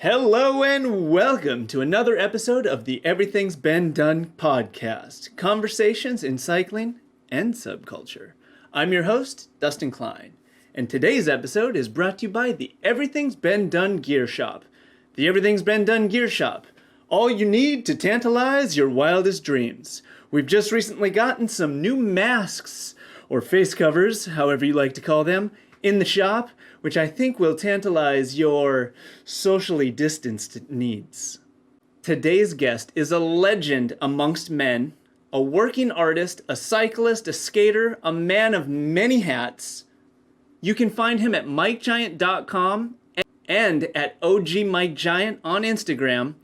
Hello and welcome to another episode of the Everything's Been Done podcast, conversations in cycling and subculture. I'm your host, Dustin Klein, and today's episode is brought to you by the Everything's Been Done Gear Shop. The Everything's Been Done Gear Shop, all you need to tantalize your wildest dreams. We've just recently gotten some new masks, or face covers, however you like to call them, in the shop, which I think will tantalize your socially distanced needs. Today's guest is a legend amongst men, a working artist, a cyclist, a skater, a man of many hats. You can find him at MikeGiant.com and at OGMikeGiant on Instagram.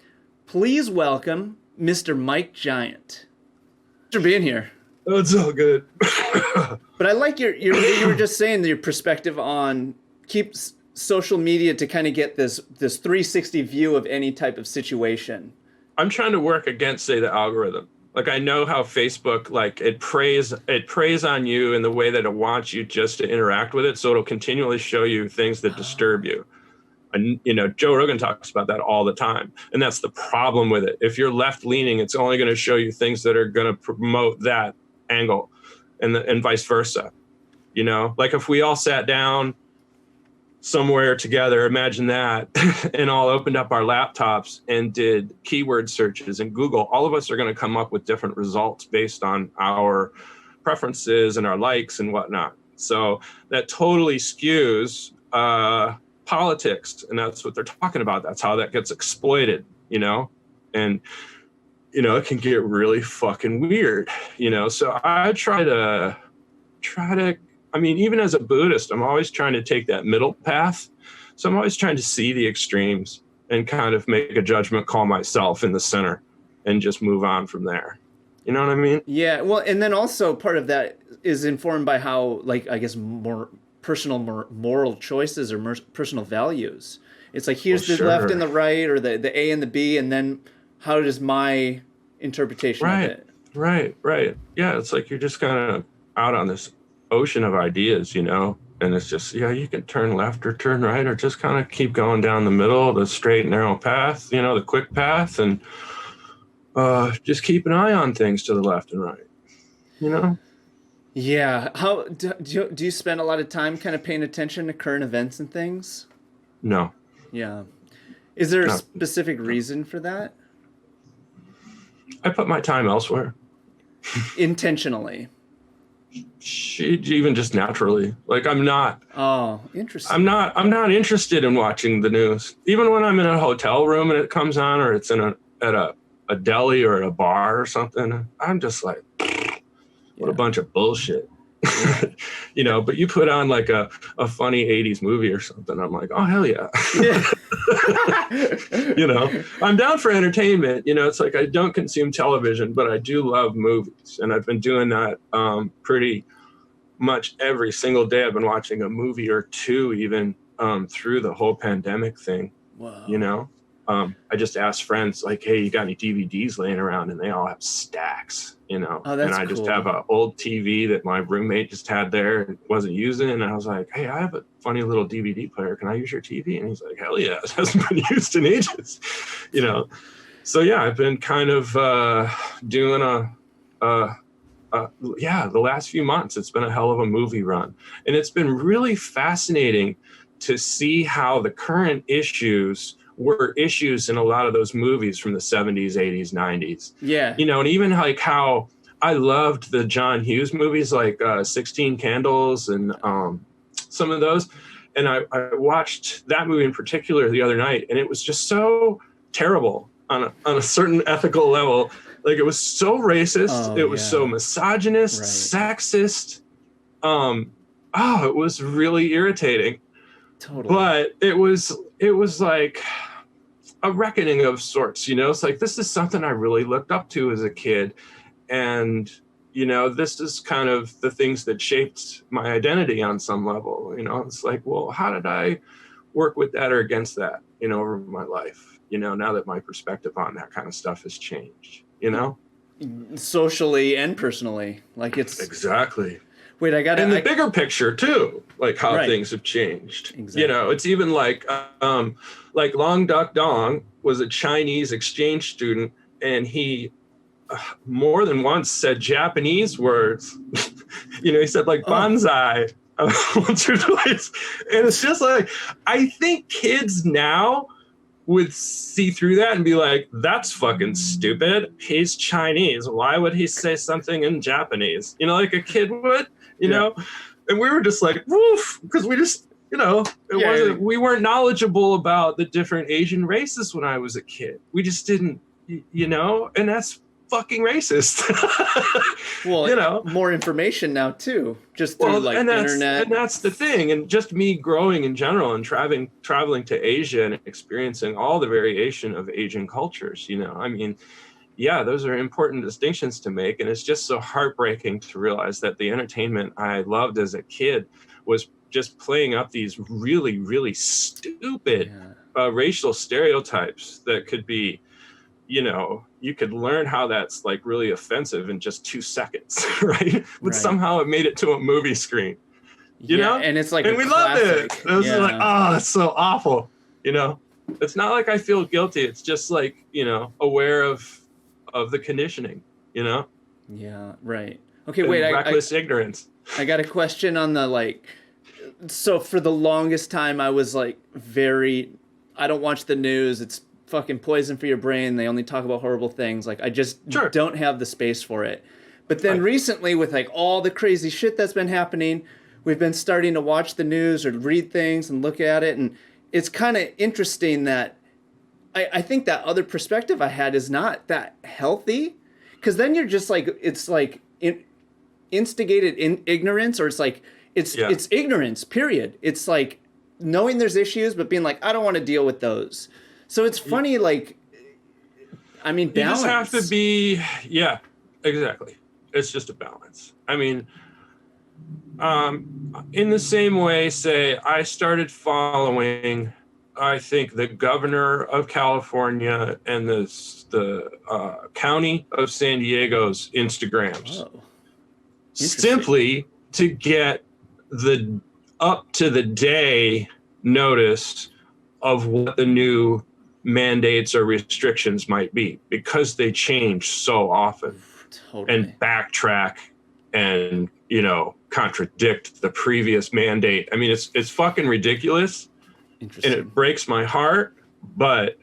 Please welcome Mr. Mike Giant. Thanks for being here. Oh, it's all good. But I like you were just saying your perspective on keeps social media to kind of get this 360 view of any type of situation. I'm trying to work against, say, the algorithm. Like, I know how Facebook, like, it preys on you in the way that it wants you just to interact with it. So it'll continually show you things that disturb you. And, you know, Joe Rogan talks about that all the time. And that's the problem with it. If you're left leaning, it's only going to show you things that are going to promote that angle and vice versa. You know, like if we all sat down somewhere together, imagine that, and all opened up our laptops and did keyword searches in Google, all of us are going to come up with different results based on our preferences and our likes and whatnot. So that totally skews politics, and that's what they're talking about. That's how that gets exploited, you know, and you know, it can get really fucking weird, you know. So I try to I mean, even as a Buddhist, I'm always trying to take that middle path. So I'm always trying to see the extremes and kind of make a judgment call myself in the center and just move on from there. You know what I mean? Yeah. Well, and then also part of that is informed by how, like, I guess, more personal moral choices or personal values. It's like, here's the left and the right, or the A and the B, and then how does my interpretation of it? Right. Yeah, it's like you're just kind of out on this ocean of ideas, you know, and it's just, yeah, you can turn left or turn right, or just kind of keep going down the middle, the straight narrow path, you know, the quick path, and just keep an eye on things to the left and right, you know? Yeah. How do you spend a lot of time kind of paying attention to current events and things? No. Yeah. Is there a specific reason for that? I put my time elsewhere. Intentionally. Even just naturally. Like, I'm not. Oh, interesting. I'm not interested in watching the news. Even when I'm in a hotel room and it comes on, or it's at a deli or at a bar or something, I'm just like, what a bunch of bullshit. You know, but you put on like a funny 80s movie or something, I'm like, oh, hell yeah. You know, I'm down for entertainment. You know, it's like I don't consume television, but I do love movies. And I've been doing that pretty much every single day. I've been watching a movie or two even through the whole pandemic thing. Wow. You know, I just asked friends like, hey, you got any DVDs laying around? And they all have stacks. You know, oh, that's and I cool. just have an old TV that my roommate just had there and wasn't using. And I was like, hey, I have a funny little DVD player. Can I use your TV? And he's like, hell yeah, it hasn't been used in ages, you know? So yeah, I've been kind of doing the last few months, it's been a hell of a movie run. And it's been really fascinating to see how the current issues were issues in a lot of those movies from the 70s, 80s, 90s. Yeah. You know, and even like how I loved the John Hughes movies, like 16 Candles and some of those. And I watched that movie in particular the other night, and it was just so terrible on a certain ethical level. Like, it was so racist. It was so misogynist, sexist. It was really irritating. Totally. But it was like a reckoning of sorts, you know. It's like, this is something I really looked up to as a kid. And, you know, this is kind of the things that shaped my identity on some level. You know, it's like, well, how did I work with that or against that, you know, over my life, you know, now that my perspective on that kind of stuff has changed, you know? Socially and personally. Like, it's... Exactly. Wait, and the bigger picture too, like how Right. things have changed. Exactly. You know, it's even like Long Duck Dong was a Chinese exchange student, and he more than once said Japanese words. You know, he said like bonsai once or twice, and it's just like, I think kids now would see through that and be like, that's fucking stupid. He's Chinese. Why would he say something in Japanese? You know, like a kid would, you know? And we were just like, woof, because we just, you know, we weren't knowledgeable about the different Asian races when I was a kid. We just didn't, you know, and that's fucking racist. Well, you know, more information now too, just through internet. And that's the thing. And just me growing in general and traveling to Asia and experiencing all the variation of Asian cultures, you know, I mean, yeah, those are important distinctions to make. And it's just so heartbreaking to realize that the entertainment I loved as a kid was just playing up these really, really stupid racial stereotypes that could be, you know, you could learn how that's like really offensive in just 2 seconds, right? But somehow it made it to a movie screen, you know? And it's like, and we loved it. It was like, oh, it's so awful. You know, it's not like I feel guilty. It's just like, you know, aware of the conditioning, you know? Yeah, right. Okay, and wait. Reckless ignorance. I got a question on the like, so for the longest time I was like I don't watch the news. It's fucking poison for your brain. They only talk about horrible things. Like I just don't have the space for it. But then recently with like all the crazy shit that's been happening, we've been starting to watch the news or read things and look at it. And it's kind of interesting that I think that other perspective I had is not that healthy. Cause then you're just like, it's like instigated in ignorance, or it's like, it's ignorance, period. It's like knowing there's issues, but being like, I don't want to deal with those. So it's funny, like, I mean, balance. You just have to be, exactly. It's just a balance. I mean, in the same way, say, I started following, I think, the governor of California and the county of San Diego's Instagrams. Simply to get the up to the day notice of what the new mandates or restrictions might be, because they change so often and backtrack and, you know, contradict the previous mandate. I mean, it's fucking ridiculous and it breaks my heart, but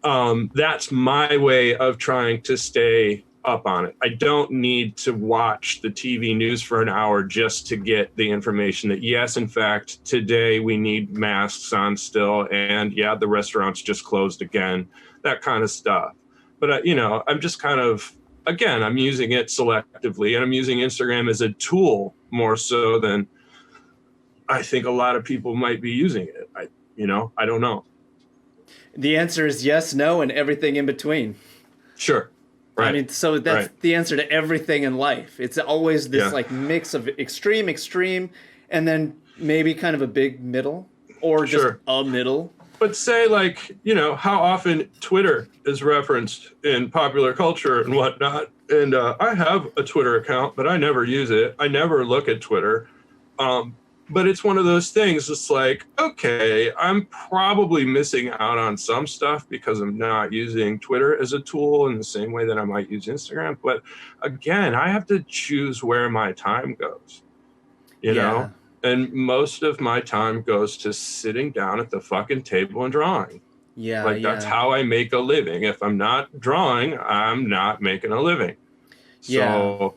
that's my way of trying to stay up on it. I don't need to watch the TV news for an hour just to get the information that, yes, in fact, today we need masks on still. And yeah, the restaurants just closed again, that kind of stuff. But, you know, I'm just kind of, again, I'm using it selectively, and I'm using Instagram as a tool more so than I think a lot of people might be using it. I don't know. The answer is yes, no, and everything in between. Sure. Right. I mean, so that's the answer to everything in life. It's always this like mix of extreme, and then maybe kind of a big middle, or just a middle. But say, like, you know, how often Twitter is referenced in popular culture and whatnot. And I have a Twitter account, but I never use it. I never look at Twitter. But it's one of those things. It's like, okay, I'm probably missing out on some stuff because I'm not using Twitter as a tool in the same way that I might use Instagram. But again, I have to choose where my time goes, you know? And most of my time goes to sitting down at the fucking table and drawing. That's how I make a living. If I'm not drawing, I'm not making a living. So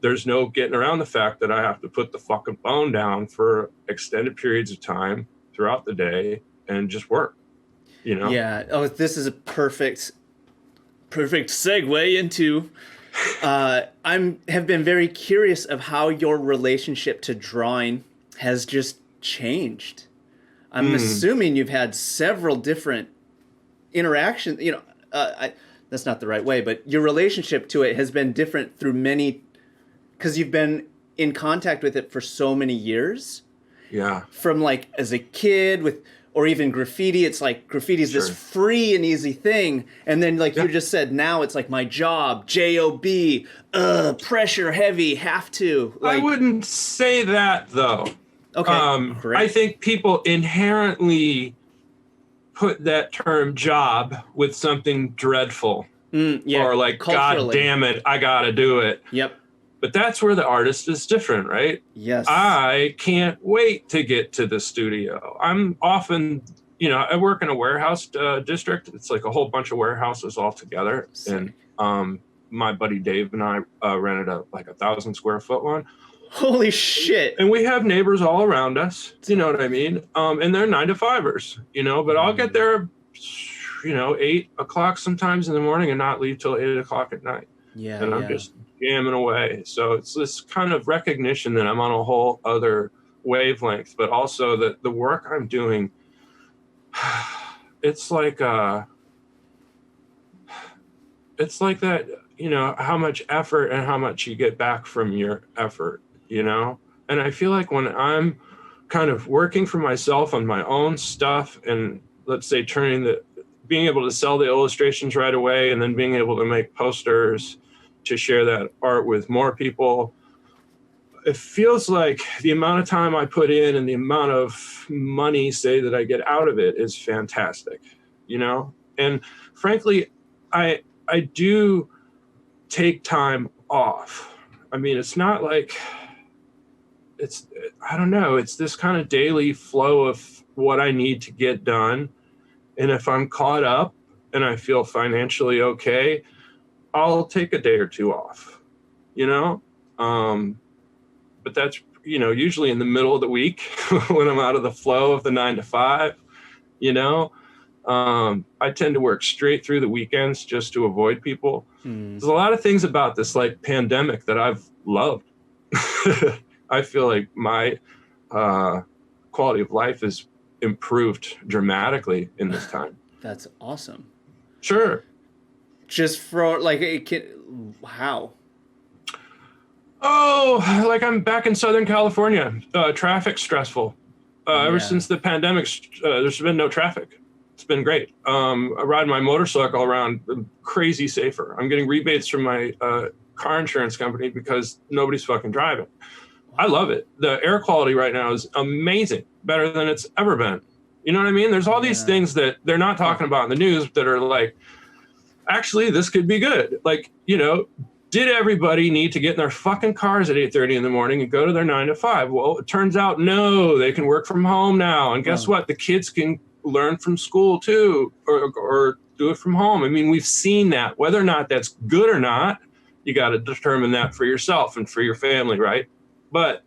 there's no getting around the fact that I have to put the fucking phone down for extended periods of time throughout the day and just work, you know? Yeah. Oh, this is a perfect segue into, have been very curious of how your relationship to drawing has just changed. I'm assuming you've had several different interactions, you know, that's not the right way, but your relationship to it has been different through many, because you've been in contact with it for so many years. Yeah. From like as a kid with or even graffiti. It's like graffiti is this free and easy thing. And then like you just said, now it's like my job, J-O-B, pressure heavy, have to. Like, I wouldn't say that though. Okay, I think people inherently put that term job with something dreadful. Or like, God damn it, I gotta do it. Yep. But that's where the artist is different, right? Yes. I can't wait to get to the studio. I'm often, I work in a warehouse district. It's like a whole bunch of warehouses all together. Sick. And my buddy Dave and I rented a 1,000 square foot one. Holy shit. And we have neighbors all around us. You know what I mean? And they're 9-to-5ers, but I'll get there, 8 o'clock sometimes in the morning and not leave till 8 o'clock at night. Yeah. And I'm just jamming away. So it's this kind of recognition that I'm on a whole other wavelength, but also that the work I'm doing, it's like that, how much effort and how much you get back from your effort, and I feel like when I'm kind of working for myself on my own stuff and let's say being able to sell the illustrations right away and then being able to make posters to share that art with more people, it feels like the amount of time I put in and the amount of money, say, that I get out of it is fantastic, And frankly, I do take time off. I mean, it's not like I don't know, it's this kind of daily flow of what I need to get done. And if I'm caught up and I feel financially okay, I'll take a day or two off, but that's, usually in the middle of the week when I'm out of the flow of the 9-to-5, I tend to work straight through the weekends just to avoid people. There's a lot of things about this like pandemic that I've loved. I feel like my quality of life has improved dramatically in this time. That's awesome. Sure. Just for how? Oh, like I'm back in Southern California. Traffic stressful. Ever since the pandemic, there's been no traffic. It's been great. I ride my motorcycle around crazy safer. I'm getting rebates from my car insurance company because nobody's fucking driving. I love it. The air quality right now is amazing, better than it's ever been. You know what I mean? There's all these things that they're not talking about in the news that are like, actually, this could be good. Like, did everybody need to get in their fucking cars at 8:30 in the morning and go to their 9-to-5? Well, it turns out, no, they can work from home now. And guess what? The kids can learn from school too, or do it from home. I mean, we've seen that. Whether or not that's good or not, you got to determine that for yourself and for your family, right? But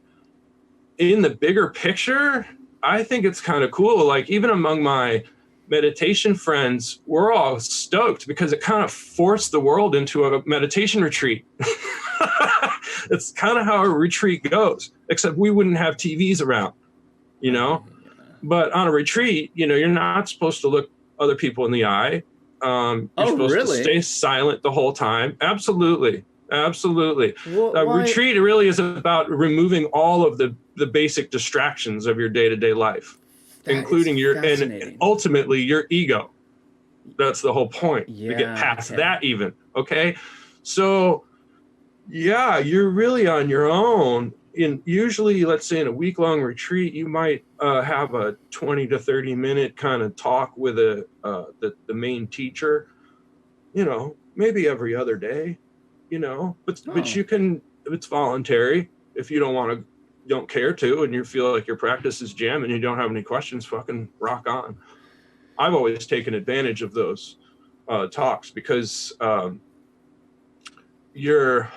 in the bigger picture, I think it's kind of cool. Like even among my meditation friends, we're all stoked because it kind of forced the world into a meditation retreat. It's kind of how a retreat goes, except we wouldn't have TVs around, But on a retreat, you're not supposed to look other people in the eye. You're supposed to stay silent the whole time. Absolutely. A retreat really is about removing all of the basic distractions of your day-to-day life, including and ultimately your ego. That's the whole point. To get past that even. Okay. So you're really on your own. Usually, let's say in a week-long retreat, you might have a 20 to 30 minute kind of talk with the main teacher, maybe every other day, but you can, it's voluntary. If you don't care to, and you feel like your practice is jam and you don't have any questions, fucking rock on. I've always taken advantage of those talks because your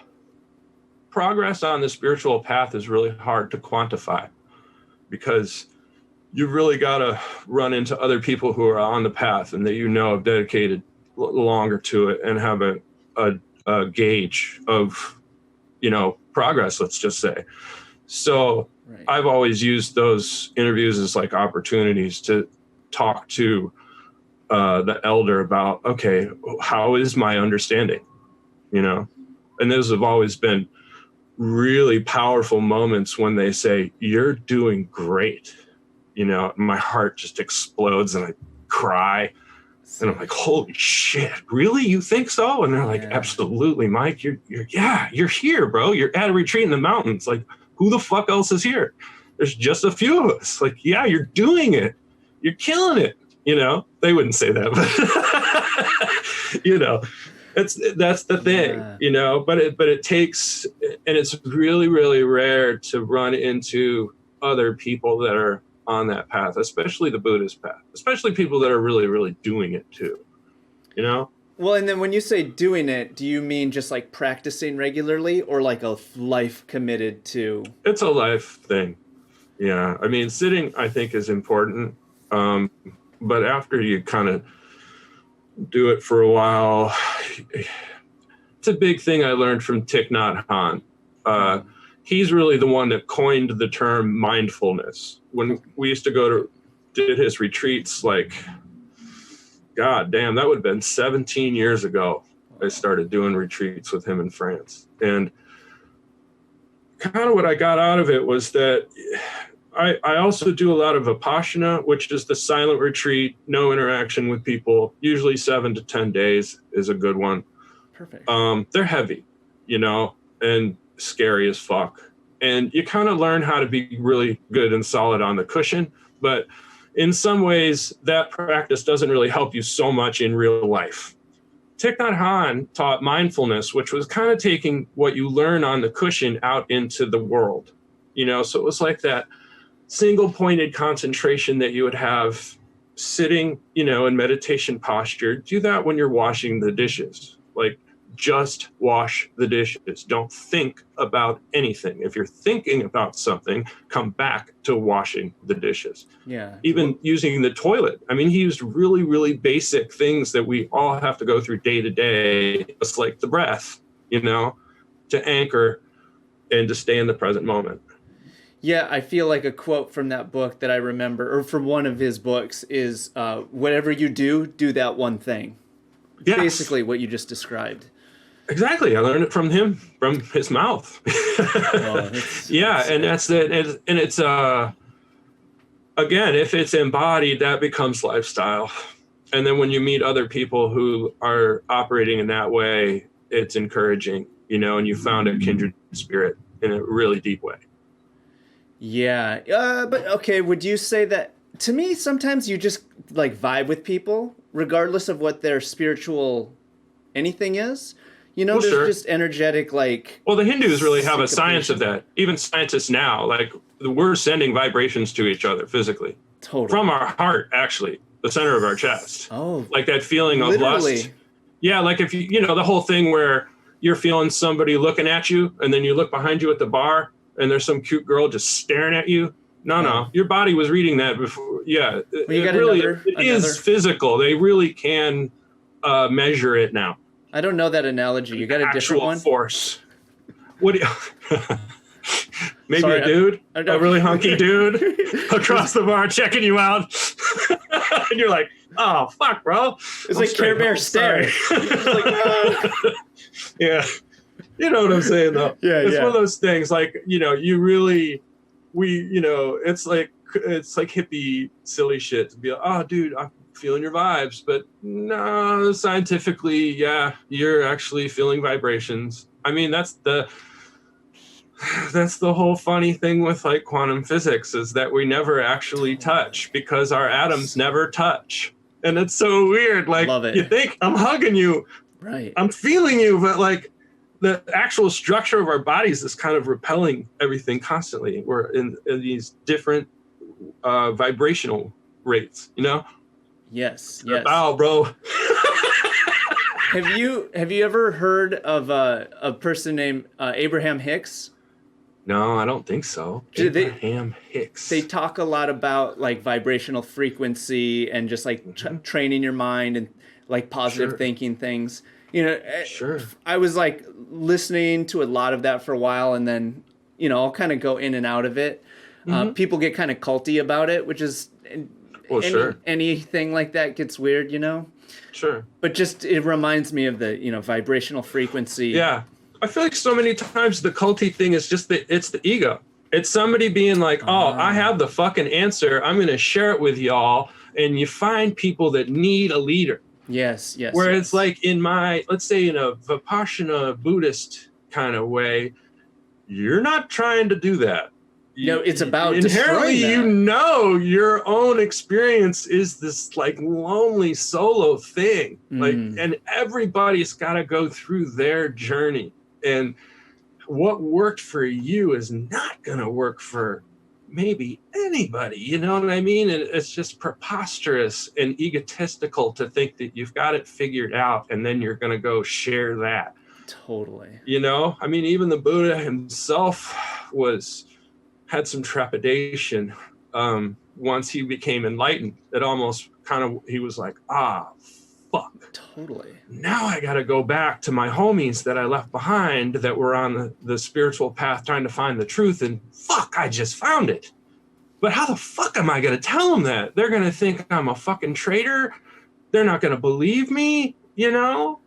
progress on the spiritual path is really hard to quantify because you've really got to run into other people who are on the path and that have dedicated longer to it and have a gauge of progress, let's just say. So I've always used those interviews as like opportunities to talk to the elder about, okay, how is my understanding, and those have always been really powerful moments when they say, you're doing great, you know, my heart just explodes and I cry. And I'm like, holy shit, really? You think so? And they're like, absolutely, Mike. You're here, bro. You're at a retreat in the mountains. Like, who the fuck else is here? There's just a few of us. Like, yeah, you're doing it. You're killing it. You know, they wouldn't say that, but you know, that's the thing, you know, but it takes, and it's really, really rare to run into other people that are on that path, especially the Buddhist path, especially people that are really, really doing it too, you know? Well, and then when you say doing it, do you mean just like practicing regularly or like a life committed to? It's a life thing. Yeah. I mean, sitting, I think, is important. But after you kind of do it for a while, it's a big thing I learned from Thich Nhat Hanh. He's really the one that coined the term mindfulness. When we used to did his retreats, like, God damn, that would have been 17 years ago. I started doing retreats with him in France. And kind of what I got out of it was that I also do a lot of Vipassana, which is the silent retreat, no interaction with people. Usually 7 to 10 days is a good one. Perfect. They're heavy, you know, and scary as fuck. And you kind of learn how to be really good and solid on the cushion. But in some ways, that practice doesn't really help you so much in real life. Thich Nhat Hanh taught mindfulness, which was kind of taking what you learn on the cushion out into the world. You know, so it was like that single pointed concentration that you would have sitting, you know, in meditation posture. Do that when you're washing the dishes. Like, just wash the dishes. Don't think about anything. If you're thinking about something, come back to washing the dishes. Yeah. Even using the toilet. I mean, he used really, really basic things that we all have to go through day to day, just like the breath, you know, to anchor and to stay in the present moment. Yeah, I feel like a quote from that book that I remember, or from one of his books, is whatever you do that one thing. Yes. Basically what you just described. Exactly. I learned it from him, from his mouth. Yeah, and that's it. And it's, again, if it's embodied, that becomes lifestyle. And then when you meet other people who are operating in that way, it's encouraging, you know, and you found a kindred spirit in a really deep way. Yeah. But okay, would you say that, to me, sometimes you just like vibe with people, regardless of what their spiritual anything is? You know, there's just energetic, like... Well, the Hindus really have a science of that. Even scientists now, like, we're sending vibrations to each other physically. Totally. From our heart, actually, the center of our chest. Oh. Like that feeling of lust. Yeah, like if you know, the whole thing where you're feeling somebody looking at you, and then you look behind you at the bar, and there's some cute girl just staring at you. No, your body was reading that before. Yeah, it is physical. They really can measure it now. I don't know that analogy. You got a different one? Force. What do you... Maybe a dude? A really hunky dude across the bar checking you out. And you're like, oh, fuck, bro. It's like Care Bear stare. Yeah. You know what I'm saying, though? Yeah, it's one of those things, like, you know, it's like hippie, silly shit to be like, oh, dude, I'm feeling your vibes. But no, scientifically, yeah, you're actually feeling vibrations. I mean, that's the whole funny thing with like quantum physics, is that we never actually touch because our atoms never touch. And it's so weird. Like, you think I'm hugging you, right? I'm feeling you, but like the actual structure of our bodies is kind of repelling everything constantly. We're in these different vibrational rates, you know? Yes. Wow, bro. Have you ever heard of a person named Abraham Hicks? No, I don't think so. Abraham Hicks. They talk a lot about like vibrational frequency and just like training your mind and like positive thinking things. You know, I was like listening to a lot of that for a while, and then, you know, I'll kind of go in and out of it. People get kind of culty about it, which is anything like that gets weird, you know? Sure. But just, it reminds me of the, you know, vibrational frequency. Yeah. I feel like so many times the culty thing is just it's the ego. It's somebody being like, oh, I have the fucking answer. I'm going to share it with y'all. And you find people that need a leader. Yes. Where it's like let's say in a Vipassana Buddhist kind of way, you're not trying to do that. No, it's about inherently, destroying that. your own experience is this like lonely solo thing. Like, and everybody's got to go through their journey. And what worked for you is not going to work for maybe anybody. You know what I mean? And it's just preposterous and egotistical to think that you've got it figured out and then you're going to go share that. Totally. You know, I mean, even the Buddha himself had some trepidation once he became enlightened. It almost he was like, fuck. Totally. Now I got to go back to my homies that I left behind that were on the spiritual path trying to find the truth. And fuck, I just found it. But how the fuck am I going to tell them that? They're going to think I'm a fucking traitor. They're not going to believe me, you know?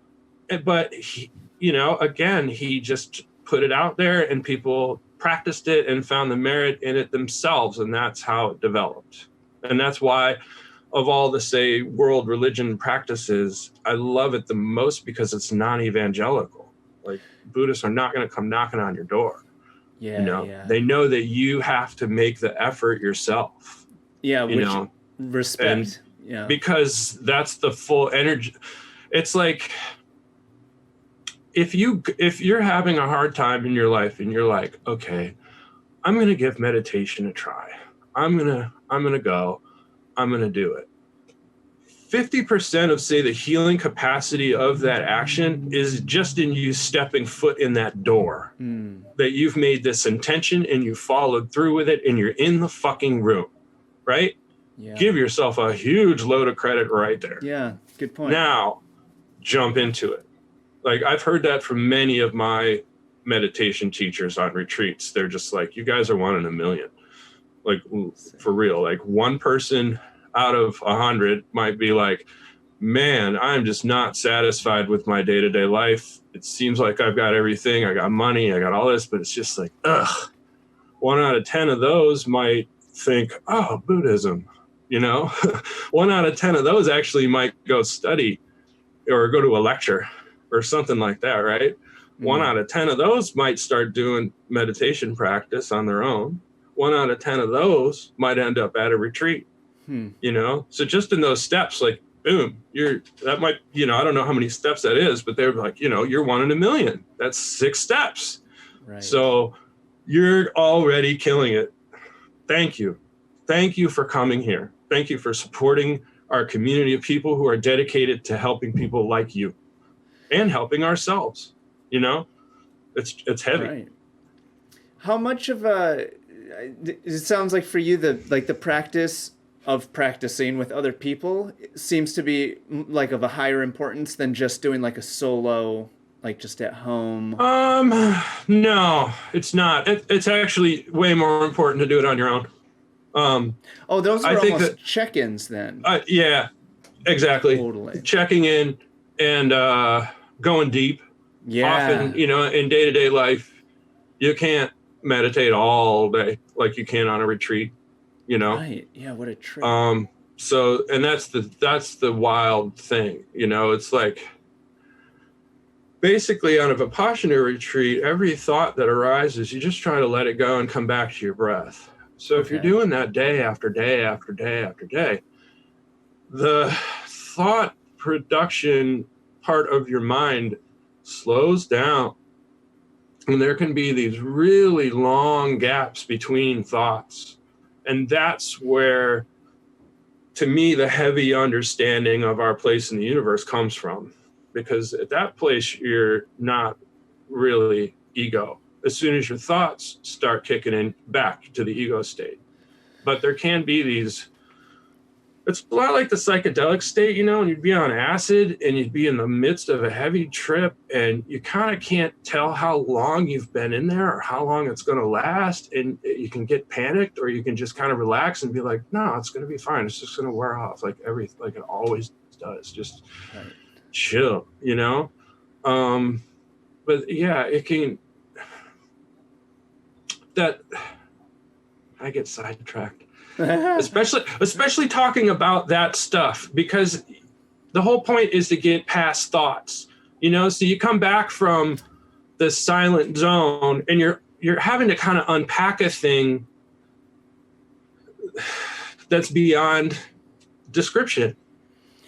But, again, he just put it out there and people practiced it and found the merit in it themselves. And that's how it developed. And that's why of all the, say, world religion practices, I love it the most because it's non-evangelical. Like Buddhists are not going to come knocking on your door. Yeah. They know that you have to make the effort yourself. Yeah, respect. And because that's the full energy. It's like if you're having a hard time in your life and you're like, okay, I'm going to give meditation a try. I'm going to go. I'm going to do it. 50% of, say, the healing capacity of that action is just in you stepping foot in that door. That you've made this intention and you followed through with it and you're in the fucking room, right? Yeah. Give yourself a huge load of credit right there. Yeah, good point. Now, jump into it. Like, I've heard that from many of my meditation teachers on retreats. They're just like, you guys are one in a million. Like, for real, like one person out of 100 might be like, man, I'm just not satisfied with my day-to-day life. It seems like I've got everything. I got money, I got all this, but it's just like, ugh. 1 out of 10 of those might think, oh, Buddhism, 1 out of 10 of those actually might go study or go to a lecture or something like that, right? 1 out of 10 of those might start doing meditation practice on their own. 1 out of 10 of those might end up at a retreat, So just in those steps, like, boom, I don't know how many steps that is, but they're like, you're 1 in a million. That's 6 steps. Right. So you're already killing it. Thank you. Thank you for coming here. Thank you for supporting our community of people who are dedicated to helping people like you and helping ourselves. It's heavy. Right. How much of it sounds like for you, the practice of practicing with other people seems to be like of a higher importance than just doing like a solo, like just at home? No, it's not. It's actually way more important to do it on your own. Those are almost check-ins then. Yeah, exactly. Totally. Checking in and going deep. Yeah. Often, in day-to-day life, you can't meditate all day like you can on a retreat, Right. Yeah, what a trip. So, and that's the wild thing, it's like basically on a Vipassana retreat, every thought that arises, you just try to let it go and come back to your breath. So if you're doing that day after day after day after day, the thought production part of your mind slows down. And there can be these really long gaps between thoughts. And that's where, to me, the heavy understanding of our place in the universe comes from. Because at that place, you're not really ego. As soon as your thoughts start kicking in back to the ego state. But there can be these, it's a lot like the psychedelic state, and you'd be on acid and you'd be in the midst of a heavy trip and you kind of can't tell how long you've been in there or how long it's going to last. And you can get panicked or you can just kind of relax and be like, no, it's going to be fine. It's just going to wear off like it always does. Just chill, But yeah, it can, I get sidetracked. especially talking about that stuff, because the whole point is to get past thoughts, so you come back from the silent zone and you're having to kind of unpack a thing that's beyond description.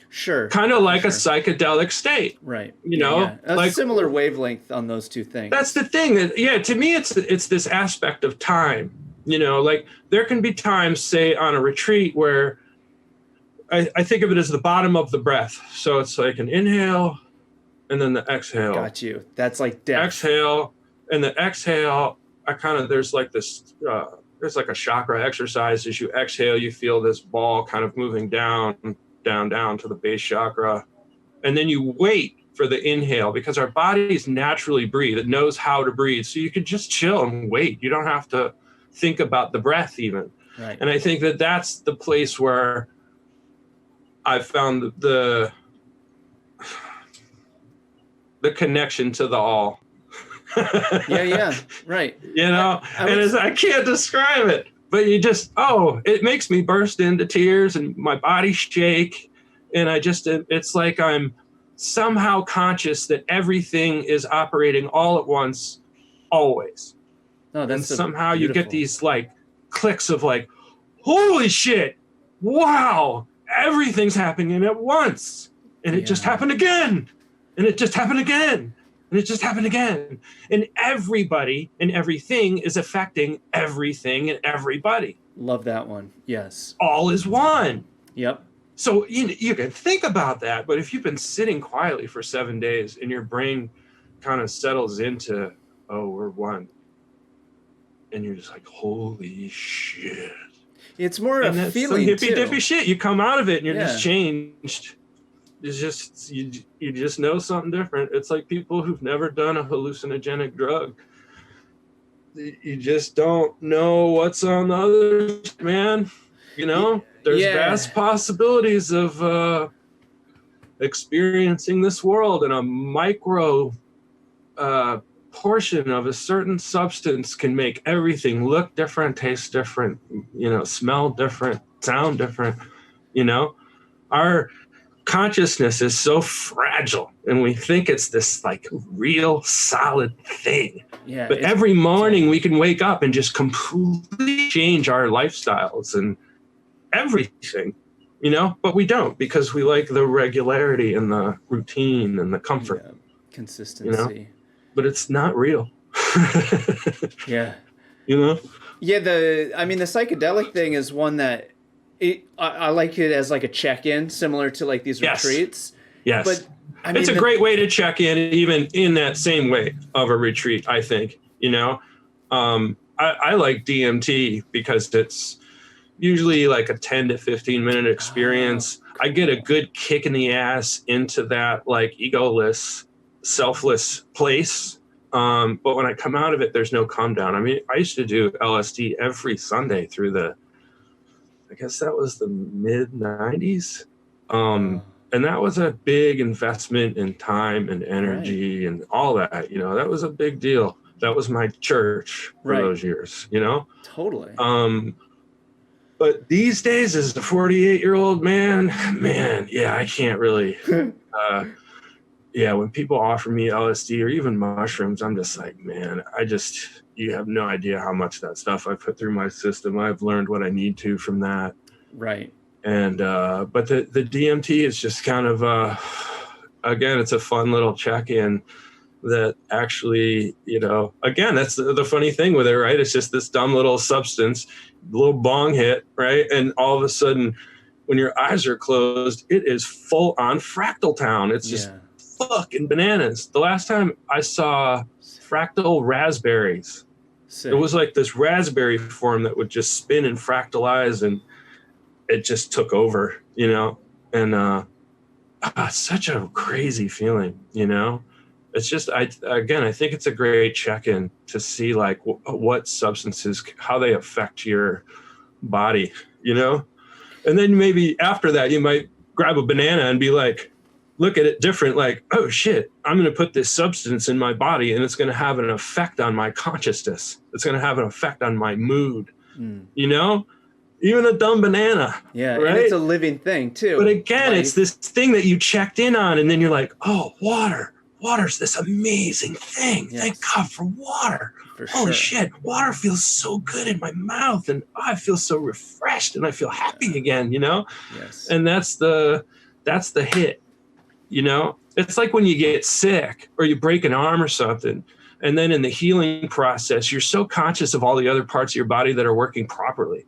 Sure. Kind of like a psychedelic state. Right. A like similar wavelength on those two things. That's the thing. To me, it's this aspect of time. Like there can be times, say, on a retreat where I think of it as the bottom of the breath. So it's like an inhale and then the exhale. Got you. That's like death. Exhale, and the exhale, there's like this, there's like a chakra exercise. As you exhale, you feel this ball kind of moving down to the base chakra. And then you wait for the inhale, because our bodies naturally breathe. It knows how to breathe. So you can just chill and wait. You don't have to think about the breath even. Right. And I think that that's the place where I've found the connection to the all. yeah, right. I can't describe it, but it makes me burst into tears and my body shake. And it's like I'm somehow conscious that everything is operating all at once, always. Oh, and somehow you get these like clicks of like, holy shit, wow, everything's happening at once. And it just happened again. And it just happened again. And it just happened again. And everybody and everything is affecting everything and everybody. Love that one. Yes. All is one. Yep. So you can think about that, but if you've been sitting quietly for 7 days and your brain kind of settles into, oh, we're one. And you're just like, holy shit. It's more a feeling, some hippy dippy shit. You come out of it and you're just changed. It's just, you just know something different. It's like people who've never done a hallucinogenic drug. You just don't know what's on the other side, man. There's vast possibilities of experiencing this world, and a micro portion of a certain substance can make everything look different, taste different, smell different, sound different. Our consciousness is so fragile, and we think it's this like real solid thing. Yeah. But every morning we can wake up and just completely change our lifestyles and everything, but we don't, because we like the regularity and the routine and the comfort. Yeah. Consistency. But it's not real. Yeah. Yeah, the psychedelic thing is one that I like it as like a check-in, similar to like these retreats. Yes. But it's a great way to check in, even in that same way of a retreat, I think. I like DMT because it's usually like a 10 to 15 minute experience. I get a good kick in the ass into that like egoless, selfless place. But when I come out of it, there's no calm down. I used to do LSD every Sunday through I guess that was the mid 90s. And that was a big investment in time and energy and all that, that was a big deal. That was my church for those years, Totally. But these days, as a 48-year-old man, I can't really. When people offer me LSD or even mushrooms, I'm just like, man, you have no idea how much that stuff I put through my system. I've learned what I need to from that. Right. And, but the DMT is just kind of, again, it's a fun little check-in that actually, again, that's the funny thing with it, right? It's just this dumb little substance, little bong hit, right? And all of a sudden, when your eyes are closed, it is full on fractal town. It's just fucking bananas. The last time I saw fractal raspberries, it was like this raspberry form that would just spin and fractalize, and it just took over, and such a crazy feeling, It's just, I think it's a great check-in to see like what substances, how they affect your body, and then maybe after that, you might grab a banana and be like, look at it different, like, oh shit, I'm going to put this substance in my body and it's going to have an effect on my consciousness. It's going to have an effect on my mood. you know, even a dumb banana. Yeah. Right? And it's a living thing too. But again, it's this thing that you checked in on, and then you're like, oh, water's this amazing thing. Yes. Thank God for water. Holy shit, water feels so good in my mouth, and I feel so refreshed, and I feel happy again, you know? Yes. And that's the hit, you know? It's like when you get sick or you break an arm or something, and then in the healing process, you're so conscious of all the other parts of your body that are working properly.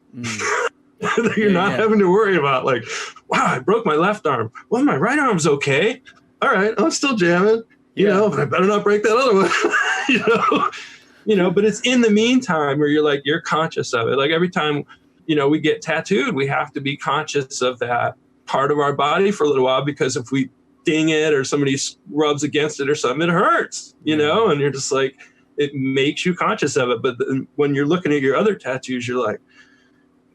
That you're not having to worry about, like, wow, I broke my left arm. Well, my right arm's okay. All right, I'm still jamming, you know, but I better not break that other one, you know, but it's in the meantime where you're conscious of it. Like every time, you know, we get tattooed, we have to be conscious of that part of our body for a little while, because if we ding it or somebody rubs against it or something, it hurts, you know, and you're just like, it makes you conscious of it. But when you're looking at your other tattoos, you're like,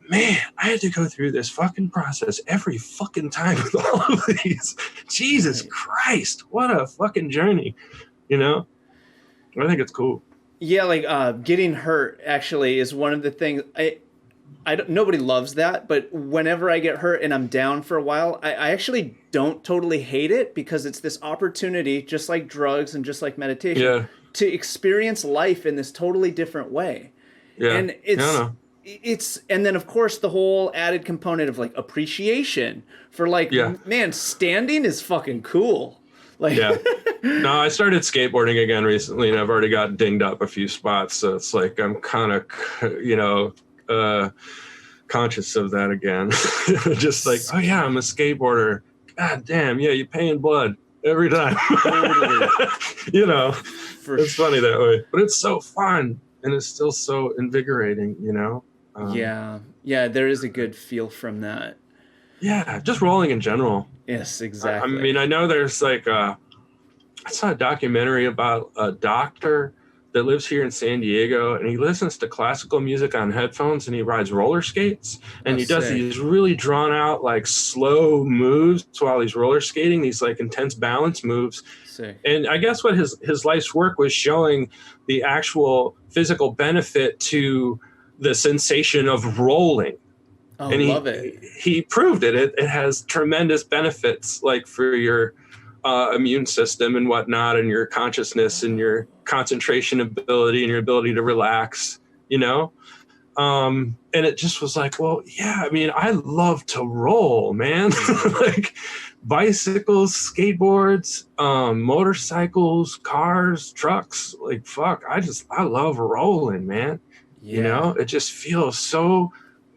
man, I had to go through this fucking process every fucking time with all of these. Jesus Christ, what a fucking journey, you know? I think it's cool. Yeah, like getting hurt actually is one of the things I don't, nobody loves that, but whenever I get hurt and I'm down for a while, I actually don't totally hate it, because it's this opportunity, just like drugs and just like meditation, to experience life in this totally different way. Yeah. And it's and then of course the whole added component of like appreciation for like, man, standing is fucking cool. Like, no, I started skateboarding again recently, and I've already got dinged up a few spots. So it's like I'm kind of, you know, conscious of that again. Just like, oh yeah, I'm a skateboarder. God damn, yeah, you pay in blood every time. Totally. You know, it's funny that way, but it's so fun, and it's still so invigorating, you know? Yeah, there is a good feel from that. Yeah, just rolling in general. Yes, exactly. I mean, I know there's like I saw a documentary about a doctor that lives here in San Diego, and he listens to classical music on headphones, and he rides roller skates, and he does these really drawn out, like slow moves while he's roller skating, these like intense balance moves. Sick. And I guess what his life's work was showing the actual physical benefit to the sensation of rolling. Oh, and love it. He proved it. It has tremendous benefits, like for your immune system and whatnot, and your consciousness and your concentration ability and your ability to relax, you know? And it just was like, well, yeah, I mean, I love to roll, man. Like bicycles, skateboards, motorcycles, cars, trucks, like, fuck, I love rolling, man. Yeah. You know, it just feels so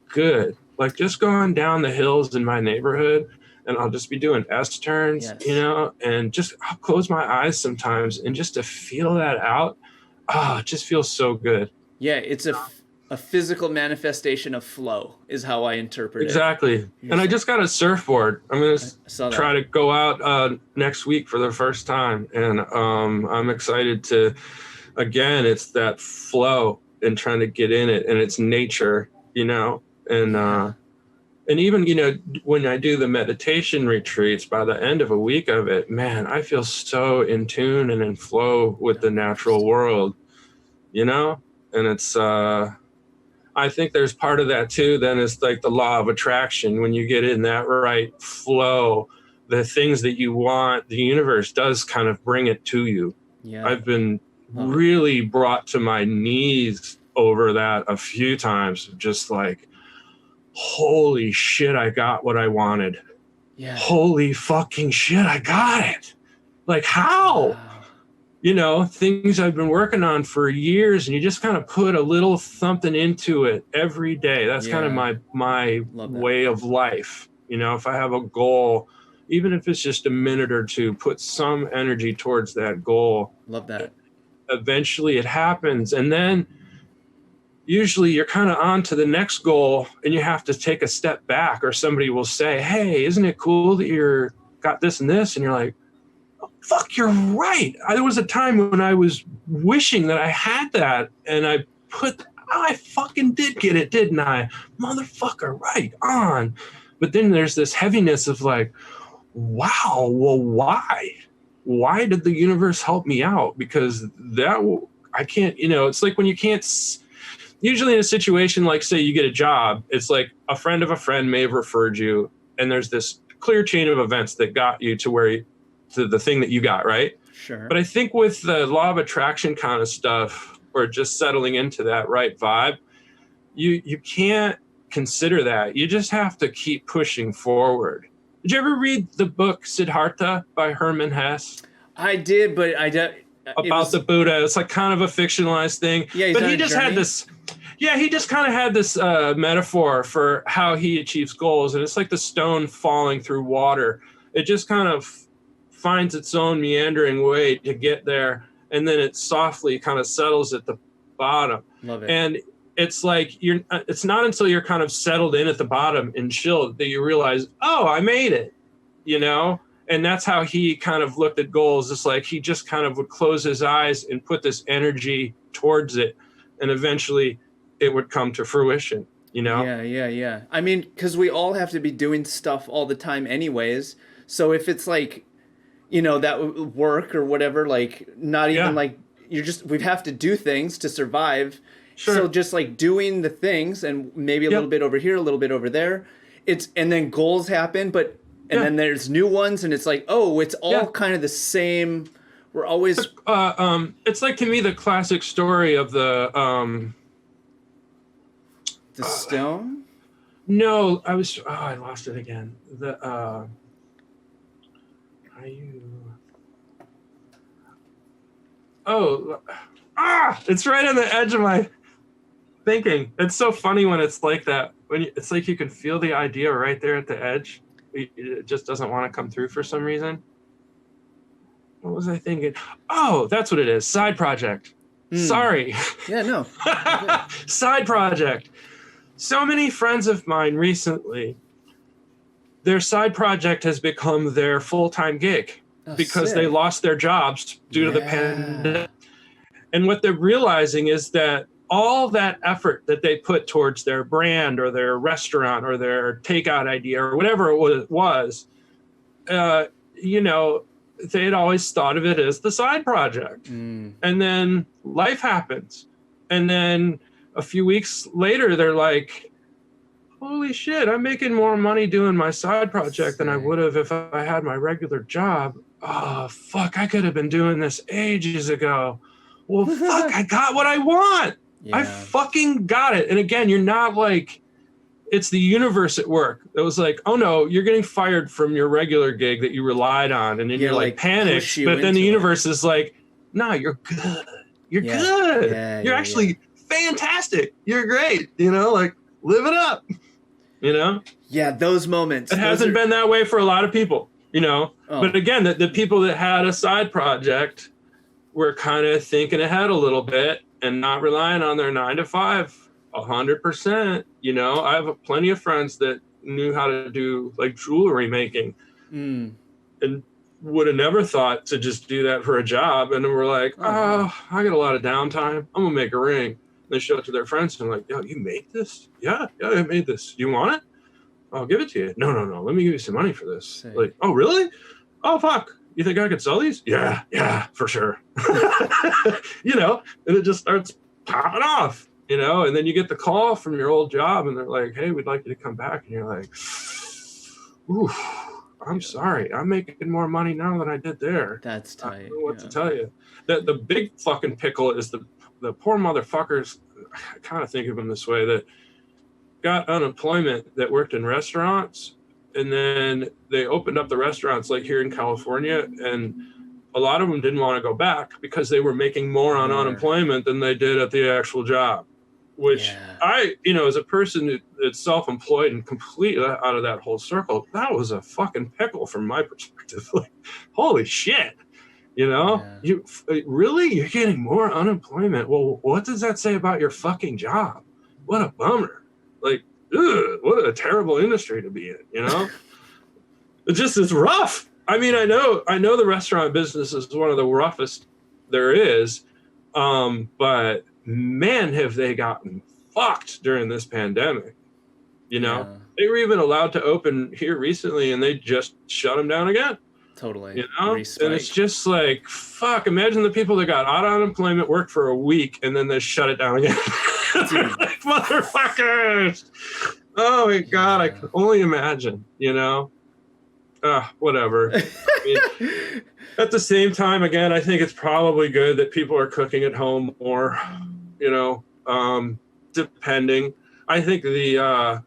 good. Like just going down the hills in my neighborhood, and I'll just be doing S-turns, you know, and just I'll close my eyes sometimes, and just to feel that out, it just feels so good. Yeah, it's a physical manifestation of flow is how I interpret it. Exactly. And I just got a surfboard. I'm going to try to go out next week for the first time. And I'm excited to, again, it's that flow and trying to get in it, and it's nature, you know, and even, you know, when I do the meditation retreats, by the end of a week of it, man, I feel so in tune and in flow with the natural world, you know? And it's, I think there's part of that too, then it's like the law of attraction. When you get in that right flow, the things that you want, the universe does kind of bring it to you. Yeah. I've been really brought to my knees over that a few times, just like, holy shit, I got what I wanted. Yeah. Holy fucking shit, I got it. Like, how? Wow. You know, things I've been working on for years, and you just kind of put a little something into it every day. That's kind of my way of life. You know, if I have a goal, even if it's just a minute or two, put some energy towards that goal. Love that. Eventually it happens. And then usually you're kind of on to the next goal, and you have to take a step back, or somebody will say, hey, isn't it cool that you're got this and this? And you're like, oh, fuck, you're right. There was a time when I was wishing that I had that, and I fucking did get it, didn't I? Motherfucker, right on. But then there's this heaviness of like, wow, well, why? Why did the universe help me out? Because I can't, you know, it's like when you can't, usually in a situation like, say you get a job, it's like a friend of a friend may have referred you, and there's this clear chain of events that got you to the thing that you got, right? Sure. But I think with the law of attraction kind of stuff, or just settling into that right vibe, you can't consider that. You just have to keep pushing forward. Did you ever read the book Siddhartha by Hermann Hesse? I did, but about the Buddha. It's like kind of a fictionalized thing. Yeah, but he just had this. Yeah, he just kind of had this metaphor for how he achieves goals, and it's like the stone falling through water. It just kind of finds its own meandering way to get there, and then it softly kind of settles at the bottom. Love it. And it's like it's not until you're kind of settled in at the bottom and chilled that you realize, oh, I made it, you know? And that's how he kind of looked at goals. It's like he just kind of would close his eyes and put this energy towards it, and eventually it would come to fruition, you know? Yeah. I mean, because we all have to be doing stuff all the time anyways. So if it's like, you know, that work or whatever, like not even like we have to do things to survive. Sure. So just like doing the things and maybe a little bit over here, a little bit over there. And then goals happen, and then there's new ones, and it's like, oh, it's all kind of the same. We're always. It's like, to me, the classic story of the stone. No, I lost it again. Are you? It's right on the edge of my thinking. It's so funny when it's like that. It's like you can feel the idea right there at the edge. It just doesn't want to come through for some reason. What was I thinking? Oh, that's what it is. Side project. Sorry. Yeah, no. Side project. So many friends of mine recently, their side project has become their full-time gig because they lost their jobs due to the pandemic. And what they're realizing is that all that effort that they put towards their brand or their restaurant or their takeout idea or whatever it was, you know, they had always thought of it as the side project. And then life happens. And then a few weeks later, they're like, holy shit, I'm making more money doing my side project than I would have if I had my regular job. Oh, fuck, I could have been doing this ages ago. Well, fuck, I got what I want. Yeah. I fucking got it. And again, you're not like, it's the universe at work. It was like, oh no, you're getting fired from your regular gig that you relied on. And then you're like panicked. But then the universe is like, no, you're good. You're good. You're actually fantastic. You're great. You know, like, live it up. You know? Yeah, those moments. It hasn't been that way for a lot of people, you know? But again, the people that had a side project were kind of thinking ahead a little bit and not relying on their 9 to 5 100%. You know, I have plenty of friends that knew how to do like jewelry making and would have never thought to just do that for a job. And then we're like, I got a lot of downtime. I'm gonna make a ring. They show it to their friends and like, yo, you made this? Yeah, I made this. You want it? I'll give it to you. No. Let me give you some money for this. Sick. Like, oh, really? Oh, fuck. You think I could sell these? Yeah, for sure. You know, and it just starts popping off, you know, and then you get the call from your old job and they're like, hey, we'd like you to come back. And you're like, ooh, I'm sorry. I'm making more money now than I did there. That's tight. I don't know what to tell you. The big fucking pickle is the poor motherfuckers, I kind of think of them this way, that got unemployment that worked in restaurants. And then they opened up the restaurants like here in California, and a lot of them didn't want to go back because they were making more on unemployment than they did at the actual job, which I, you know, as a person that's self-employed and completely out of that whole circle, that was a fucking pickle from my perspective. Like, holy shit, you know, you really, you're getting more unemployment. Well, what does that say about your fucking job? What a bummer. Like, ugh, what a terrible industry to be in, you know? It's rough. I mean, I know the restaurant business is one of the roughest there is, but man, have they gotten fucked during this pandemic, you know? Yeah. They were even allowed to open here recently, and they just shut them down again. Totally. You know? Respite. And it's just like, fuck, imagine the people that got out of unemployment, worked for a week, and then they shut it down again. Like, motherfuckers. Oh my God, I can only imagine, whatever. At the same time, again, I think it's probably good that people are cooking at home more, depending. I think the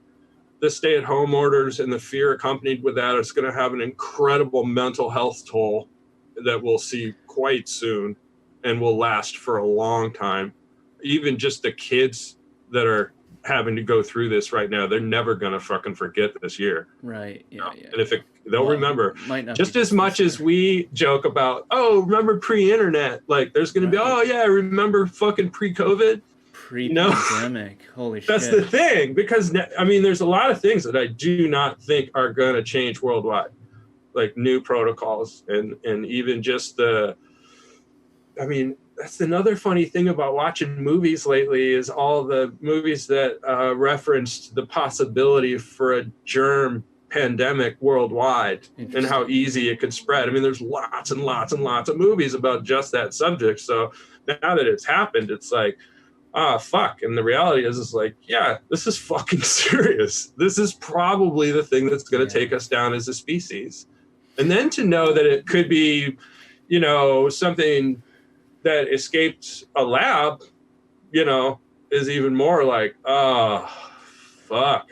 stay-at-home orders and the fear accompanied with that is going to have an incredible mental health toll that we'll see quite soon and will last for a long time. Even just the kids that are having to go through this right now, they're never going to fucking forget this year. Right. Yeah. And if they'll remember, just as much as we joke about, oh, remember pre-internet, like there's going to be, oh yeah, remember fucking pre-COVID? Pre-pandemic. Holy shit. That's the thing, because there's a lot of things that I do not think are going to change worldwide, like new protocols and even just that's another funny thing about watching movies lately is all the movies that referenced the possibility for a germ pandemic worldwide and how easy it could spread. There's lots and lots and lots of movies about just that subject. So now that it's happened, it's like, fuck. And the reality is like, yeah, this is fucking serious. This is probably the thing that's going to take us down as a species. And then to know that it could be, something that escaped a lab, is even more like, oh, fuck,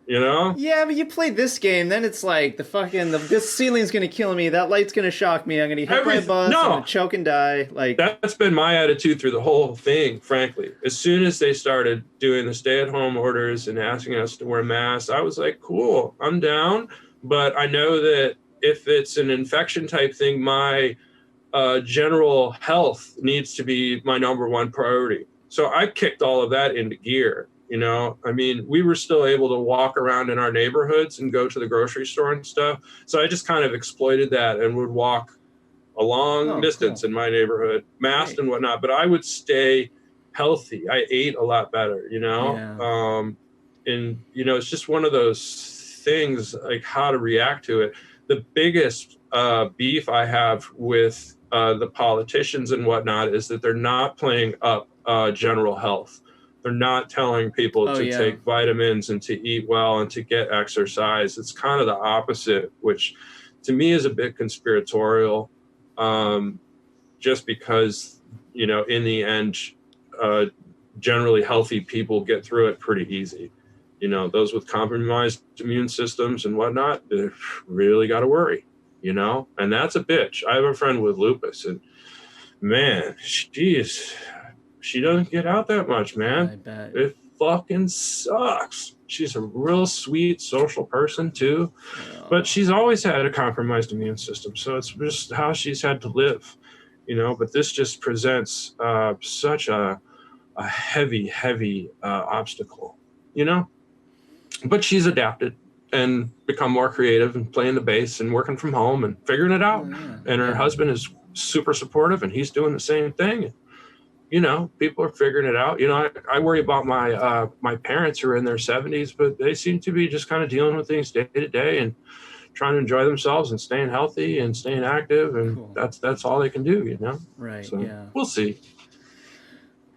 Yeah, but you play this game, then it's like this ceiling's gonna kill me, that light's gonna shock me, I'm gonna hit my bus, I'm gonna choke and die. Like that's been my attitude through the whole thing, frankly. As soon as they started doing the stay-at-home orders and asking us to wear masks, I was like, cool, I'm down. But I know that if it's an infection type thing, my general health needs to be my number one priority. So I kicked all of that into gear. We were still able to walk around in our neighborhoods and go to the grocery store and stuff. So I just kind of exploited that and would walk a long distance in my neighborhood, masked and whatnot, but I would stay healthy. I ate a lot better, it's just one of those things, like how to react to it. The biggest beef I have with the politicians and whatnot is that they're not playing up general health. They're not telling people to take vitamins and to eat well and to get exercise. It's kind of the opposite, which to me is a bit conspiratorial, just because, in the end, generally healthy people get through it pretty easy. Those with compromised immune systems and whatnot, they really got to worry, and that's a bitch. I have a friend with lupus, and man, she doesn't get out that much, man. I bet. It fucking sucks. She's a real sweet social person too, but she's always had a compromised immune system. So it's just how she's had to live, but this just presents such a heavy obstacle, but she's adapted and become more creative and playing the bass and working from home and figuring it out. And her husband is super supportive and he's doing the same thing. People are figuring it out. I worry about my parents who are in their 70s, but they seem to be just kind of dealing with things day to day and trying to enjoy themselves and staying healthy and staying active. And that's all they can do, Right. So yeah. We'll see.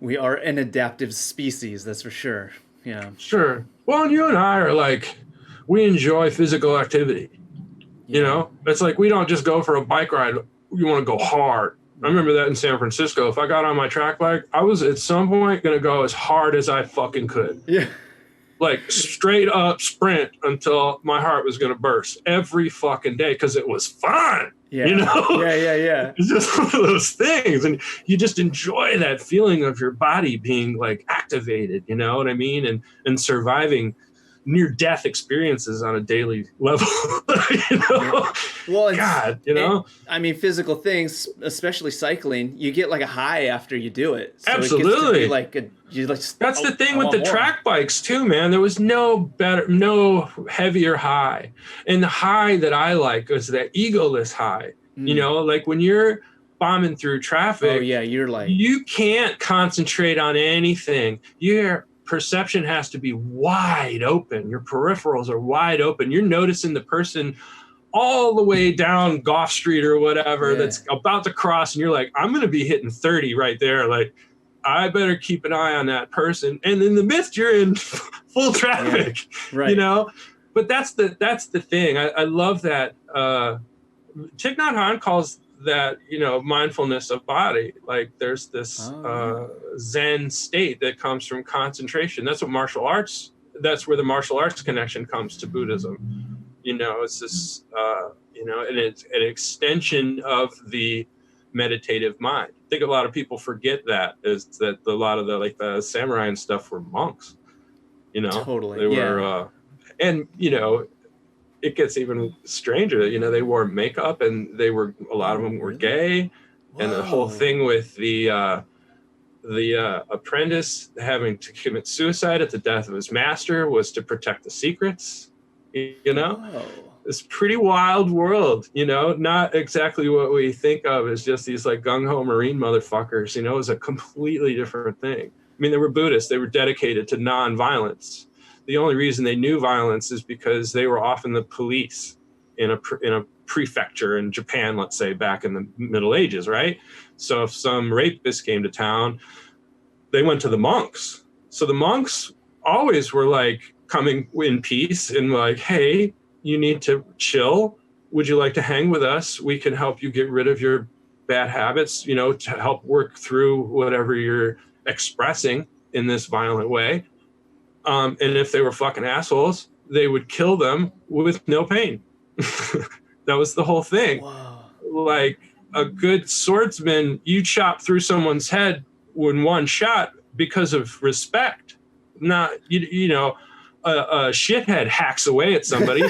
We are an adaptive species, that's for sure. Yeah. Sure. Well, and you and I are like, we enjoy physical activity. It's like we don't just go for a bike ride. We want to go hard. I remember that in San Francisco. If I got on my track bike, I was at some point going to go as hard as I fucking could. Yeah. Like straight up sprint until my heart was going to burst every fucking day because it was fun. Yeah. Yeah. It's just one of those things. And you just enjoy that feeling of your body being like activated, you know what I mean? And surviving near-death experiences on a daily level. Well, God, physical things, especially cycling, you get like a high after you do it. So absolutely. It gets to be that's the thing with the track bikes too, man. There was no heavier high. And the high that I like was that egoless high. Like when you're bombing through traffic, you're like, you can't concentrate on anything. Your perception has to be wide open. Your peripherals are wide open. You're noticing the person all the way down Gough Street or whatever that's about to cross, and you're like, I'm going to be hitting 30 right there. Like, I better keep an eye on that person. And in the midst, you're in full traffic, right. you know? But that's the thing. I love that. Thich Nhat Hanh calls that, you know, mindfulness of body. Like there's this Zen state that comes from concentration. That's what martial arts, that's where the martial arts connection comes to Buddhism. You know, it's this, you know, and it's an extension of the meditative mind. I think a lot of people forget that, is that a lot of the, like the samurai and stuff were monks, you know? Totally. They were, and, you know, it gets even stranger. You know, they wore makeup, and they were, a lot of them were gay. Whoa. And the whole thing with the apprentice having to commit suicide at the death of his master was to protect the secrets, you know? Whoa. It's pretty wild world, you know, not exactly what we think of as just these like gung-ho Marine motherfuckers, you know. It was a completely different thing. I mean, they were Buddhists. They were dedicated to non-violence. The only reason they knew violence is because they were often the police in a prefecture in Japan, let's say, back in the Middle Ages, right? So if some rapist came to town, they went to the monks. So the monks always were like coming in peace and like, hey, you need to chill. Would you like to hang with us? We can help you get rid of your bad habits, you know, to help work through whatever you're expressing in this violent way. And if they were fucking assholes, they would kill them with no pain. That was the whole thing. Wow. Like a good swordsman, you chop through someone's head in one shot because of respect. Not, you know, a shithead hacks away at somebody,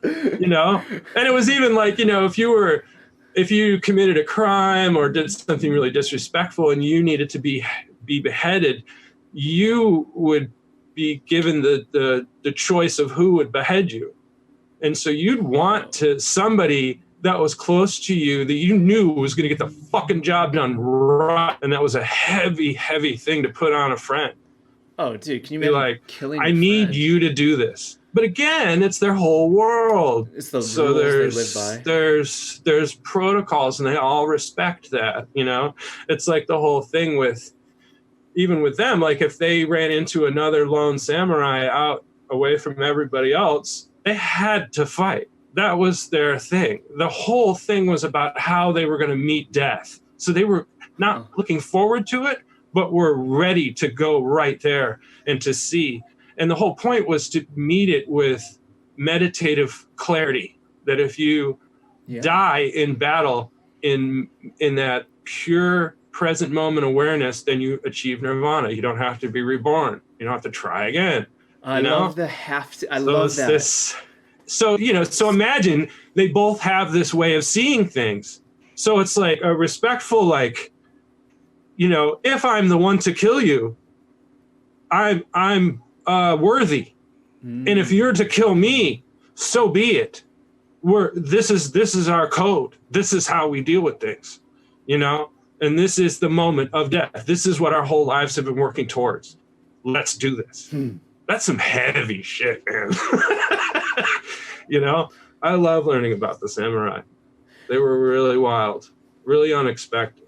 you know? And it was even like, you know, if you committed a crime or did something really disrespectful and you needed to be beheaded, you would be given the choice of who would behead you. And so you'd want to somebody that was close to you that you knew was going to get the fucking job done right. And that was a heavy, heavy thing to put on a friend. Oh, dude, can you imagine like, killing I need friend? you to do this. But again, it's their whole world. It's the rules they live by. There's protocols, and they all respect that, you know? It's like the whole thing with, even with them, like if they ran into another lone samurai out away from everybody else, they had to fight. That was their thing. The whole thing was about how they were going to meet death. So they were not looking forward to it, but were ready to go right there and to see. And the whole point was to meet it with meditative clarity, that if you die in battle in that pure present moment awareness, then you achieve nirvana. You don't have to be reborn. You don't have to try again. I love the have to. I love that. So, you know, so imagine they both have this way of seeing things. So it's like a respectful, like, you know, if I'm the one to kill you, I'm worthy. And if you're to kill me, so be it. This is our code. This is how we deal with things, you know? And this is the moment of death. This is what our whole lives have been working towards. Let's do this. That's some heavy shit, man. You know, I love learning about the samurai. They were really wild, really unexpected,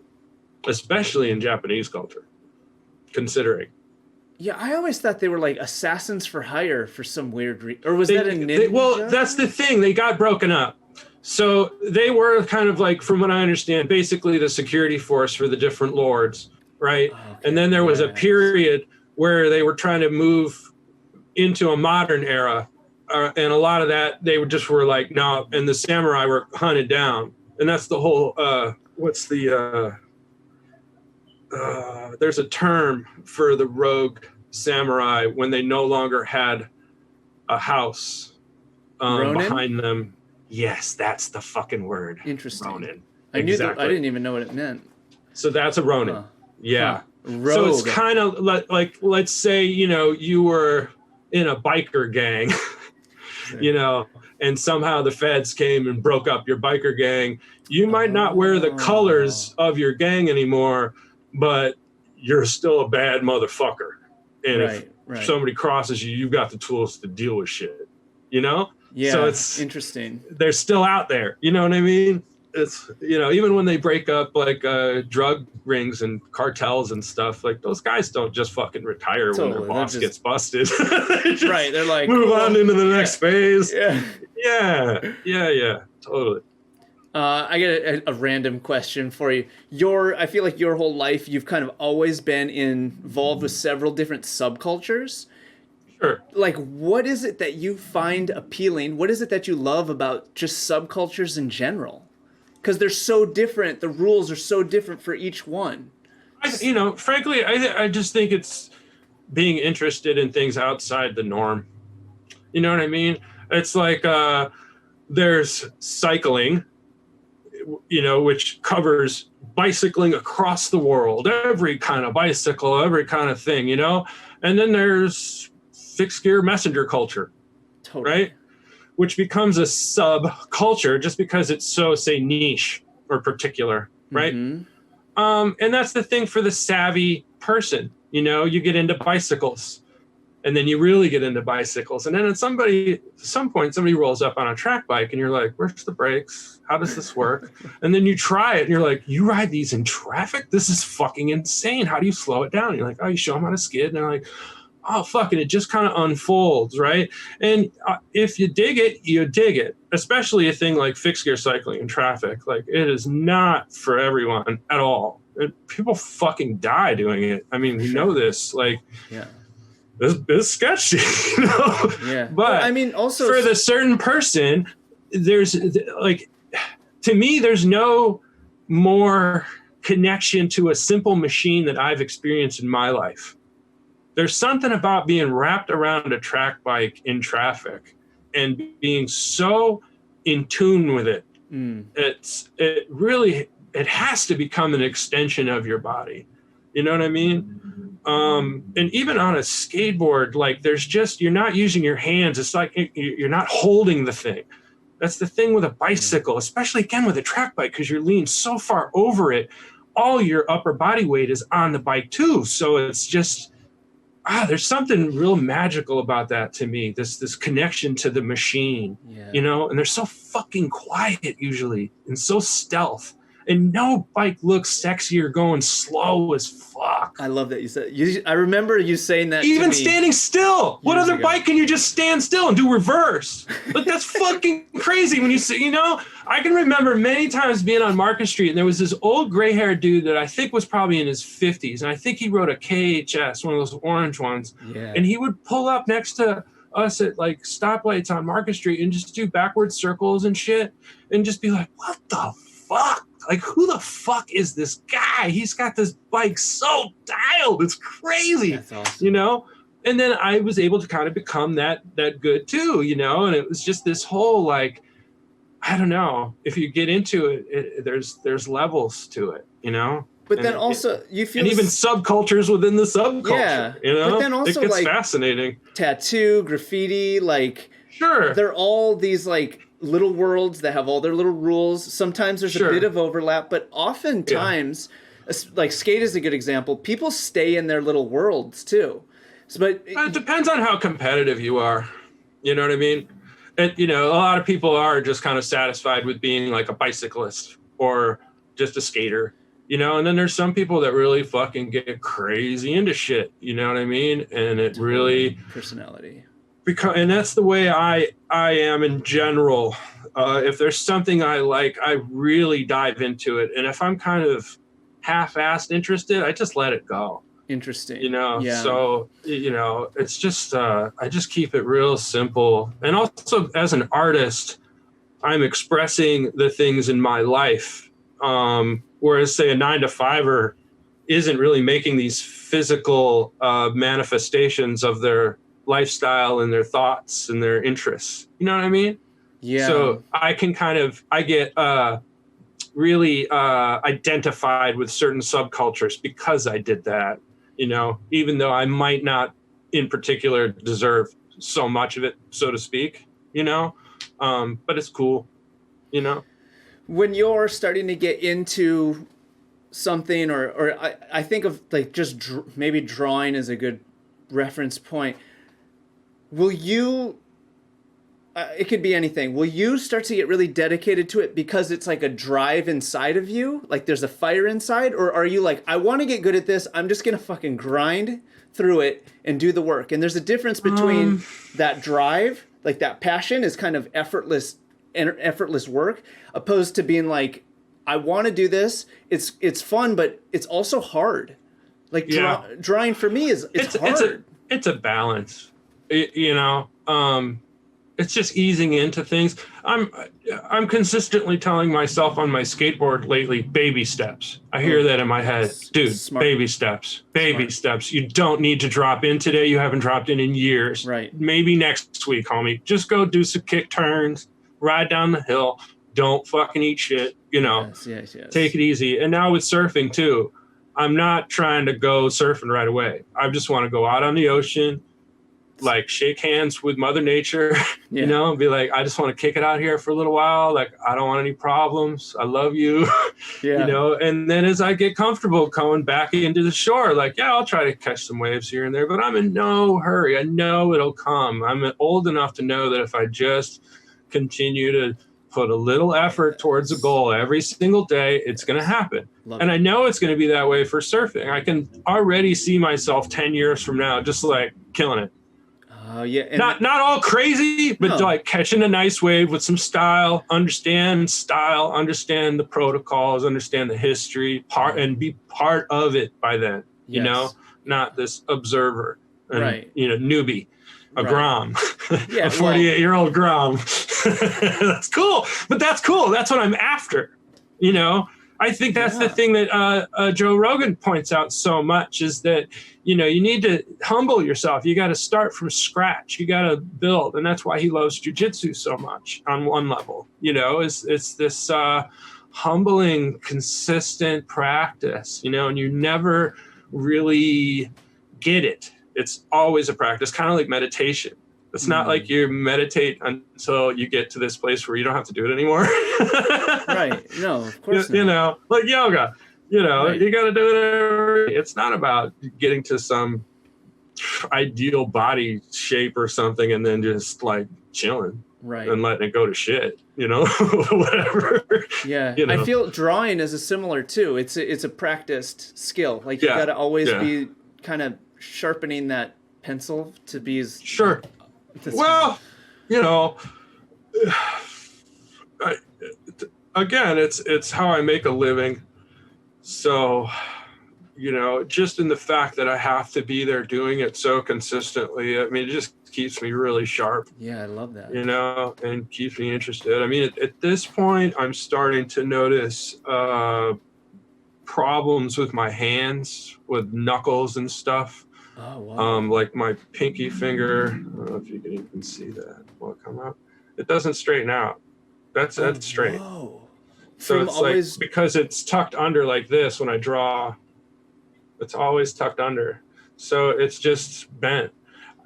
especially in Japanese culture, considering. Yeah, I always thought they were like assassins for hire for some weird reason. Or was that a ninja? Well, that's the thing. They got broken up. So they were kind of like, from what I understand, basically the security force for the different lords, right? Okay, and then there was a period where they were trying to move into a modern era. And a lot of that, they were like, no, and the samurai were hunted down. And that's the whole, there's a term for the rogue samurai when they no longer had a house behind them. Yes, that's the fucking word. Interesting. Ronin. I knew that. I didn't even know what it meant. So that's a Ronin. Yeah. Rogue. So it's kind of like, let's say, you know, you were in a biker gang, you know, and somehow the feds came and broke up your biker gang. You might not wear the colors of your gang anymore, but you're still a bad motherfucker. And if somebody crosses you, you've got the tools to deal with shit, you know? Yeah, so it's interesting. They're still out there. You know what I mean? it's, you know, even when they break up like drug rings and cartels and stuff, like those guys don't just fucking retire when their boss gets busted. Right, they're like, move on into the next phase. Yeah, Totally. I get a random question for you. I feel like your whole life you've kind of always been involved with several different subcultures. Sure. Like, what is it that you find appealing? What is it that you love about just subcultures in general? Because they're so different. The rules are so different for each one. Frankly, I just think it's being interested in things outside the norm. You know what I mean? It's like there's cycling, you know, which covers bicycling across the world, every kind of bicycle, every kind of thing, you know? And then there's fixed gear messenger culture, right? Which becomes a subculture just because it's so, say, niche or particular, right? Mm-hmm. And that's the thing for the savvy person. You know, you get into bicycles and then you really get into bicycles. And then at some point, somebody rolls up on a track bike and you're like, where's the brakes? How does this work? And then you try it and you're like, you ride these in traffic? This is fucking insane. How do you slow it down? And you're like, oh, you show them how to skid. And they're like, oh, fuck it. It just kind of unfolds, right? And if you dig it, you dig it. Especially a thing like fixed gear cycling in traffic. Like, it is not for everyone at all. People fucking die doing it. I mean, we know this. Like, it's sketchy, you know? Yeah. But well, I mean, also for the certain person, there's like, to me, there's no more connection to a simple machine that I've experienced in my life. There's something about being wrapped around a track bike in traffic and being so in tune with it. It has to become an extension of your body. You know what I mean? And even on a skateboard, like you're not using your hands. It's like you're not holding the thing. That's the thing with a bicycle, especially again with a track bike, because you're leaning so far over it. All your upper body weight is on the bike too. So it's just, there's something real magical about that to me. This connection to the machine, you know, and they're so fucking quiet usually and so stealth. And no bike looks sexier going slow as fuck. I love that you said. I remember you saying that. Even standing still. What other bike can you just stand still and do reverse? Like, that's fucking crazy when you see. You know, I can remember many times being on Market Street and there was this old gray-haired dude that I think was probably in his 50s, and I think he rode a KHS, one of those orange ones. Yeah. And he would pull up next to us at like stoplights on Market Street and just do backward circles and shit, and just be like, "What the fuck? Like, who the fuck is this guy? He's got this bike so dialed. It's crazy." That's awesome. You know? And then I was able to kind of become that good too, you know? And it was just this whole, like, I don't know. If you get into it, there's levels to it, you know? But then also you feel... And even subcultures within the subculture, yeah, you know? But then also, it gets like, fascinating. Tattoo, graffiti, like... Sure. They're all these, like, little worlds that have all their little rules. Sometimes there's a bit of overlap, but oftentimes, like skate is a good example, people stay in their little worlds too. So, but it depends on how competitive you are. You know what I mean? And, you know, a lot of people are just kind of satisfied with being like a bicyclist or just a skater, you know, and then there's some people that really fucking get crazy into shit. You know what I mean? And it really... Personality. And that's the way I am in general. If there's something I like, I really dive into it. And if I'm kind of half-assed interested, I just let it go. Interesting. You know, so, you know, it's just, I just keep it real simple. And also as an artist, I'm expressing the things in my life. Whereas, say, a 9-to-5er isn't really making these physical manifestations of their lifestyle and their thoughts and their interests. You know what I mean? Yeah. So I get really identified with certain subcultures because I did that, you know, even though I might not in particular deserve so much of it, so to speak, you know, but it's cool, you know. When you're starting to get into something, or I think of like just maybe drawing is a good reference point. Will you, it could be anything. Will you start to get really dedicated to it because it's like a drive inside of you? Like there's a fire inside? Or are you like, I want to get good at this. I'm just going to fucking grind through it and do the work. And there's a difference between that drive, like that passion is kind of effortless work, opposed to being like, I want to do this. It's fun, but it's also hard. Like drawing for me it's hard. It's a balance, you know. It's just easing into things. I'm consistently telling myself on my skateboard lately, baby steps. I hear that in my head. Dude, smart. Baby steps. You don't need to drop in today. You haven't dropped in years. Right. Maybe next week, homie. Just go do some kick turns, ride down the hill. Don't fucking eat shit, you know. Yes. Take it easy. And now with surfing too, I'm not trying to go surfing right away. I just want to go out on the ocean, like shake hands with Mother Nature, you know, and be like, I just want to kick it out here for a little while. Like, I don't want any problems. I love you, you know. And then as I get comfortable coming back into the shore, like, I'll try to catch some waves here and there, but I'm in no hurry. I know it'll come. I'm old enough to know that if I just continue to put a little effort towards a goal every single day, it's going to happen. And I know it's going to be that way for surfing. I can already see myself 10 years from now, just like killing it. Not all crazy, but like catching a nice wave with some style, understand the protocols, understand the history, and be part of it by then, you know, not this observer, and, you know, newbie, a Grom, a 48-year-old Grom. That's cool. But that's cool. That's what I'm after, you know. I think that's the thing that Joe Rogan points out so much is that, you know, you need to humble yourself. You got to start from scratch. You got to build. And that's why he loves jujitsu so much on one level, you know, it's this humbling, consistent practice, you know, and you never really get it. It's always a practice, kind of like meditation. It's not like you meditate until you get to this place where you don't have to do it anymore. Right. No, of course you know, like yoga, you know, you got to do it. It's not about getting to some ideal body shape or something and then just like chilling and letting it go to shit, you know, whatever. Yeah. You know? I feel drawing is a similar too. It's a practiced skill. Like you got to always be kind of sharpening that pencil to be as well, you know, again, it's how I make a living. So, you know, just in the fact that I have to be there doing it so consistently, I mean, it just keeps me really sharp. Yeah, I love that. You know, and keeps me interested. I mean, at this point, I'm starting to notice problems with my hands, with knuckles and stuff. Oh, wow. Like my pinky finger. I don't know if you can even see that. Will it come up? It doesn't straighten out. That's straight. Whoa. So it's like, because it's tucked under like this when I draw, it's always tucked under. So it's just bent.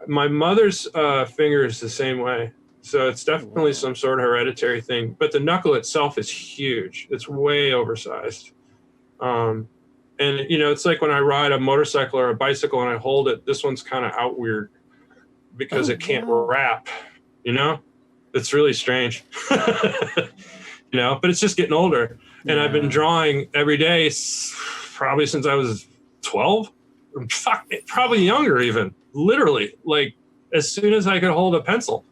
My mother's finger is the same way. So it's definitely some sort of hereditary thing. But the knuckle itself is huge. It's way oversized. And, you know, it's like when I ride a motorcycle or a bicycle and I hold it, this one's kind of out weird because it can't wrap, you know? It's really strange, you know, but it's just getting older. And I've been drawing every day probably since I was 12, probably younger even, literally, like as soon as I could hold a pencil.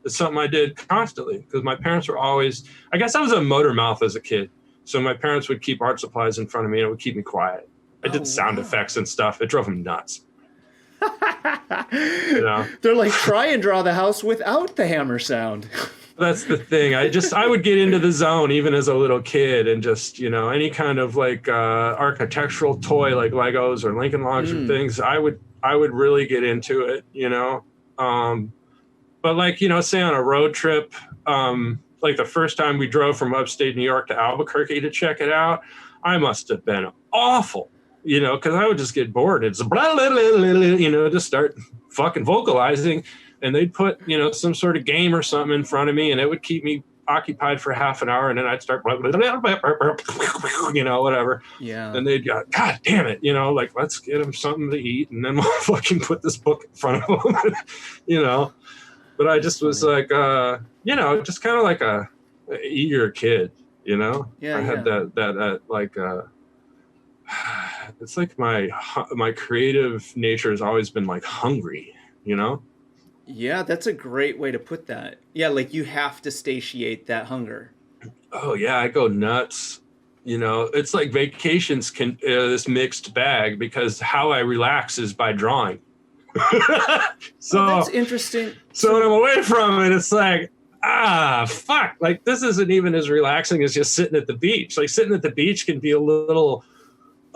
It's something I did constantly because my parents were always, I guess I was a motor mouth as a kid. So my parents would keep art supplies in front of me and it would keep me quiet. I did sound effects and stuff. It drove them nuts. You know? They're like, try and draw the house without the hammer sound. That's the thing. I would get into the zone even as a little kid and just, you know, any kind of like architectural toy like Legos or Lincoln Logs or things, I would really get into it, you know. But like, you know, say on a road trip, like the first time we drove from upstate New York to Albuquerque to check it out, I must have been awful, you know, because I would just get bored. It's blah, blah, blah, blah, you know, just start fucking vocalizing. And they'd put, you know, some sort of game or something in front of me and it would keep me occupied for half an hour. And then I'd start, blah, blah, blah, blah, blah, blah, you know, whatever. Yeah. And they'd go, God damn it, you know, like, let's get them something to eat. And then we'll fucking put this book in front of them, you know. But I just was like, just kind of like a eager kid, Yeah, I had that it's like my creative nature has always been like hungry, Yeah, that's a great way to put that. Yeah, like you have to satiate that hunger. Oh yeah, I go nuts. It's like vacations can this mixed bag because how I relax is by drawing. Oh, that's so interesting. so when I'm away from it, it's like, fuck, like this isn't even as relaxing as just sitting at the beach. Like sitting at the beach can be a little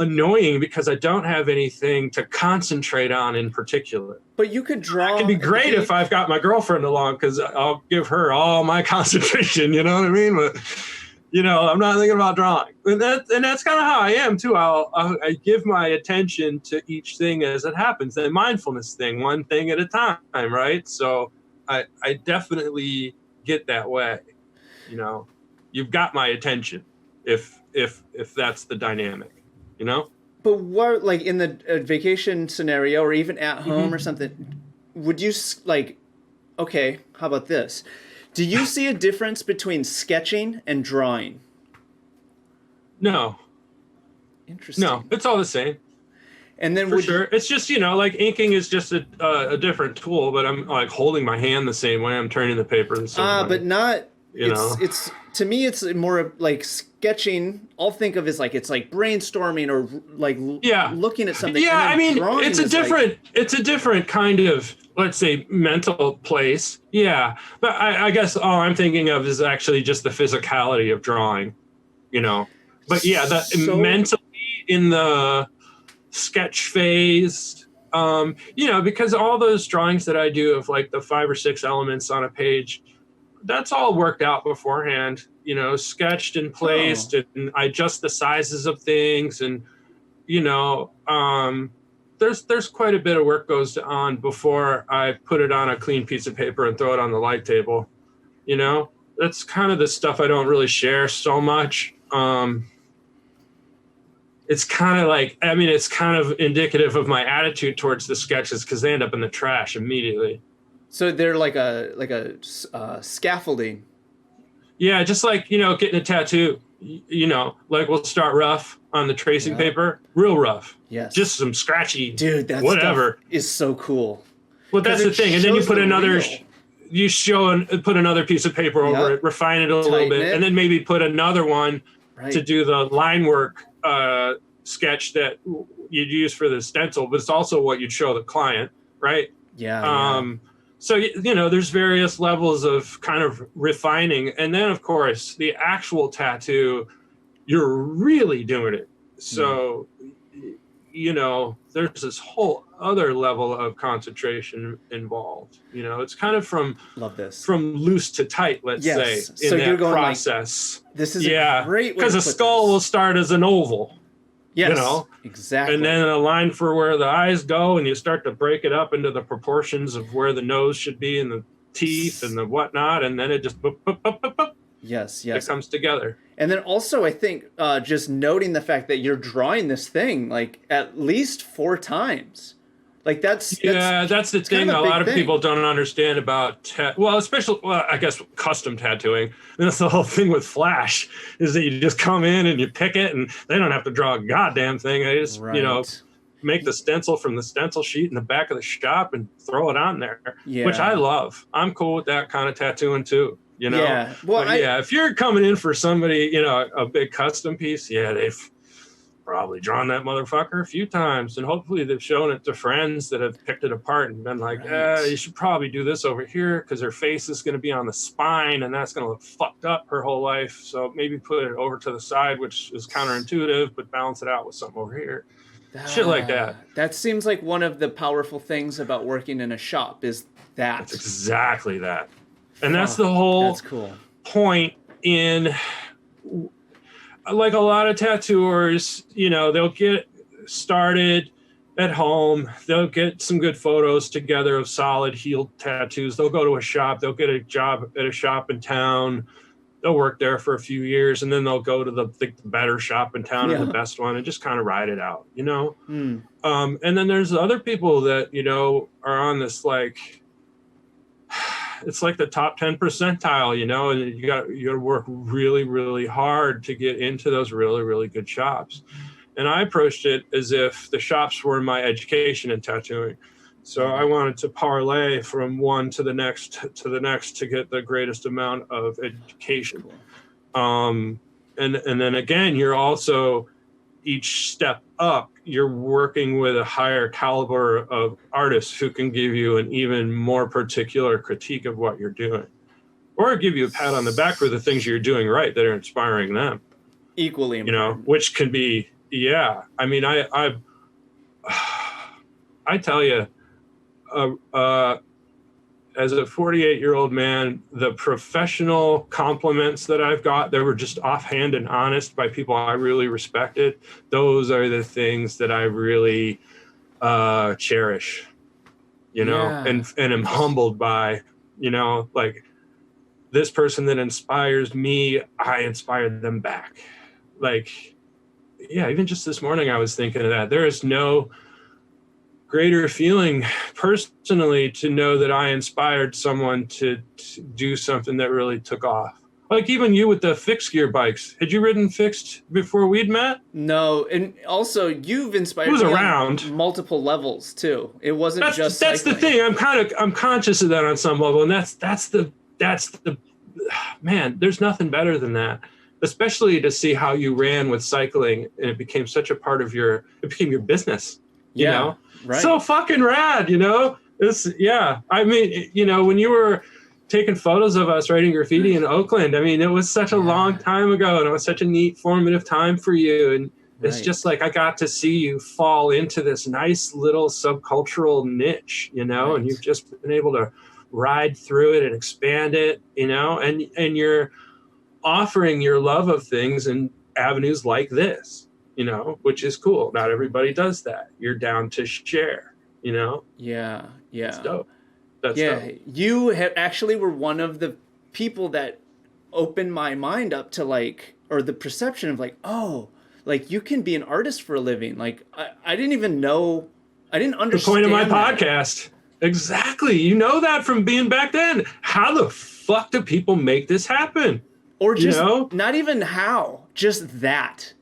annoying because I don't have anything to concentrate on in particular. But you could draw. It can be great if I've got my girlfriend along because I'll give her all my concentration, you know what I mean? But I'm not thinking about drawing, and that's kind of how I am too. I give my attention to each thing as it happens. The mindfulness thing, one thing at a time, right? So I definitely get that way. You've got my attention if that's the dynamic. But what, like in the vacation scenario, or even at home or something, would you like? Okay, how about this? Do you see a difference between sketching and drawing? No. Interesting. No, it's all the same. And then for sure, it's just like inking is just a different tool, but I'm like holding my hand the same way. I'm turning the paper the same way. But not. It's to me, it's more of like sketching. I'll think of as like it's like brainstorming or like looking at something. Yeah, I mean, it's a different kind of, let's say, mental place. Yeah, but I guess all I'm thinking of is actually just the physicality of drawing. But yeah, mentally in the sketch phase. Because all those drawings that I do of like the 5 or 6 elements on a page, that's all worked out beforehand, sketched and placed, and I adjust the sizes of things. And, there's quite a bit of work goes on before I put it on a clean piece of paper and throw it on the light table. That's kind of the stuff I don't really share so much. It's kind of like, it's kind of indicative of my attitude towards the sketches because they end up in the trash immediately. So they're like a scaffolding. Yeah, just like, getting a tattoo, like we'll start rough on the tracing paper, real rough. Yes. Just some scratchy, dude, that whatever. Stuff is so cool. Well, that's the thing. And then you put put another piece of paper over it, refine it a little bit, and then maybe put another one to do the line work sketch that you'd use for the stencil, but it's also what you'd show the client, right? Yeah. So, there's various levels of kind of refining. And then, of course, the actual tattoo, you're really doing it. So, there's this whole other level of concentration involved. It's kind of from loose to tight, let's say, in that process. Like, this is a great way because a skull will start as an oval. Yes, exactly. And then a line for where the eyes go, and you start to break it up into the proportions of where the nose should be and the teeth and the whatnot, and then it just Yes. It comes together. And then also, I think just noting the fact that you're drawing this thing like at least 4 times. Like that's the thing a lot of people don't understand about I guess custom tattooing. And that's the whole thing with Flash is that you just come in and you pick it and they don't have to draw a goddamn thing. They just make the stencil from the stencil sheet in the back of the shop and throw it on there, which I love. I'm cool with that kind of tattooing too. Yeah. Well, if you're coming in for somebody, a big custom piece, they've probably drawn that motherfucker a few times, and hopefully they've shown it to friends that have picked it apart and been like, you should probably do this over here because her face is going to be on the spine and that's going to look fucked up her whole life. So maybe put it over to the side, which is counterintuitive, but balance it out with something over here. Shit like that. That seems like one of the powerful things about working in a shop is that. That's exactly that. And that's the whole point in... Like a lot of tattooers, they'll get started at home. They'll get some good photos together of solid healed tattoos. They'll go to a shop. They'll get a job at a shop in town. They'll work there for a few years, and then they'll go to the better shop in town or the best one and just kind of ride it out, And then there's other people that, are on this like, it's like the top 10 percentile, you know, and you got to work really, really hard to get into those really, really good shops. And I approached it as if the shops were my education in tattooing. So I wanted to parlay from one to the next to get the greatest amount of education. Cool. And then again, you're also, each step up, you're working with a higher caliber of artists who can give you an even more particular critique of what you're doing, or give you a pat on the back for the things you're doing right that are inspiring them. Equally important. You know, which can be, yeah. I mean, I tell you, as a 48-year-old man, the professional compliments that I've got that were just offhand and honest by people I really respected, those are the things that I really cherish, you know, and am humbled by, you know, like this person that inspires me, I inspire them back. Like, yeah, even just this morning, I was thinking of that. There is no greater feeling personally to know that I inspired someone to do something that really took off. Like even you with the fixed gear bikes. Had you ridden fixed before we'd met? No, and also you've inspired me on multiple levels too. It wasn't just that's cycling. The thing. I'm conscious of that on some level, and that's the man. There's nothing better than that. Especially to see how you ran with cycling, and it became such a part of it became your business. You know? Right. So fucking rad, you know? I mean, you know, when you were taking photos of us writing graffiti in Oakland, I mean, it was such a long time ago, and it was such a neat formative time for you. And it's just like, I got to see you fall into this nice little subcultural niche, you know, and you've just been able to ride through it and expand it, you know, and you're offering your love of things in avenues like this. You know, which is cool. Not everybody does that. You're down to share, you know? Yeah. That's dope. That's dope. You actually were one of the people that opened my mind up to like, or the perception of like, oh, like you can be an artist for a living. Like I didn't even know, I didn't understand the point of my that. podcast. Exactly. You know that from being back then. How the fuck do people make this happen? Or just, you know? Not even how, just that.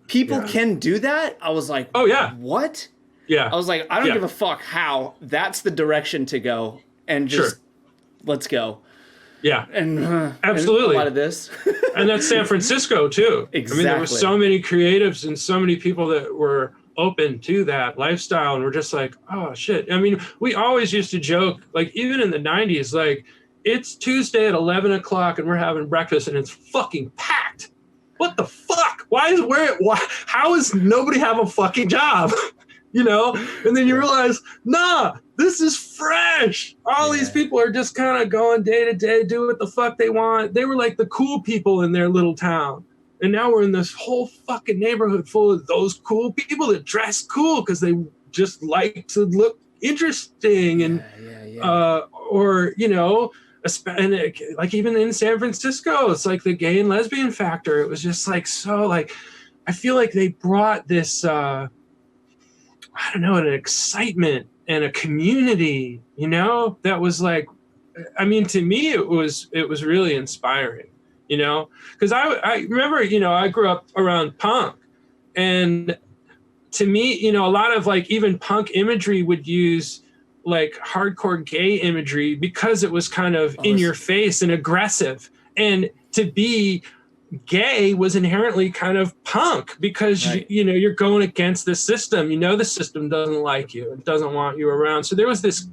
People can do that? I was like, oh, yeah. What? Yeah. I was like, I don't give a fuck how. That's the direction to go. And just, let's go. Yeah. And absolutely. And a lot of this. And that's San Francisco, too. Exactly. I mean, there were so many creatives and so many people that were open to that lifestyle. And we're just like, oh, shit. I mean, we always used to joke, like, even in the 90s, like, it's Tuesday at 11 o'clock and we're having breakfast and it's fucking packed. What the fuck? How does nobody have a fucking job? You know? And then you realize, nah, this is fresh. All these people are just kind of going day to day, do what the fuck they want. They were like the cool people in their little town. And now we're in this whole fucking neighborhood full of those cool people that dress cool because they just like to look interesting. And, or, you know, and like even in San Francisco, it's like the gay and lesbian factor. It was just like, so like, I feel like they brought this, I don't know, an excitement and a community, you know, that was like, I mean, to me, it was really inspiring, you know, because I remember, you know, I grew up around punk, and to me, you know, a lot of like even punk imagery would use like hardcore gay imagery because it was kind of in your face and aggressive, and to be gay was inherently kind of punk because you know, you're going against the system. You know, the system doesn't like you, it doesn't want you around. So there was this,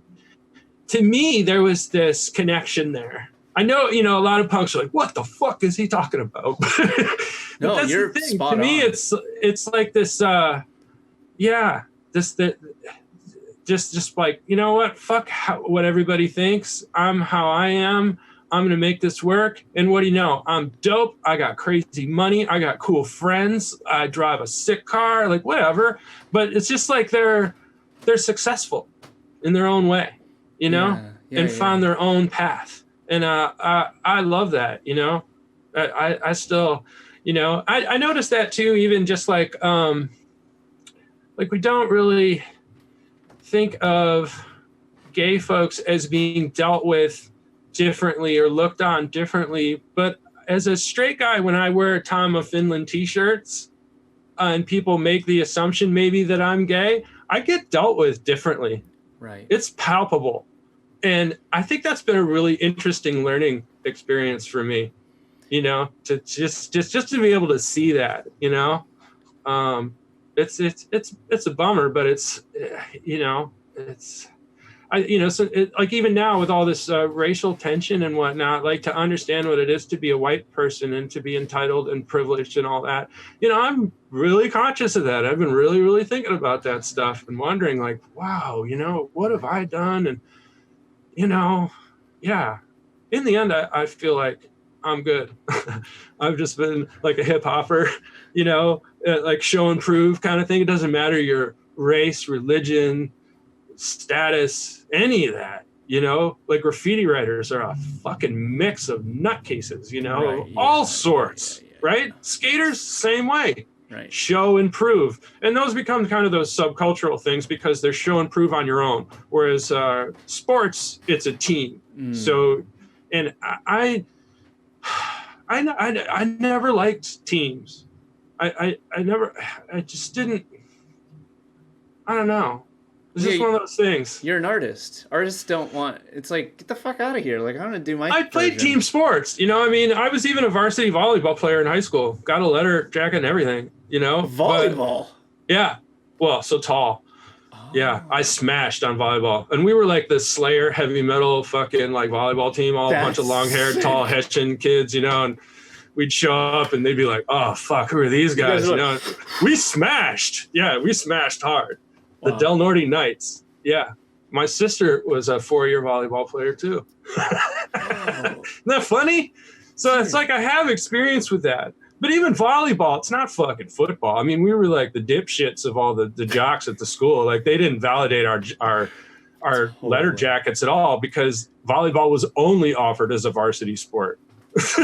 to me, there was this connection there. I know, you know, a lot of punks are like, what the fuck is he talking about? No, that's you're the thing. spot To me, on. it's like this just like, you know what, fuck what everybody thinks. I'm how I am. I'm going to make this work. And what do you know? I'm dope. I got crazy money. I got cool friends. I drive a sick car, like whatever. But it's just like they're successful in their own way, you know, and found their own path. And I love that, you know. I still, you know, I noticed that too, even just like we don't really think of gay folks as being dealt with differently or looked on differently. But as a straight guy, when I wear Tom of Finland t-shirts and people make the assumption maybe that I'm gay, I get dealt with differently. Right. It's palpable. And I think that's been a really interesting learning experience for me, you know, to just to be able to see that, you know. It's a bummer, but it's, you know, it's, so like even now with all this racial tension and whatnot, like to understand what it is to be a white person and to be entitled and privileged and all that, you know, I'm really conscious of that. I've been really, really thinking about that stuff and wondering like, wow, you know, what have I done? And, you know, yeah, in the end, I feel like I'm good. I've just been like a hip hopper, you know, like show and prove kind of thing. It doesn't matter your race, religion, status, any of that, you know, like graffiti writers are a fucking mix of nutcases, you know, Right, yeah, all sorts, yeah. right? Skaters, same way. Right. Show and prove. And those become kind of those subcultural things because they're show and prove on your own. Whereas sports, it's a team. So, and I never liked teams. I just didn't, I don't know. It's just one of those things. You're an artist. Artists don't want, it's like, get the fuck out of here. Like, I'm going to do my I played team sports, you know, I mean, I was even a varsity volleyball player in high school. Got a letter jacket and everything, you know. Volleyball? But, yeah. Well, so tall. Oh. Yeah, I smashed on volleyball. And we were like the Slayer heavy metal fucking like volleyball team, all a bunch of long-haired, tall Hessian kids, you know, and we'd show up and they'd be like, oh, fuck, who are these guys? You know, we smashed. Yeah, we smashed hard. The Del Norte Knights. Yeah. My sister was a 4-year volleyball player too. Isn't that funny? So it's like I have experience with that. But even volleyball, it's not fucking football. I mean, we were like the dipshits of all the jocks at the school. Like they didn't validate our letter jackets at all because volleyball was only offered as a varsity sport. So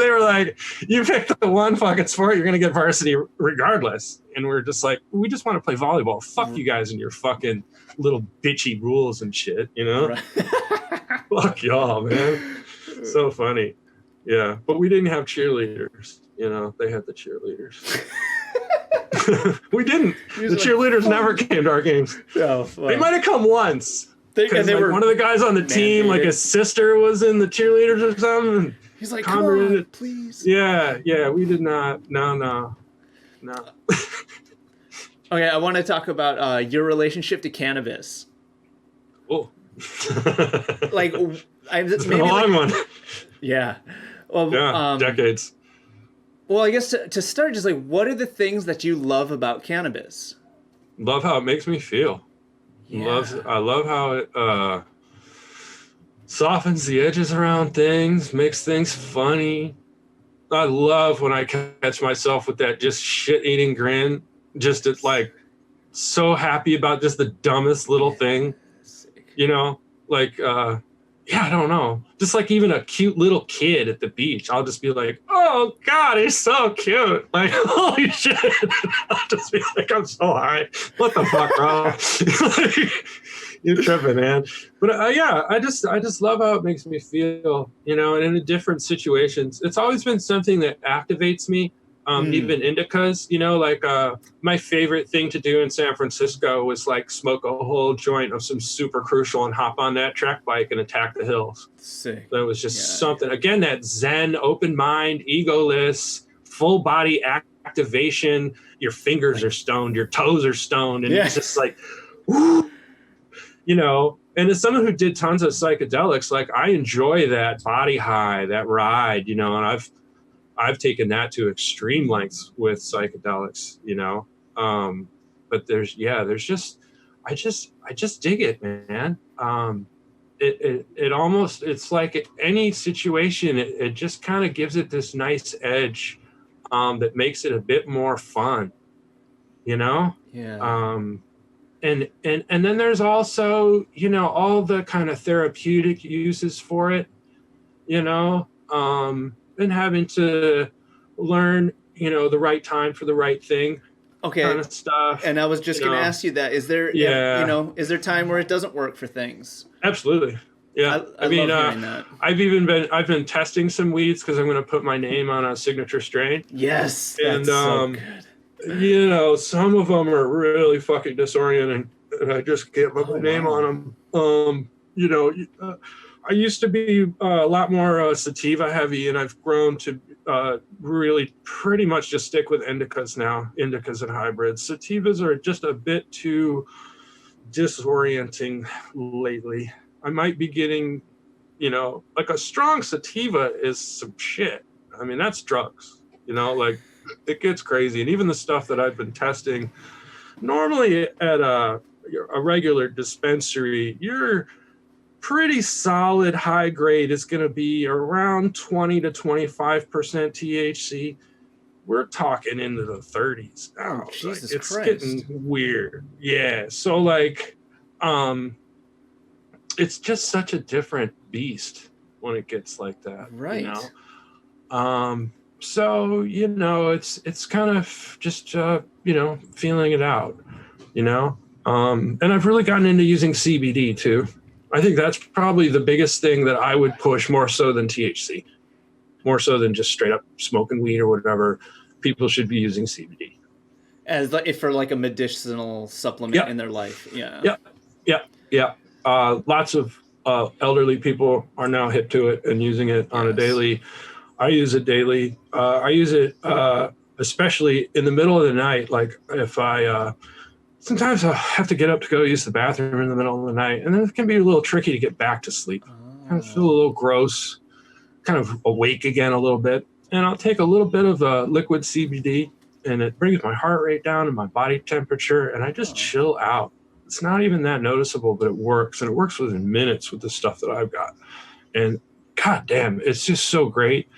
they were like, you picked the one fucking sport, you're gonna get varsity regardless. And we're just like, we just want to play volleyball. Fuck you guys and your fucking little bitchy rules and shit, you know. Right. Fuck y'all, man. So funny. Yeah, but we didn't have cheerleaders, you know. They had the cheerleaders. We didn't. The cheerleaders never came to our games. Oh, they might have come once. They were one of the guys on the team, like his sister was in the cheerleaders or something. He's like, come on, please. Yeah, we did not. No. Okay, I want to talk about your relationship to cannabis. Oh. Like, it's been a long one. Yeah. Well, yeah, decades. Well, I guess to start, just like, what are the things that you love about cannabis? Love how it makes me feel. Yeah. I love how it softens the edges around things, makes things funny. I love when I catch myself with that just shit-eating grin, just like so happy about just the dumbest little thing, you know, like, I don't know. Just like even a cute little kid at the beach, I'll just be like, oh God, he's so cute. Like, holy shit. I'll just be like, I'm so high. What the fuck, bro? You're tripping, man. But I just love how it makes me feel, you know, and in different situations. It's always been something that activates me. Even indicas, you know, like my favorite thing to do in San Francisco was like smoke a whole joint of some super crucial and hop on that track bike and attack the hills. Sick. So it was just something, again, that Zen, open mind, egoless, full body activation. Your fingers are stoned, your toes are stoned. And it's just like, whoo, you know. And as someone who did tons of psychedelics, like I enjoy that body high, that ride, you know, and I've taken that to extreme lengths with psychedelics, you know. But I just dig it, man. It almost, it's like any situation, it just kind of gives it this nice edge that makes it a bit more fun, you know? Yeah. And then there's also, you know, all the kind of therapeutic uses for it, you know, and having to learn, you know, the right time for the right thing. Okay. Kind of stuff. And I was just going to ask you that. Is there, you know, is there time where it doesn't work for things? Absolutely. Yeah. I mean, love hearing that. I've been testing some weeds because I'm going to put my name on a signature strain. Yes, And, that's so good. you know, some of them are really fucking disorienting, and I just can't put my name on them. You know, I used to be a lot more sativa heavy, and I've grown to really pretty much just stick with indicas now, indicas and hybrids. Sativas are just a bit too disorienting lately. I might be getting, you know, like a strong sativa is some shit. I mean, that's drugs, you know, like it gets crazy. And even the stuff that I've been testing normally at a regular dispensary, you're pretty solid high grade is going to be around 20 to 25% THC. We're talking into the 30s now. Oh, Jesus like, it's Christ. getting weird. Yeah. So like, it's just such a different beast when it gets like that. Right. You know? So, you know, it's kind of just, you know, feeling it out, you know? And I've really gotten into using CBD too. I think that's probably the biggest thing that I would push more so than THC, more so than just straight up smoking weed or whatever. People should be using CBD. As like, if for like a medicinal supplement in their life. Yeah. Yeah. Lots of elderly people are now hip to it and using it on a daily. I use it daily. I use it especially in the middle of the night. Like if I, sometimes I have to get up to go use the bathroom in the middle of the night, and then it can be a little tricky to get back to sleep. Kind of feel a little gross, kind of awake again a little bit. And I'll take a little bit of liquid CBD, and it brings my heart rate down and my body temperature, and I just chill out. It's not even that noticeable, but it works, and it works within minutes with the stuff that I've got. And God damn, it's just so great.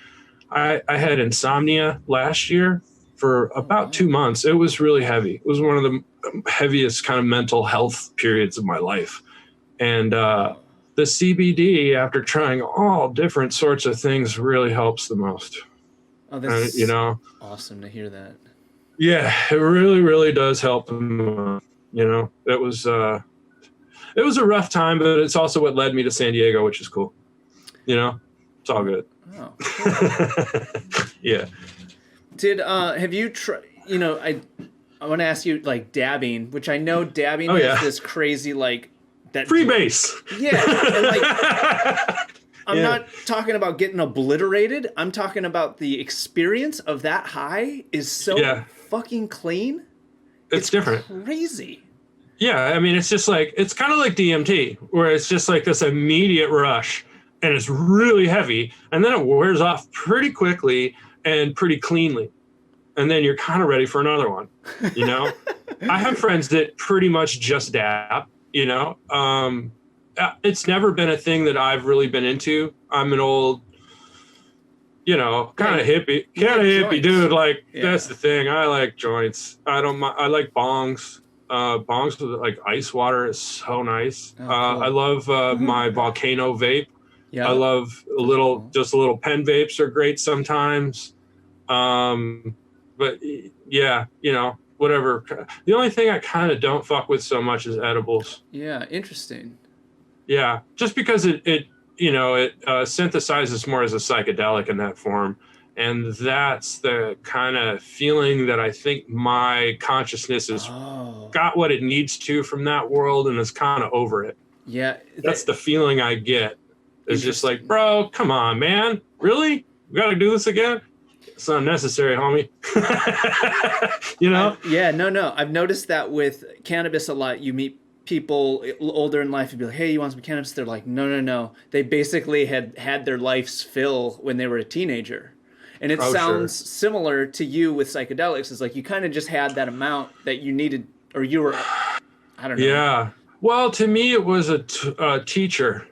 I had insomnia last year for about 2 months. It was really heavy. It was one of the heaviest kind of mental health periods of my life. And the CBD, after trying all different sorts of things, really helps the most. Oh, that's you know, awesome to hear that. Yeah, it really, really does help them. You know, it was a rough time, but it's also what led me to San Diego, which is cool. You know, it's all good. Oh, cool. Yeah. Have you tried, you know, I want to ask you like dabbing, which I know dabbing is this crazy, like that freebase. Yeah. And like, I'm not talking about getting obliterated. I'm talking about the experience of that high is so fucking clean. It's different. Crazy. Yeah. I mean, it's just like, it's kind of like DMT, where it's just like this immediate rush and it's really heavy. And then it wears off pretty quickly and pretty cleanly. And then you're kind of ready for another one, you know? I have friends that pretty much just dab, you know? It's never been a thing that I've really been into. I'm an old, you know, kind of hippie dude. Like, that's the thing. I like joints. I don't mind. I like bongs. Bongs with like ice water is so nice. Cool. I love my volcano vape. Yeah. I love just a little pen vapes are great sometimes. But yeah, you know, whatever. The only thing I kind of don't fuck with so much is edibles. Yeah. Interesting. Yeah. Just because it synthesizes more as a psychedelic in that form. And that's the kind of feeling that I think my consciousness has got what it needs to from that world and is kind of over it. Yeah. That's the feeling I get. It's just like, bro, come on, man. Really? We got to do this again? It's not necessary, homie. You know? No. I've noticed that with cannabis a lot. You meet people older in life and be like, hey, you want some cannabis? They're like, no. They basically had their life's fill when they were a teenager. And it sounds similar to you with psychedelics. It's like you kind of just had that amount that you needed, or you were, I don't know. Yeah. Well, to me, it was a teacher.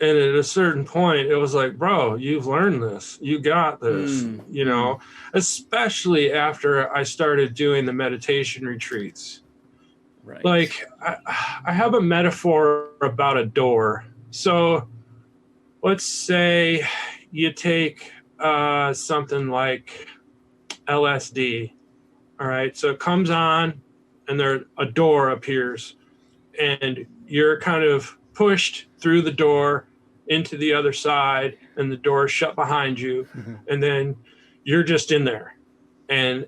And at a certain point, it was like, bro, you've learned this. You got this, you know, especially after I started doing the meditation retreats. Right. Like, I have a metaphor about a door. So let's say you take something like LSD. All right. So it comes on and a door appears and you're kind of pushed through the door into the other side, and the door is shut behind you, and then you're just in there, and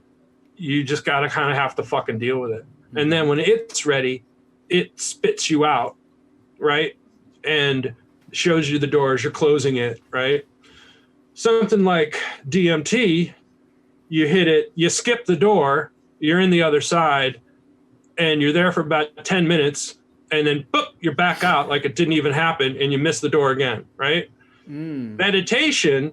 you just got to kind of have to fucking deal with it. And then when it's ready, it spits you out, right? And shows you the doors, you're closing it, right? Something like DMT, you hit it, you skip the door, you're in the other side, and you're there for about 10 minutes, and then boop, you're back out like it didn't even happen, and you miss the door again, right? Meditation,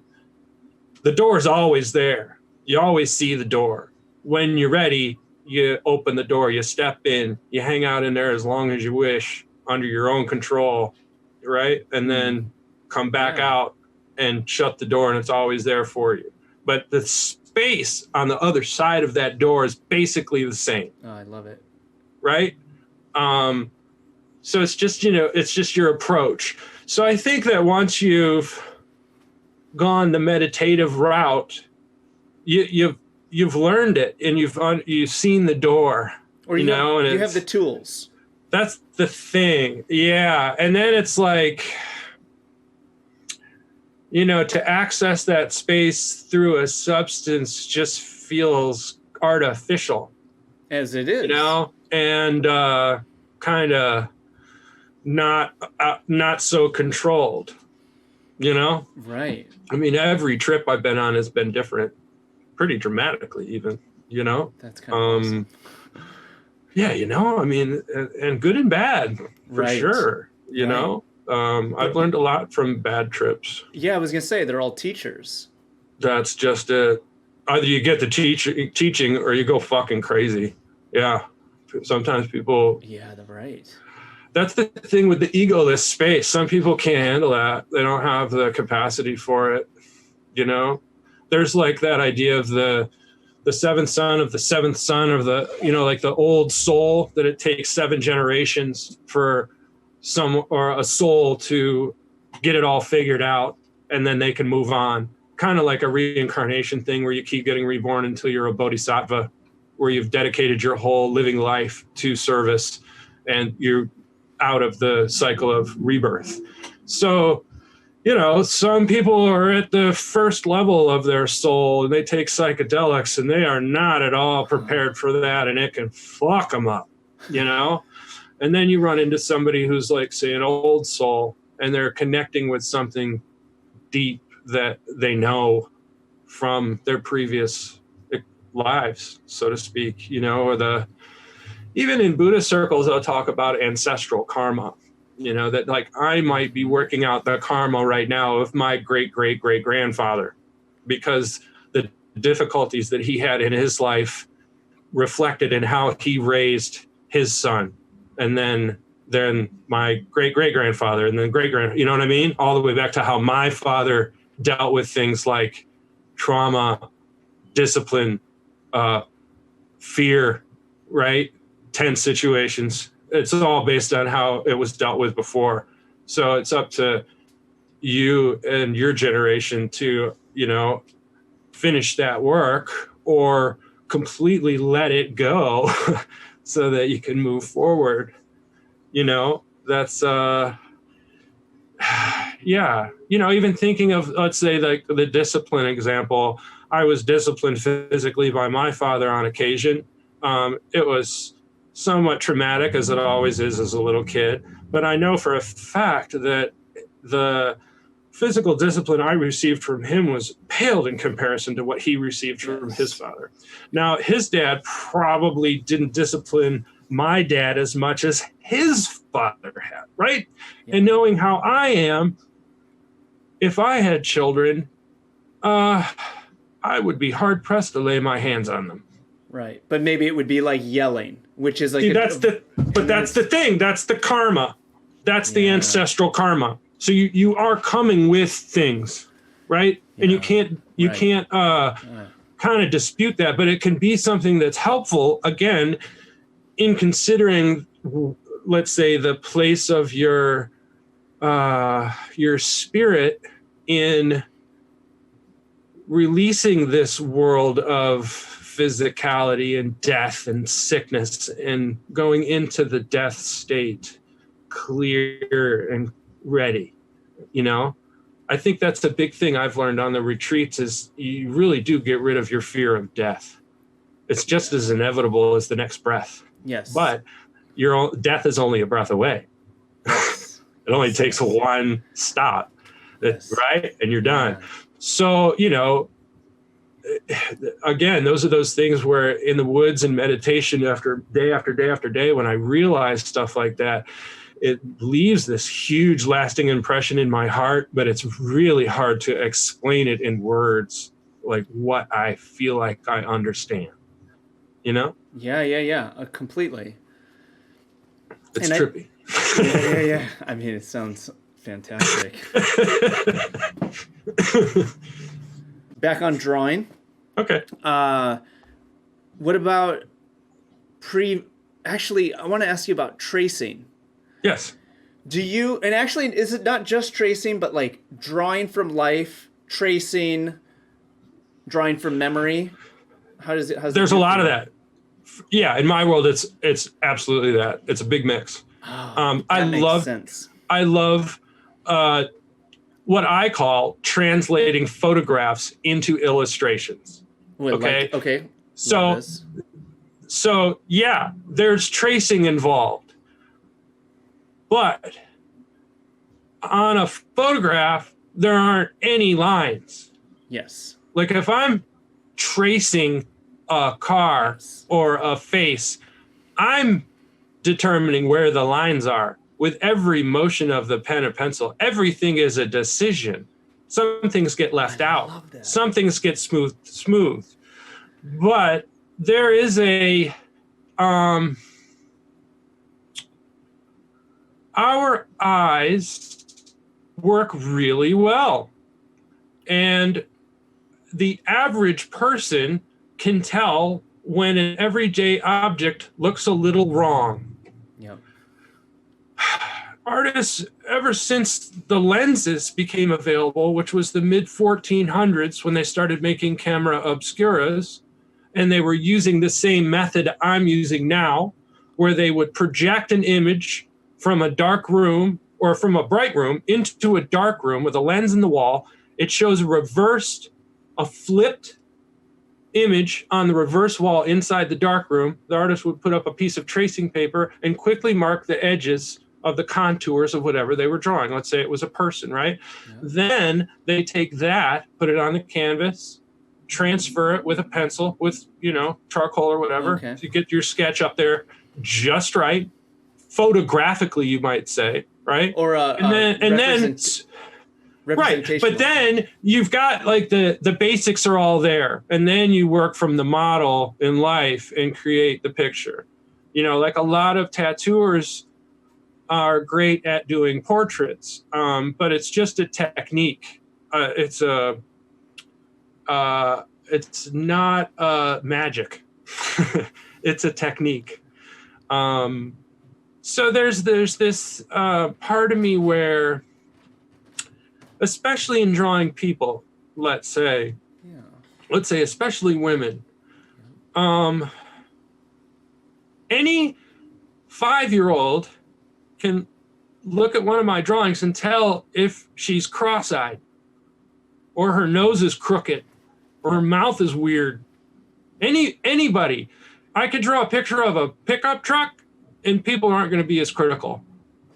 the door is always there. You always see the door. When you're ready, you open the door, you step in, you hang out in there as long as you wish, under your own control, right? And then come back out and shut the door, and it's always there for you. But the space on the other side of that door is basically the same. Oh, I love it. Right? So it's just, it's just your approach. So I think that once you've gone the meditative route, you've learned it, and you've seen the door, or you have the tools. That's the thing. Yeah. And then it's like, to access that space through a substance just feels artificial. As it is. And kind of not so controlled, Right. I mean, every trip I've been on has been different, pretty dramatically even, That's kind of awesome. Yeah, I mean, and good and bad, for sure, I've learned a lot from bad trips. Yeah, I was going to say, they're all teachers. That's just it. Either you get the teaching or you go fucking crazy. Yeah. Sometimes people... Yeah, they're right. That's the thing with the egoless space. Some people can't handle that. They don't have the capacity for it, There's like that idea of the seventh son of the seventh son of the, like the old soul, that it takes 7 generations for a soul to get it all figured out, and then they can move on. Kind of like a reincarnation thing where you keep getting reborn until you're a bodhisattva, where you've dedicated your whole living life to service, and you're out of the cycle of rebirth. So, some people are at the first level of their soul, and they take psychedelics, and they are not at all prepared for that, and it can fuck them up, And then you run into somebody who's like, say, an old soul, and they're connecting with something deep that they know from their previous lives, so to speak, or even in Buddhist circles, they'll talk about ancestral karma, that like I might be working out the karma right now of my great-great-great-grandfather, because the difficulties that he had in his life reflected in how he raised his son, and then my great-great-grandfather, and then great-grand, you know what I mean? All the way back to how my father dealt with things like trauma, discipline, fear, right? Tense situations. It's all based on how it was dealt with before. So it's up to you and your generation to, finish that work or completely let it go so that you can move forward. That's, yeah. Even thinking of, let's say, like the discipline example, I was disciplined physically by my father on occasion. It was somewhat traumatic, as it always is as a little kid. But I know for a fact that the physical discipline I received from him was paled in comparison to what he received from his father. Now, his dad probably didn't discipline my dad as much as his father had, right? Yeah. And knowing how I am, if I had children, I would be hard pressed to lay my hands on them. Right. But maybe it would be like yelling, which is like... See, that's the thing. That's the karma. That's the ancestral karma. So you are coming with things, right? Yeah. And you can't kind of dispute that, but it can be something that's helpful, again, in considering, let's say, the place of your spirit in releasing this world of physicality and death and sickness and going into the death state clear and ready, you know? I think that's the big thing I've learned on the retreats is you really do get rid of your fear of death. It's just as inevitable as the next breath. Yes. But death is only a breath away. Yes. It only takes one stop, Yes. right? And you're done. Yeah. So, you know, again, those are those things where in the woods and meditation after day after day after day, when I realize stuff like that, it leaves this huge lasting impression in my heart, but it's really hard to explain it in words, like what I feel like I understand, you know? Yeah. Completely. It's trippy. Yeah. I mean, it sounds fantastic. Back on drawing. Okay. What about actually, I want to ask you about tracing. Yes. And actually, is it not just tracing, but like drawing from life, tracing, drawing from memory? There's a lot of that. Yeah, in my world, it's absolutely that. It's a big mix. Oh, that makes sense. I love what I call translating photographs into illustrations. Okay. Okay. So yeah, there's tracing involved, but on a photograph, there aren't any lines. Yes. Like if I'm tracing a car or a face, I'm determining where the lines are with every motion of the pen or pencil. Everything is a decision. Some things get left out. Some things get smooth. But there is our eyes work really well. And the average person can tell when an everyday object looks a little wrong. Yep. Artists, ever since the lenses became available, which was the mid 1400s when they started making camera obscuras, and they were using the same method I'm using now, where they would project an image from a dark room or from a bright room into a dark room with a lens in the wall. It shows a flipped image on the reverse wall inside the dark room. The artist would put up a piece of tracing paper and quickly mark the edges of the contours of whatever they were drawing. Let's say it was a person, right? Yeah. Then they take that, put it on the canvas, transfer it with a pencil, with, charcoal or whatever, to get your sketch up there just right, photographically, you might say, right? Or right, but then you've got like the basics are all there, and then you work from the model in life and create the picture. Like a lot of tattooers are great at doing portraits, but it's just a technique. It's not magic. It's a technique. So there's this part of me where, especially in drawing people, let's say, especially women, any 5-year-old can look at one of my drawings and tell if she's cross-eyed, or her nose is crooked, or her mouth is weird. Anybody. I could draw a picture of a pickup truck and people aren't going to be as critical.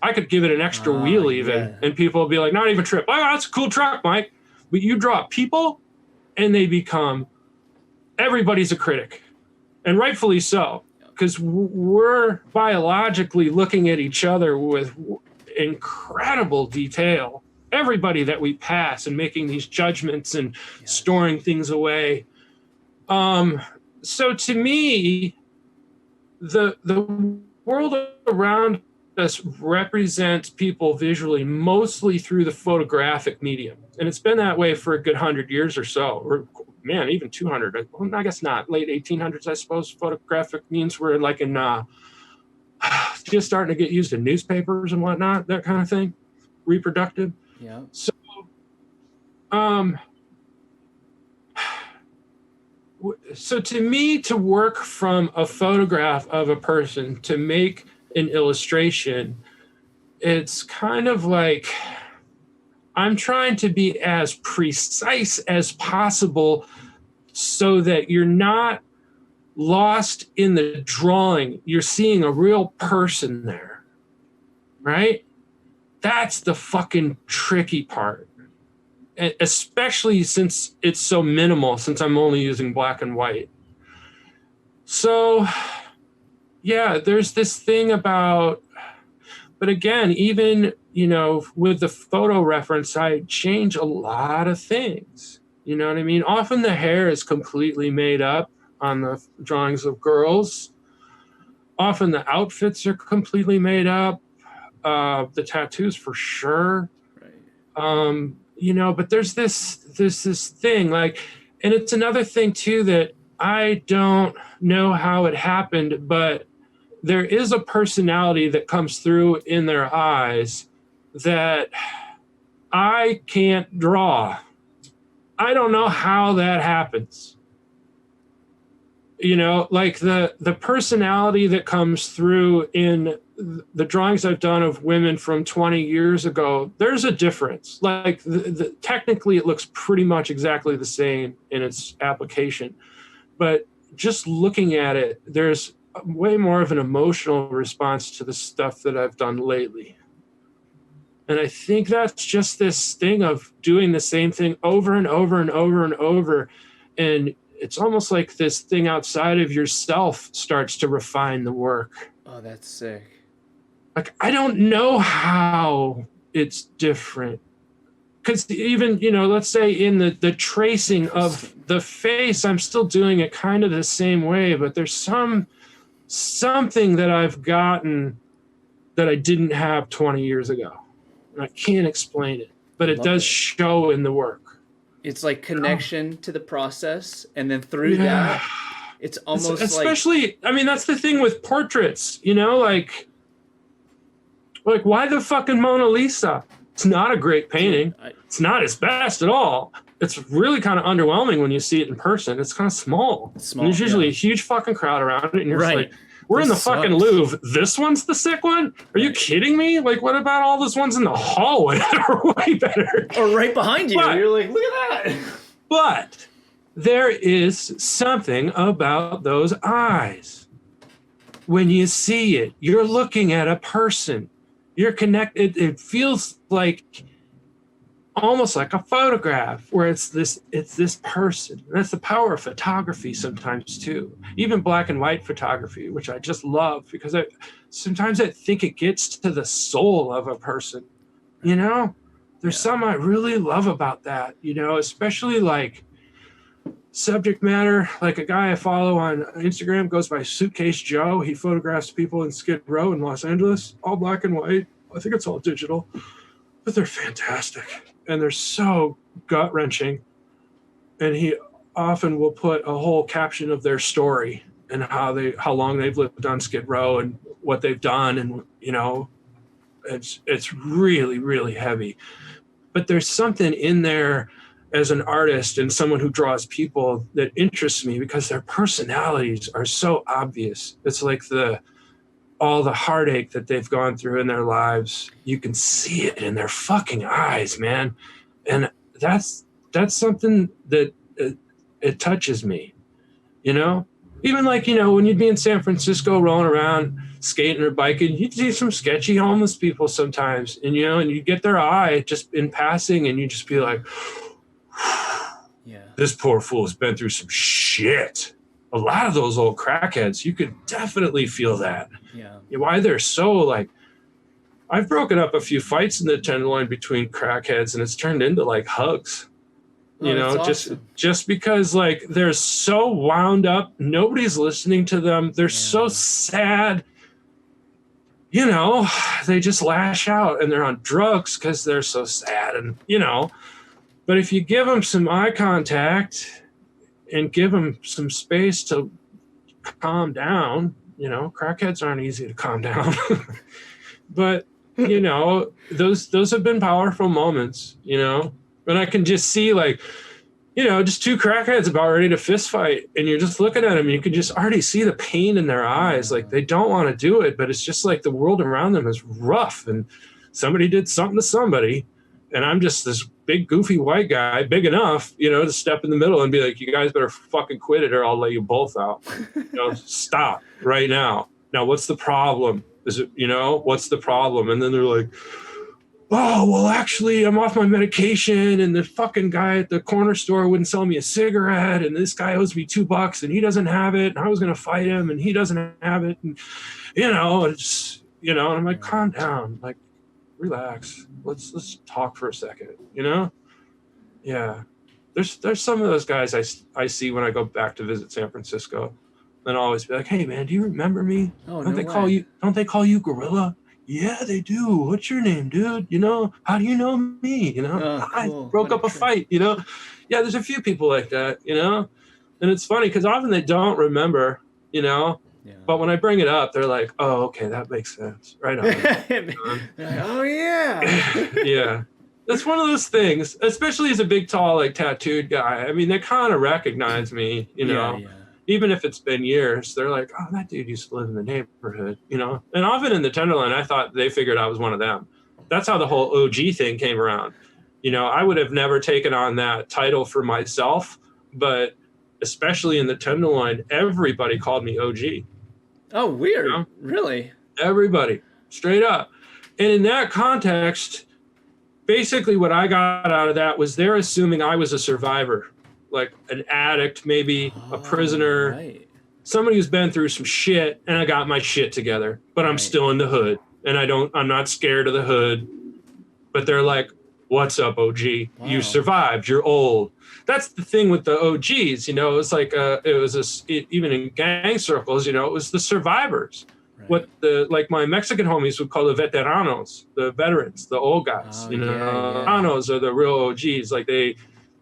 I could give it an extra wheel even, and people will be like, not even trip. Oh, that's a cool truck, Mike. But you draw people and they become, everybody's a critic. And rightfully so, because we're biologically looking at each other with incredible detail. Everybody that we pass and making these judgments and storing things away. So to me, the world around us represents people visually mostly through the photographic medium. And it's been that way for a good 100 years or so, or man, even 200. Well, I guess not. Late 1800s, I suppose, photographic means were like in just starting to get used in newspapers and whatnot, that kind of thing, reproductive. Yeah. So to me, to work from a photograph of a person to make an illustration it's kind of like I'm trying to be as precise as possible so that you're not lost in the drawing. You're seeing a real person there, right? That's the fucking tricky part. Especially since it's so minimal, since I'm only using black and white. So, yeah, there's this thing about, but again, even, with the photo reference, I change a lot of things. You know what I mean? Often the hair is completely made up on the drawings of girls. Often the outfits are completely made up. The tattoos for sure. Right. But there's this thing, like, and it's another thing too that I don't know how it happened, but there is a personality that comes through in their eyes that I can't draw. I don't know how that happens. Like the personality that comes through in the drawings I've done of women from 20 years ago, there's a difference. Like technically it looks pretty much exactly the same in its application, but just looking at it, there's way more of an emotional response to the stuff that I've done lately. And I think that's just this thing of doing the same thing over and over and over and over. And it's almost like this thing outside of yourself starts to refine the work. Oh, that's sick. Like, I don't know how it's different. Because even, let's say in the tracing of the face, I'm still doing it kind of the same way, but there's something that I've gotten that I didn't have 20 years ago. And I can't explain it, but it does show in the work. It's like connection to the process, and then through that, it's almost especially, I mean, that's the thing with portraits, like why the fucking Mona Lisa? It's not a great painting. It's not its best at all. It's really kind of underwhelming when you see it in person. It's kind of small. There's usually a huge fucking crowd around it, and you're just like, we're in the fucking Louvre. This one's the sick one? Are you kidding me? Like, what about all those ones in the hallway that are way better? Or right behind you. You're like, look at that. But there is something about those eyes. When you see it, you're looking at a person. You're connected. It feels like almost like a photograph where it's this person. And that's the power of photography sometimes too. Even black and white photography, which I just love because sometimes I think it gets to the soul of a person. There's some I really love about that, especially like subject matter. Like a guy I follow on Instagram goes by Suitcase Joe. He photographs people in Skid Row in Los Angeles, all black and white. I think it's all digital, but they're fantastic. And they're so gut-wrenching. And he often will put a whole caption of their story and how long they've lived on Skid Row and what they've done. And, it's really, really heavy. But there's something in there as an artist and someone who draws people that interests me because their personalities are so obvious. It's like all the heartache that they've gone through in their lives. You can see it in their fucking eyes, man. And that's something that it touches me, even like, when you'd be in San Francisco rolling around skating or biking, you'd see some sketchy homeless people sometimes, and you get their eye just in passing and you just be like, yeah, this poor fool has been through some shit. A lot of those old crackheads, you could definitely feel that. Yeah. Why they're so like, I've broken up a few fights in the Tenderloin between crackheads, and it's turned into like hugs. Awesome. just because like they're so wound up, nobody's listening to them. They're so sad. They just lash out and they're on drugs because they're so sad, and But if you give them some eye contact and give them some space to calm down, crackheads aren't easy to calm down. But, those have been powerful moments, and I can just see like, just two crackheads about ready to fist fight, and you're just looking at them and you can just already see the pain in their eyes. Like they don't want to do it, but it's just like the world around them is rough and somebody did something to somebody. And I'm just this big goofy white guy, big enough, to step in the middle and be like, you guys better fucking quit it or I'll lay you both out. Stop right now. Now, what's the problem? Is it, what's the problem? And then they're like, oh, well, actually, I'm off my medication and the fucking guy at the corner store wouldn't sell me a cigarette and this guy owes me $2 and he doesn't have it and I was going to fight him and he doesn't have it. And, it's, and I'm like, calm down, like, relax. Let's talk for a second, Yeah. There's some of those guys I see when I go back to visit San Francisco. And I'll always be like, hey man, do you remember me? Oh, don't they call you Gorilla? Yeah, they do. What's your name, dude? How do you know me? I broke up a fight, Yeah, there's a few people like that, And it's funny because often they don't remember, Yeah. But when I bring it up, they're like, oh, okay, that makes sense. Right on. Oh, yeah. Yeah. That's one of those things, especially as a big, tall, like tattooed guy. I mean, they kind of recognize me, Yeah. Even if it's been years. They're like, oh, that dude used to live in the neighborhood, And often in the Tenderloin, I thought they figured I was one of them. That's how the whole OG thing came around. I would have never taken on that title for myself, but especially in the Tenderloin, everybody called me OG. Oh, weird. Really? Everybody, straight up. And in that context, basically what I got out of that was they're assuming I was a survivor, like an addict, maybe a prisoner, right. Somebody who's been through some shit, and I got my shit together, but I'm still in the hood, and I'm not scared of the hood. But they're like, what's up, OG? Wow. You survived. You're old. That's the thing with the OGs, it's like even in gang circles, it was the survivors. Right. What my Mexican homies would call the veteranos, the veterans, the old guys. Veteranos are the real OGs. Like they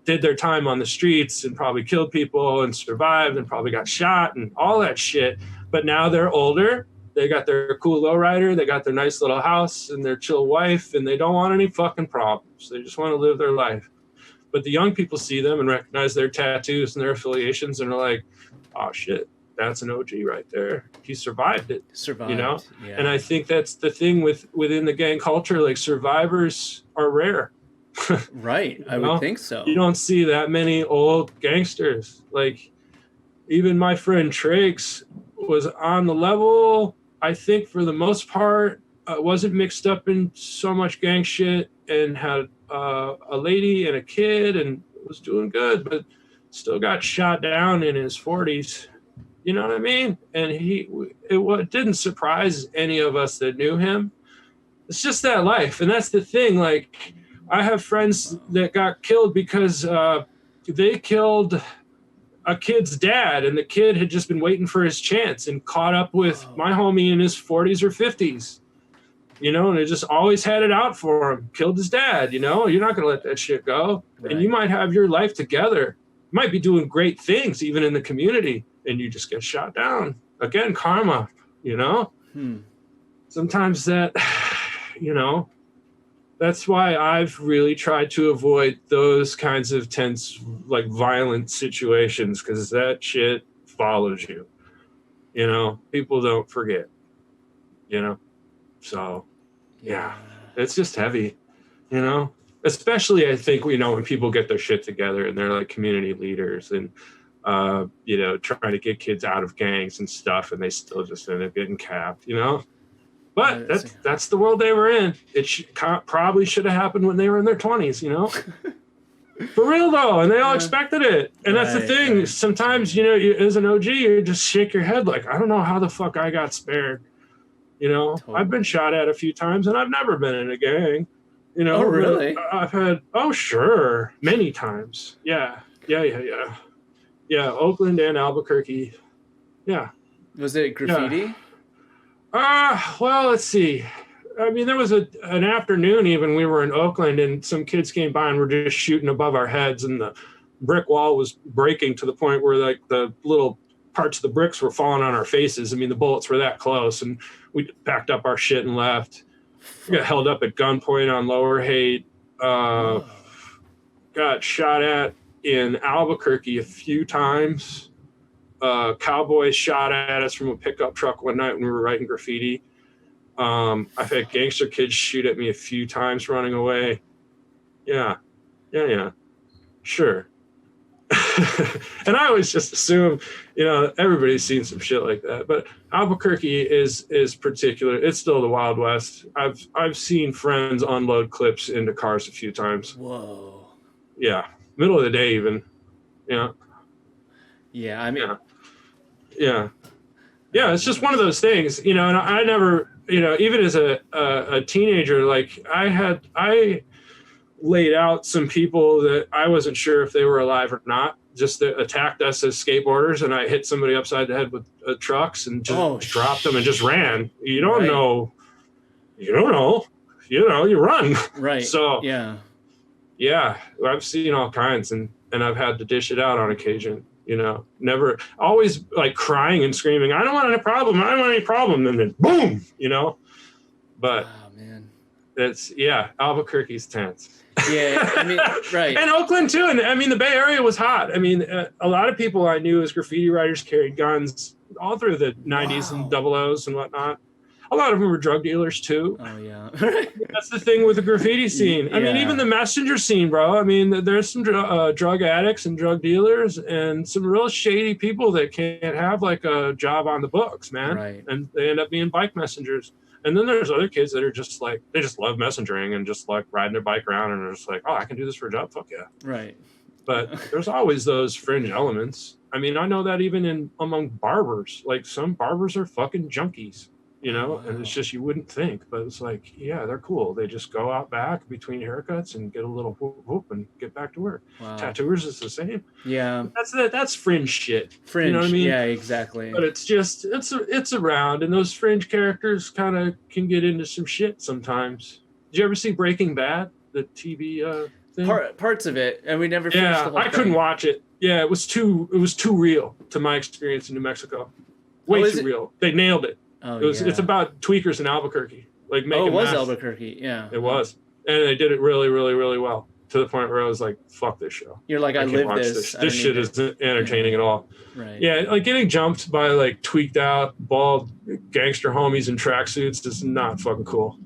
did their time on the streets and probably killed people and survived and probably got shot and all that shit. But now they're older. They got their cool lowrider. They got their nice little house and their chill wife, and they don't want any fucking problems. They just want to live their life. But the young people see them and recognize their tattoos and their affiliations and are like, oh shit, that's an OG right there. He survived it. Yeah. And I think that's the thing within the gang culture, like survivors are rare. Right. I would think so. You don't see that many old gangsters. Like even my friend Triggs was on the level, I think for the most part, wasn't mixed up in so much gang shit and had a lady and a kid and was doing good, but still got shot down in his 40s. You know what I mean? And it didn't surprise any of us that knew him. It's just that life. And that's the thing. Like I have friends that got killed because they killed a kid's dad, and the kid had just been waiting for his chance and caught up with my homie in his 40s or 50s. And they just always had it out for him. Killed his dad, you're not going to let that shit go. Right. And you might have your life together. You might be doing great things, even in the community, and you just get shot down. Again, karma, Sometimes that, that's why I've really tried to avoid those kinds of tense, like violent situations, because that shit follows you. People don't forget, So, yeah, it's just heavy, especially I think, when people get their shit together and they're like community leaders and, trying to get kids out of gangs and stuff, and they still just end up getting capped, But that's the world they were in. It probably should have happened when they were in their 20s, For real, though, and they all expected it. And that's the thing. Right. Sometimes, as an OG, you just shake your head like, I don't know how the fuck I got spared. Totally. I've been shot at a few times, and I've never been in a gang. Oh, really? I've had, sure, many times. Yeah, Oakland and Albuquerque. Yeah. Was it graffiti? Yeah. Well, let's see. I mean, there was an afternoon even we were in Oakland and some kids came by and were just shooting above our heads and the brick wall was breaking to the point where like the little parts of the bricks were falling on our faces. I mean, the bullets were that close and we packed up our shit and left. We got held up at gunpoint on Lower Haight. Got shot at in Albuquerque a few times. Cowboys shot at us from a pickup truck one night when we were writing graffiti. I've had gangster kids shoot at me a few times running away. Yeah. Sure. And I always just assume, everybody's seen some shit like that. But Albuquerque is particular. It's still the Wild West. I've seen friends unload clips into cars a few times. Whoa. Yeah. Middle of the day even. Yeah. Yeah, I mean. Yeah. It's just one of those things, and I never, even as a teenager, like I laid out some people that I wasn't sure if they were alive or not, just that attacked us as skateboarders, and I hit somebody upside the head with trucks and just dropped them and just ran. You don't know. You don't know. You run. Right. So yeah, I've seen all kinds, and I've had to dish it out on occasion. Never always like crying and screaming, I don't want any problem. And then boom, but oh, man. It's Albuquerque's tense. Yeah. I mean, right. And Oakland too. And I mean, the Bay Area was hot. I mean, a lot of people I knew as graffiti writers carried guns all through the 90s and 00s and whatnot. A lot of them were drug dealers too. Oh yeah. That's the thing with the graffiti scene. I mean, even the messenger scene, bro. I mean, there's some drug addicts and drug dealers and some real shady people that can't have like a job on the books, man. Right. And they end up being bike messengers. And then there's other kids that are just like, they just love messengering and just like riding their bike around and they're just like, oh, I can do this for a job. Fuck yeah. Right. But there's always those fringe elements. I mean, I know that even among barbers, like some barbers are fucking junkies. And it's just, you wouldn't think, but it's like, yeah, they're cool. They just go out back between haircuts and get a little whoop whoop and get back to work. Wow. Tattooers is the same. Yeah. That's fringe shit. Fringe. You know what I mean? Yeah, exactly. But it's just, it's around, and those fringe characters kind of can get into some shit sometimes. Did you ever see Breaking Bad, the TV thing? Parts of it, and we never finished the whole thing. Couldn't watch it. Yeah, it was too real to my experience in New Mexico. Way too real. They nailed it. Oh, It's about tweakers in Albuquerque, like making. Oh, it was meth. Albuquerque, yeah. It was, and they did it really, really, really well, to the point where I was like, "Fuck this show." You're like, I live this. This shit isn't entertaining at all. Right. Yeah, like getting jumped by like tweaked out, bald gangster homies in tracksuits is not fucking cool.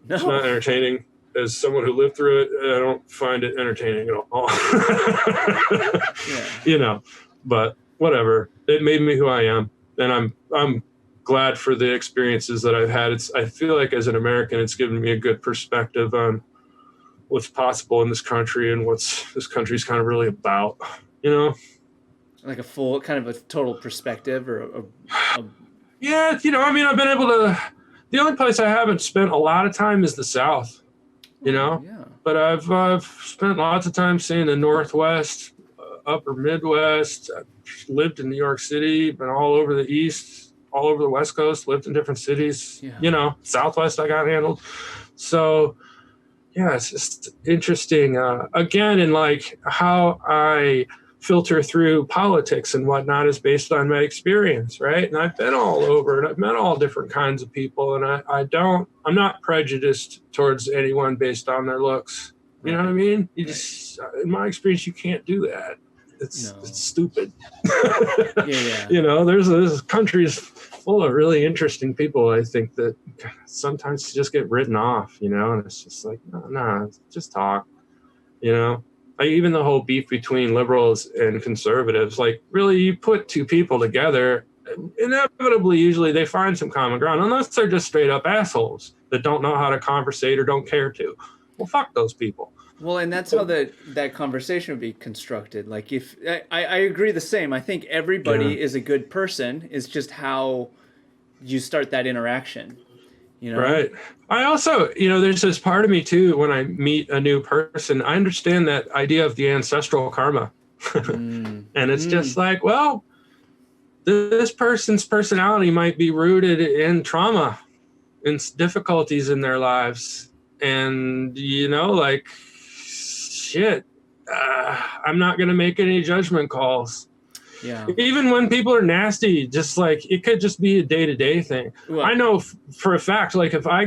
No. It's not entertaining. As someone who lived through it, I don't find it entertaining at all. But whatever. It made me who I am, and I'm glad for the experiences that I've had. I feel like as an American, it's given me a good perspective on what's possible in this country and what's this country's kind of really about, Like a full kind of a total perspective or Yeah, I've been able to, the only place I haven't spent a lot of time is the South, but I've spent lots of time seeing the Northwest, Upper Midwest. I've lived in New York City, been all over the East, all over the West Coast, lived in different cities, Southwest I got handled. So yeah, it's just interesting. Again, in like how I filter through politics and whatnot is based on my experience, right? And I've been all over and I've met all different kinds of people, and I'm not prejudiced towards anyone based on their looks. You know what I mean? You just, in my experience, you can't do that. It's stupid. There's countries full of really interesting people, I think, that sometimes just get written off, and it's just like, no, just talk, Like even the whole beef between liberals and conservatives, like really you put two people together, inevitably, usually they find some common ground, unless they're just straight up assholes that don't know how to conversate or don't care to. Well, fuck those people. Well, and that's how that conversation would be constructed. Like if I agree the same. I think everybody is a good person. It's just how you start that interaction. Right. I also, there's this part of me too, when I meet a new person, I understand that idea of the ancestral karma. And it's just like, well, this person's personality might be rooted in trauma and difficulties in their lives. And, like, shit, I'm not going to make any judgment calls. Yeah. Even when people are nasty, just like it could just be a day-to-day thing. Well, I know for a fact, like if I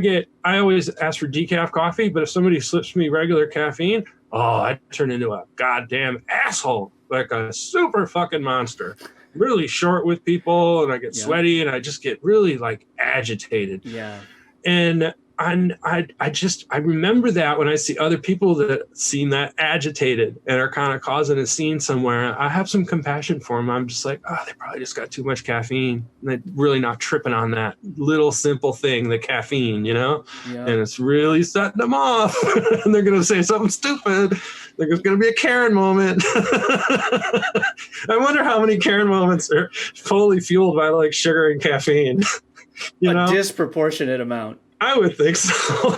always ask for decaf coffee, but if somebody slips me regular caffeine, oh, I turn into a goddamn asshole, like a super fucking monster. Really short with people, and I get sweaty, and I just get really like agitated. Yeah. And I remember that when I see other people that seem that agitated and are kind of causing a scene somewhere, I have some compassion for them. I'm just like, oh, they probably just got too much caffeine. And they're really not tripping on that little simple thing, the caffeine, you know? Yeah. And it's really setting them off. And they're going to say something stupid. There's going to be a Karen moment. I wonder how many Karen moments are totally fueled by like sugar and caffeine. You know? Disproportionate amount. I would think so.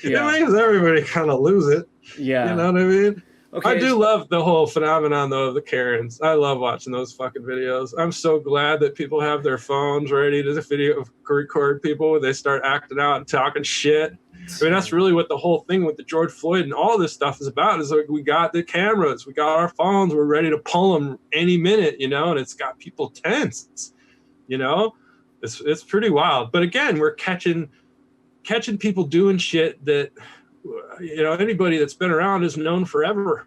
Yeah. It makes everybody kind of lose it. Yeah. You know what I mean? Okay. I do love the whole phenomenon, though, of the Karens. I love watching those fucking videos. I'm so glad that people have their phones ready to record people when they start acting out and talking shit. I mean, that's really what the whole thing with the George Floyd and all this stuff is about, is like, we got the cameras, we got our phones, we're ready to pull them any minute, you know, and it's got people tense, you know? It's pretty wild. But again, we're catching people doing shit that, you know, anybody that's been around is known forever.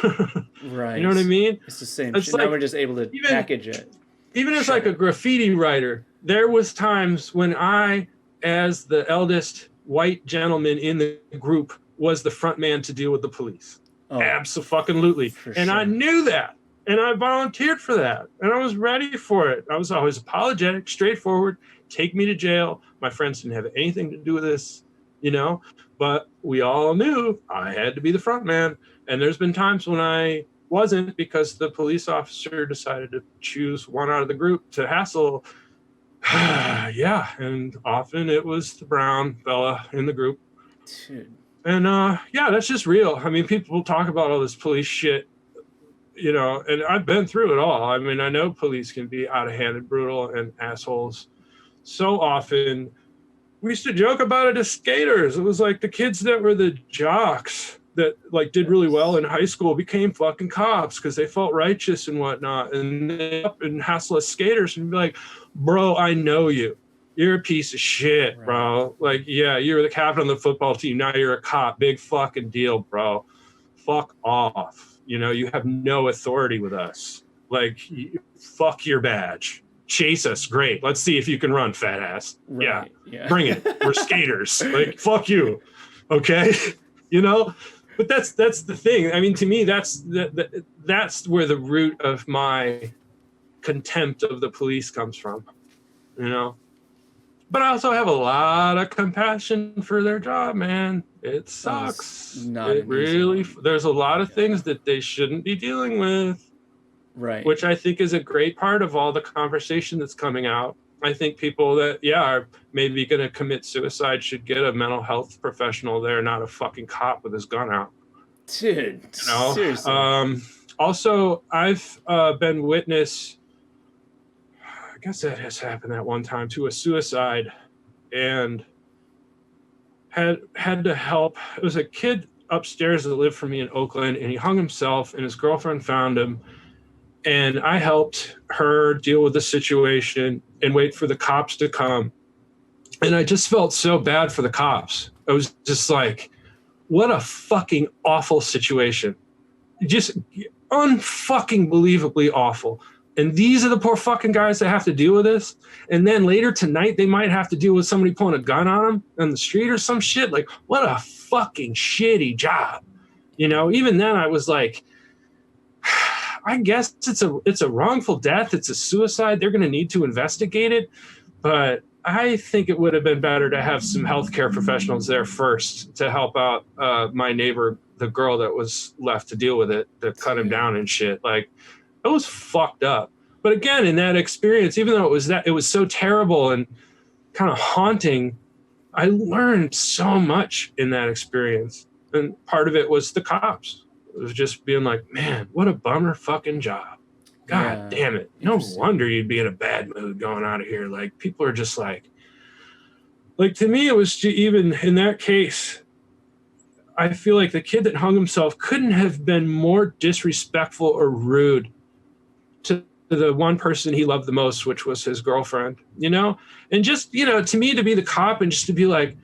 Right. You know what I mean? It's the same. It's Now like, we're just able to package it. Even as like a graffiti writer, there was times when I, as the eldest white gentleman in the group, was the front man to deal with the police. Oh, absolutely. And sure. I knew that. And I volunteered for that. And I was ready for it. I was always apologetic, straightforward, take me to jail. My friends didn't have anything to do with this, you know, but we all knew I had to be the front man. And there's been times when I wasn't, because the police officer decided to choose one out of the group to hassle. Yeah. And often it was the brown fella in the group. Dude. And yeah, that's just real. I mean, people talk about all this police shit, you know, and I've been through it all. I mean, I know police can be out of hand and brutal and assholes. So often, we used to joke about it as skaters. It was like the kids that were the jocks that like did really well in high school became fucking cops because they felt righteous and whatnot. And they up and hassle us skaters and be like, bro, I know you. You're a piece of shit, bro. Like, yeah, you were the captain of the football team. Now you're a cop. Big fucking deal, bro. Fuck off. You know, you have no authority with us. Like, fuck your badge. Chase us. Great. Let's see if you can run, fat ass. Right. Yeah. Bring it. We're skaters. Like, fuck you. Okay. You know, but that's the thing. I mean, to me, that's where the root of my contempt of the police comes from, you know. But I also have a lot of compassion for their job, man. It sucks. It really, there's a lot of things that they shouldn't be dealing with. Right. Which I think is a great part of all the conversation that's coming out. I think people that, are maybe going to commit suicide should get a mental health professional there, not a fucking cop with his gun out. Dude, you know? seriously. Also, I've been witness, I guess that has happened at one time, to a suicide, and had to help. It was a kid upstairs that lived for me in Oakland, and he hung himself, and his girlfriend found him. And I helped her deal with the situation and wait for the cops to come. And I just felt so bad for the cops. I was just like, what a fucking awful situation. Just unfucking believably awful. And these are the poor fucking guys that have to deal with this. And then later tonight, they might have to deal with somebody pulling a gun on them on the street or some shit. Like, what a fucking shitty job. You know, even then I was like, I guess it's a wrongful death. It's a suicide. They're going to need to investigate it. But I think it would have been better to have some healthcare professionals there first to help out my neighbor, the girl that was left to deal with it, to cut him down and shit. Like, it was fucked up. But again, in that experience, even though it was so terrible and kind of haunting, I learned so much in that experience. And part of it was the cops. It was just being like, man, what a bummer fucking job. God damn it. No wonder you'd be in a bad mood going out of here. Like, people are just like to me, it was even in that case, I feel like the kid that hung himself couldn't have been more disrespectful or rude to the one person he loved the most, which was his girlfriend, you know? And just, you know, to me, to be the cop and just to be like,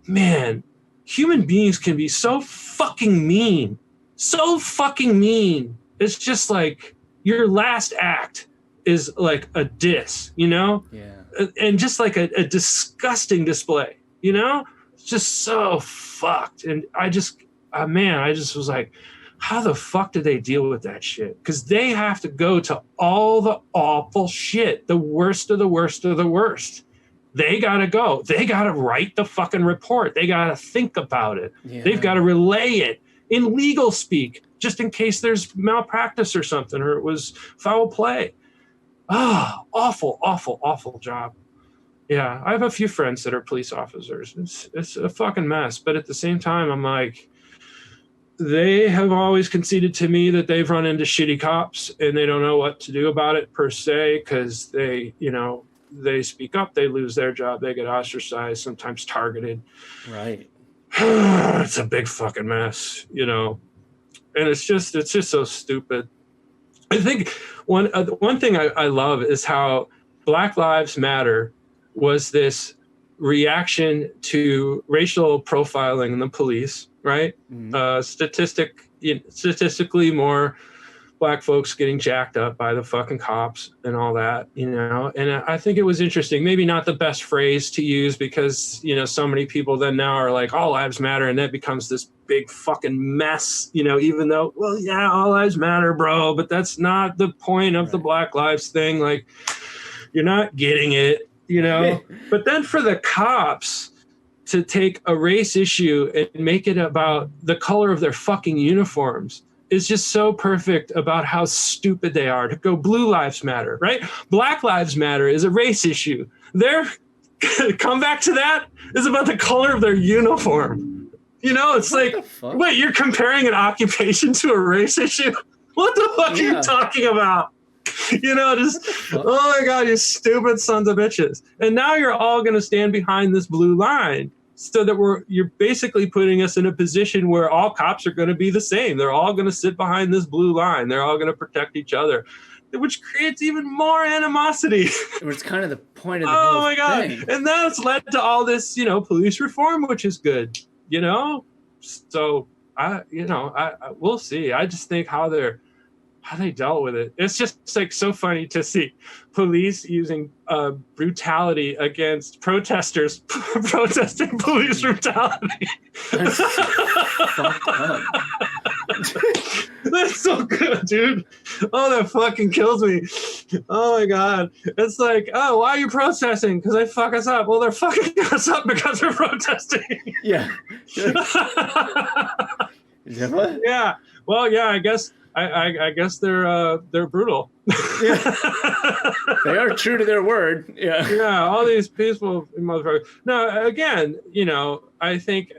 man, human beings can be so fucking mean. So fucking mean. It's just like your last act is like a diss, you know? Yeah. And just like a disgusting display, you know? It's just so fucked. And I just was like, how the fuck do they deal with that shit? Because they have to go to all the awful shit, the worst of the worst of the worst. They gotta go. They gotta write the fucking report. They gotta think about it. Yeah. They've gotta relay it in legal speak, just in case there's malpractice or something, or it was foul play. Oh, awful, awful, awful job. Yeah, I have a few friends that are police officers. It's a fucking mess. But at the same time, I'm like, they have always conceded to me that they've run into shitty cops and they don't know what to do about it per se, because they, you know, they speak up, they lose their job, they get ostracized, sometimes targeted. Right. It's a big fucking mess, you know, and it's just so stupid. I think one thing I love is how Black Lives Matter was this reaction to racial profiling in the police, right? Mm-hmm. Statistically more Black folks getting jacked up by the fucking cops and all that, you know? And I think it was interesting, maybe not the best phrase to use because, you know, so many people then now are like, all lives matter. And that becomes this big fucking mess, you know, even though, well, yeah, all lives matter, bro, but that's not the point of the Black Lives thing. Like, you're not getting it, you know? But then for the cops to take a race issue and make it about the color of their fucking uniforms is just so perfect about how stupid they are. To go blue lives matter, right? Black lives matter is a race issue. Their comeback to that is about the color of their uniform. You know, it's what like, wait, you're comparing an occupation to a race issue? What the fuck are you talking about? You know, just, oh my God, you stupid sons of bitches. And now you're all going to stand behind this blue line. So that you're basically putting us in a position where all cops are going to be the same. They're all going to sit behind this blue line. They're all going to protect each other, which creates even more animosity. It's kind of the point of the whole my God. thing. And that's led to all this, you know, police reform, which is good, you know? So we'll see. I just think how they dealt with it. It's just like so funny to see police using brutality against protesters protesting police brutality. That's fucked up. That's so good, dude. Oh, that fucking kills me. Oh my God. It's like, oh, why are you protesting? Because they fuck us up. Well, they're fucking us up because they're protesting. Yeah. Is that what? Yeah. Well, yeah, I guess they're brutal. Yeah. They are true to their word. Yeah. Yeah. All these peaceful motherfuckers. No, again, you know, I think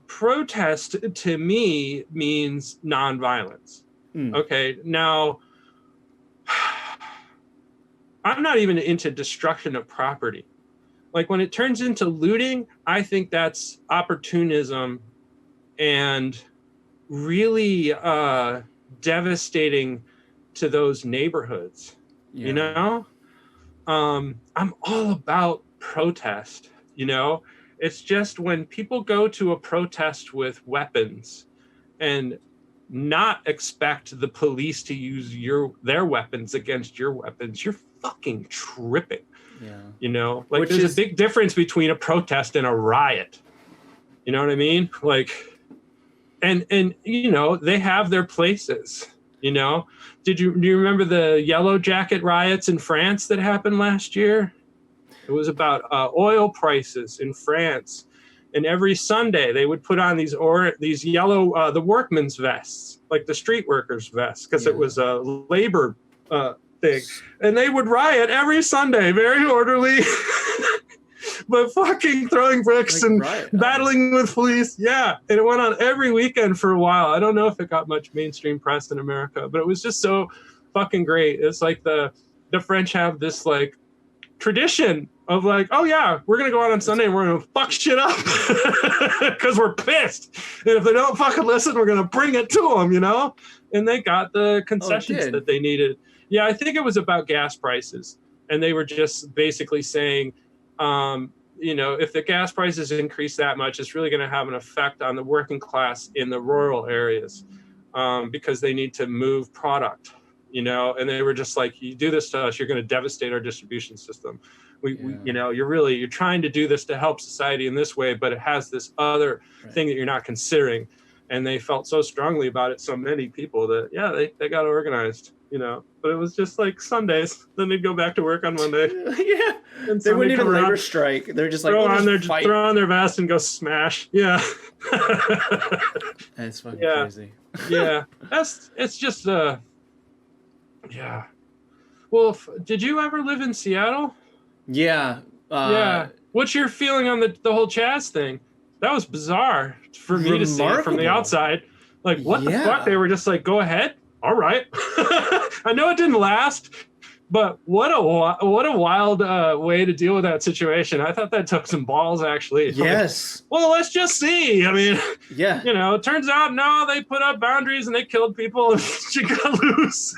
protest to me means nonviolence. Okay. Now, I'm not even into destruction of property. Like when it turns into looting, I think that's opportunism and really devastating to those neighborhoods. You know, I'm all about protest. You know, it's just when people go to a protest with weapons and not expect the police to use their weapons against your weapons, you're fucking tripping. Yeah. You know, like there's a big difference between a protest and a riot. You know what I mean? Like, and you know, they have their places, you know. Do you remember the Yellow Jacket riots in France that happened last year? It was about oil prices in France. And every Sunday they would put on these yellow, the workman's vests, like the street workers' vests, because it was a labor thing. And they would riot every Sunday, very orderly, but fucking throwing bricks like and battling with police. Yeah. And it went on every weekend for a while. I don't know if it got much mainstream press in America, but it was just so fucking great. It's like the French have this like tradition of like, oh yeah, we're going to go out on Sunday and we're going to fuck shit up because we're pissed. And if they don't fucking listen, we're going to bring it to them, you know? And they got the concessions that they needed. Yeah, I think it was about gas prices. And they were just basically saying, if the gas prices increase that much, it's really going to have an effect on the working class in the rural areas, because they need to move product, and they were just like, you do this to us, you're going to devastate our distribution system. You're trying to do this to help society in this way, but it has this other thing that you're not considering. And they felt so strongly about it, so many people, that they got organized, but it was just like Sundays, then they'd go back to work on Monday. Yeah, and they wouldn't even labor strike. They're just like, throw on their vest and go smash. Yeah. That's fucking crazy. Yeah, it's just yeah. Well, did you ever live in Seattle? Yeah. What's your feeling on the whole Chaz thing? That was bizarre for me to see it from the outside. Like, what the fuck? They were just like, go ahead. All right. I know it didn't last, but what a wild way to deal with that situation. I thought that took some balls, actually. Yes. Like, well, let's just see. I mean, yeah. It turns out, no, they put up boundaries and they killed people and she got loose.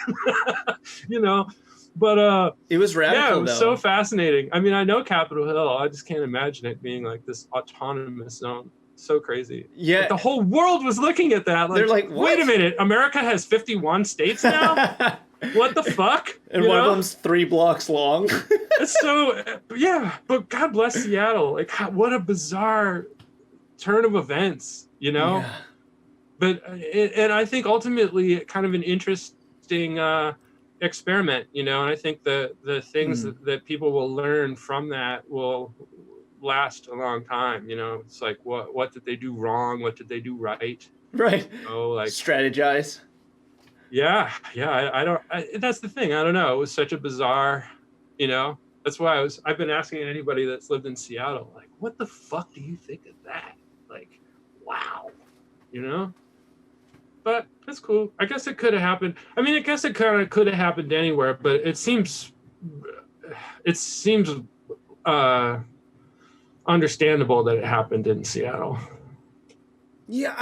But it was radical. It was so fascinating. I mean, I know Capitol Hill. I just can't imagine it being like this autonomous zone. So crazy. Yeah. Like, the whole world was looking at that. Like, they're like, what? Wait a minute, America has 51 states now? What the fuck? And one of them's 3 blocks long. It's so, but God bless Seattle. Like, what a bizarre turn of events, Yeah. But, and I think ultimately kind of an interesting experiment, and I think the things that people will learn from that will last a long time. It's like, what did they do wrong? What did they do right? Right. Like, strategize. Yeah. That's the thing. I don't know. It was such a bizarre, that's why I've been asking anybody that's lived in Seattle, like, what the fuck do you think of that? Like, wow, but that's cool. I guess it could have happened. I mean, I guess it kind of could have happened anywhere, but it seems understandable that it happened in Seattle. Yeah.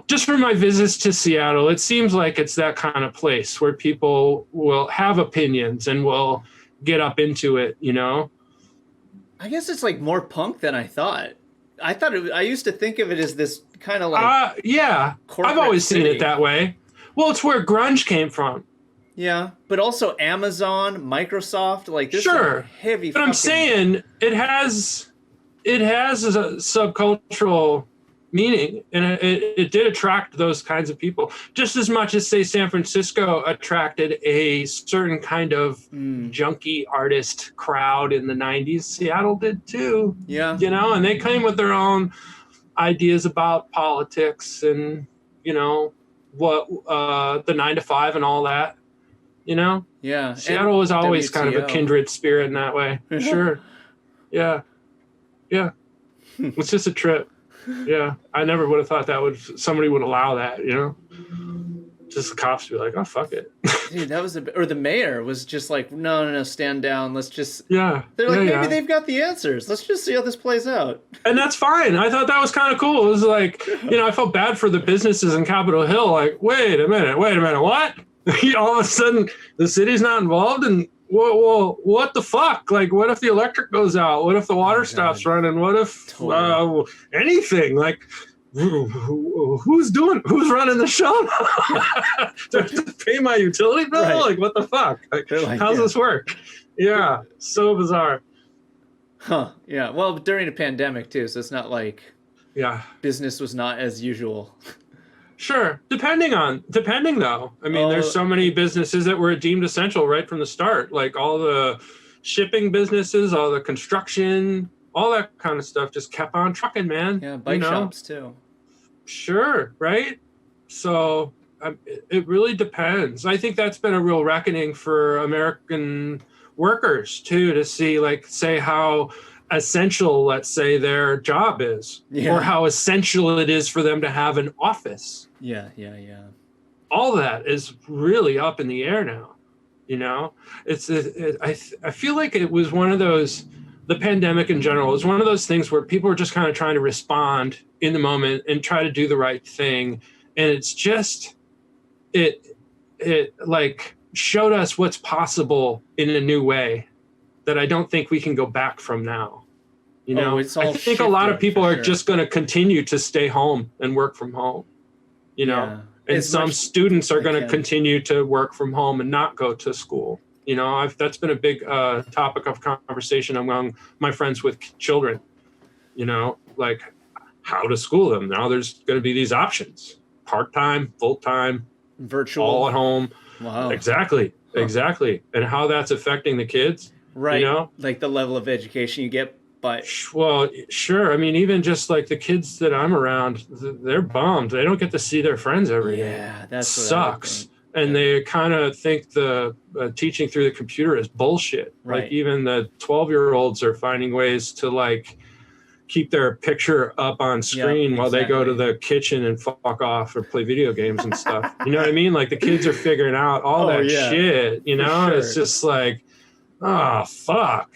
Just from my visits to Seattle, it seems like it's that kind of place where people will have opinions and will get up into it, I guess it's like more punk than I thought. I used to think of it as this kind of like I've always seen it that way. Well, it's where grunge came from. Yeah, but also Amazon, Microsoft, like this sure. Heavy. But I'm saying it has a subcultural meaning, and it did attract those kinds of people just as much as, say, San Francisco attracted a certain kind of junkie artist crowd in the 90s. Seattle did too. Yeah. And they came with their own ideas about politics and, what the 9 to 5 and all that, Yeah. Seattle was always kind of a kindred spirit in that way. Sure. Yeah. It's just a trip. Yeah, I never would have thought somebody would allow that, Just the cops be like, oh, fuck it. Dude, that was or the mayor was just like, no, stand down. Let's just. Yeah. They're like, maybe they've got the answers. Let's just see how this plays out. And that's fine. I thought that was kind of cool. It was like, I felt bad for the businesses in Capitol Hill. Like, wait a minute, what? All of a sudden, the city's not involved, and well, what the fuck? Like, what if the electric goes out? What if the water stops running? What if anything? Like, who's running the show? Do I have to pay my utility bill? Right. Like, what the fuck? Like, how's this work? Yeah, so bizarre. Huh? Yeah. Well, during a pandemic too, so it's not like business was not as usual. Sure. Depending though. I mean, there's so many businesses that were deemed essential right from the start, like all the shipping businesses, all the construction, all that kind of stuff just kept on trucking, man. Yeah, bike shops too. Sure, right? So it really depends. I think that's been a real reckoning for American workers too, to see, like, say how essential, let's say, their job is, or how essential it is for them to have an office. Yeah. All that is really up in the air now. I feel like it was one of those, the pandemic in general is one of those things where people are just kind of trying to respond in the moment and try to do the right thing. And it's just, it like showed us what's possible in a new way. that I don't think we can go back from now. You know, it's all I think a lot of people are sure. just going to continue to stay home and work from home, you know, and some students are going to continue to work from home and not go to school. You know, that's been a big topic of conversation among my friends with children, you know, like how to school them. Now there's going to be these options, part-time, full-time, virtual, all at home. Wow. Exactly. And how that's affecting the kids. Right. You know, like the level of education you get. Well, sure. I mean, even just like the kids that I'm around, they're bummed. They don't get to see their friends every day. Yeah, that sucks. And they kind of think the teaching through the computer is bullshit. Right. Like even the 12-year-olds are finding ways to like keep their picture up on screen while they go to the kitchen and fuck off or play video games and stuff. You know what I mean? Like the kids are figuring out all that shit, you know? Sure. It's just like, oh, fuck.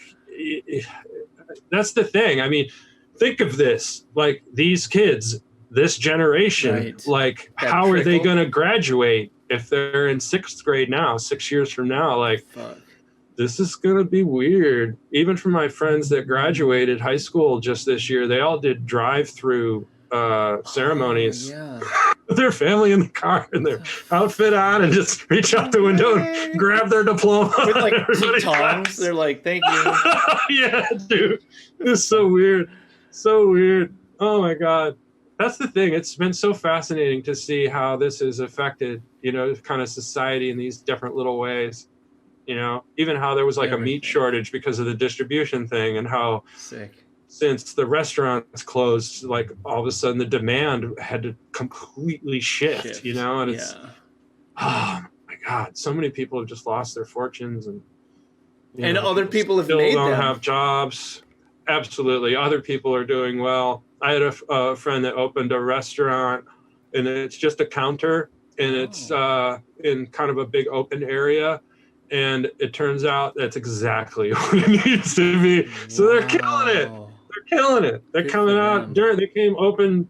That's the thing. I mean, think of this, like these kids, this generation, like that how are they going to graduate if they're in 6th grade now, 6 years from now? Like, this is going to be weird. Even for my friends that graduated high school just this year, they all did drive-through ceremonies. With their family in the car and their outfit on and just reach out the window and grab their diploma. With like tongs. They're like, thank you. Yeah, dude. It's so weird. So weird. Oh my God. That's the thing. It's been so fascinating to see how this has affected, you know, kind of society in these different little ways. You know, even how there was like a meat shortage because of the distribution thing and how since the restaurants closed, like all of a sudden the demand had to completely shift, you know, and it's, oh my God, so many people have just lost their fortunes and other people have don't have jobs. Absolutely. Other people are doing well. I had a friend that opened a restaurant and it's just a counter and it's in kind of a big open area. And it turns out that's exactly what it needs to be. So they're killing it. They're killing it. They're coming out they came open,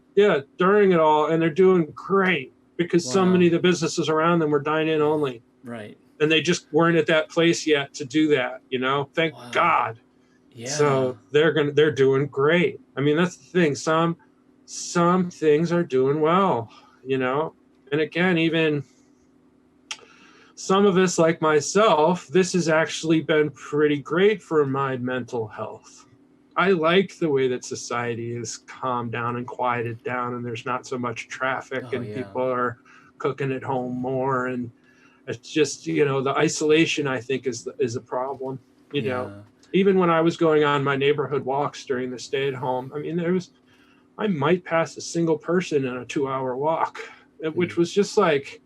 during it all, and they're doing great because so many of the businesses around them were dine-in only. Right. And they just weren't at that place yet to do that, you know? Thank God. Yeah. So they're doing great. I mean, that's the thing. Some things are doing well, you know? And again, even some of us, like myself, this has actually been pretty great for my mental health. I like the way that society is calmed down and quieted down, and there's not so much traffic, people are cooking at home more, and it's just, you know, the isolation I think is a problem. You know, even when I was going on my neighborhood walks during the stay at home, I mean, I might pass a single person in a 2-hour walk, which was just like,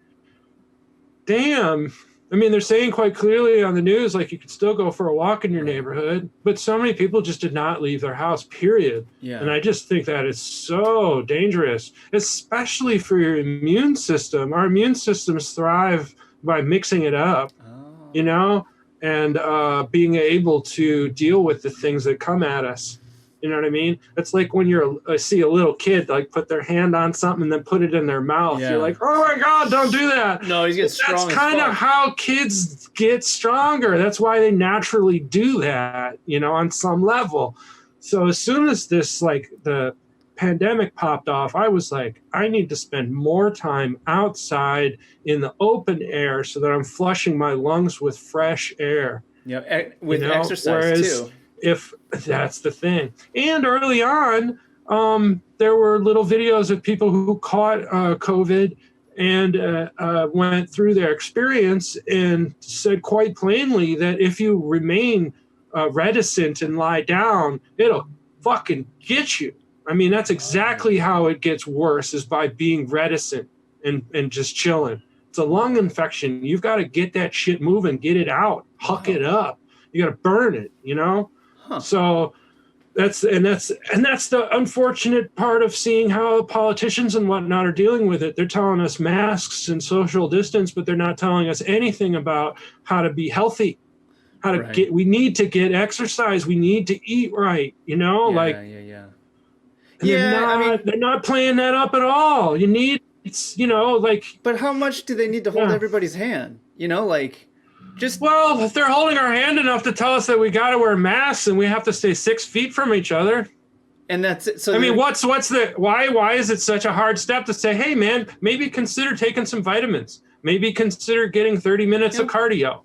damn. I mean, they're saying quite clearly on the news, like you could still go for a walk in your neighborhood, but so many people just did not leave their house, period. Yeah. And I just think that is so dangerous, especially for your immune system. Our immune systems thrive by mixing it up, you know, and being able to deal with the things that come at us. You know what I mean? It's like when I see a little kid like put their hand on something and then put it in their mouth. Yeah. You're like, oh my God, don't do that. No, he's getting strong. That's kind of how kids get stronger. That's why they naturally do that, you know, on some level. So as soon as this, like the pandemic popped off, I was like, I need to spend more time outside in the open air so that I'm flushing my lungs with fresh air. Yeah, with exercise too. If that's the thing. And early on, there were little videos of people who caught COVID and went through their experience and said quite plainly that if you remain reticent and lie down, it'll fucking get you. I mean, that's exactly how it gets worse, is by being reticent and just chilling. It's a lung infection. You've got to get that shit moving, get it out, huck it up. You got to burn it, you know? So that's the unfortunate part of seeing how politicians and whatnot are dealing with it. They're telling us masks and social distance, but they're not telling us anything about how to be healthy, how to we need to get exercise. We need to eat right, you know, they're not playing that up at all. But how much do they need to hold everybody's hand? You know, like, Well, if they're holding our hand enough to tell us that we got to wear masks and we have to stay 6 feet from each other. And that's it. So I mean, what's why is it such a hard step to say, hey man, maybe consider taking some vitamins. Maybe consider getting 30 minutes of cardio.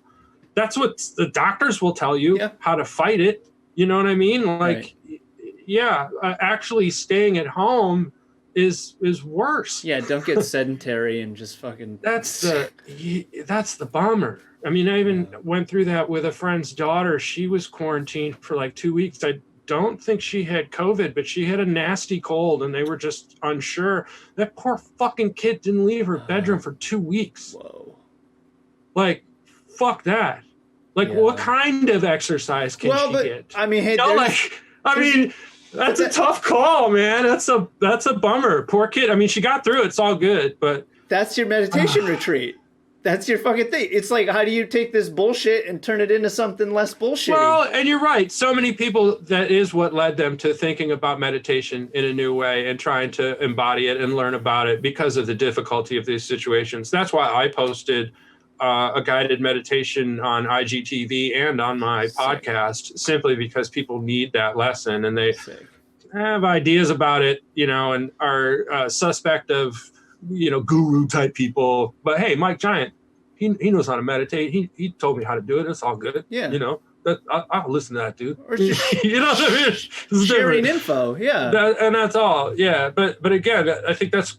That's what the doctors will tell you how to fight it. You know what I mean? Like, actually staying at home is worse. Yeah, don't get sedentary and just fucking. That's the bummer. I mean, I even went through that with a friend's daughter. She was quarantined for like 2 weeks. I don't think she had COVID, but she had a nasty cold and they were just unsure. That poor fucking kid didn't leave her bedroom for 2 weeks. Whoa. Like, fuck that. Like, what kind of exercise can she get? I mean, hey, that's a tough call, man. That's a bummer. Poor kid. I mean, she got through it. It's all good, but that's your meditation retreat. That's your fucking thing. It's like, how do you take this bullshit and turn it into something less bullshit? Well, and you're right. So many people, that is what led them to thinking about meditation in a new way and trying to embody it and learn about it because of the difficulty of these situations. That's why I posted a guided meditation on IGTV and on my podcast, simply because people need that lesson and they have ideas about it, and are suspect of, guru type people. But hey, Mike Giant, he knows how to meditate. He told me how to do it. It's all good. Yeah. I'll listen to that dude. Or just you know what I mean? sharing info. Yeah. And that's all. Yeah. But again, I think it's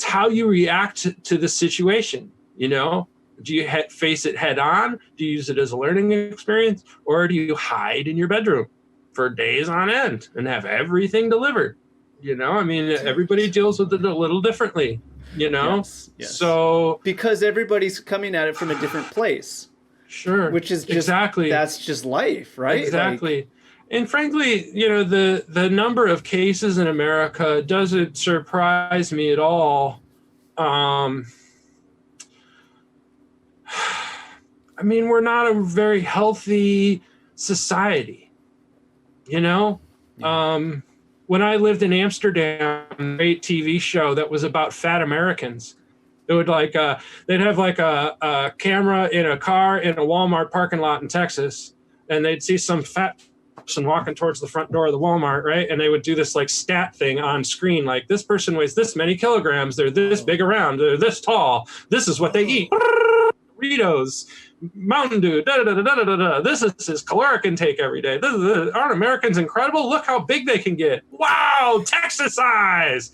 how you react to the situation. Do you face it head on? Do you use it as a learning experience? Or do you hide in your bedroom for days on end and have everything delivered? Everybody deals with it a little differently, Yes. So because everybody's coming at it from a different place. Sure. Which is just, exactly, that's just life, right? Exactly. And frankly, the number of cases in America doesn't surprise me at all. I mean, we're not a very healthy society, when I lived in Amsterdam, a great TV show that was about fat Americans. It would they'd have a camera in a car in a Walmart parking lot in Texas, and they'd see some fat person walking towards the front door of the Walmart, right? And they would do this stat thing on screen, like this person weighs this many kilograms, they're this big around, they're this tall, this is what they eat. Doritos, Mountain Dew, this is his caloric intake every day. Aren't Americans incredible? Look how big they can get. Wow, Texas size.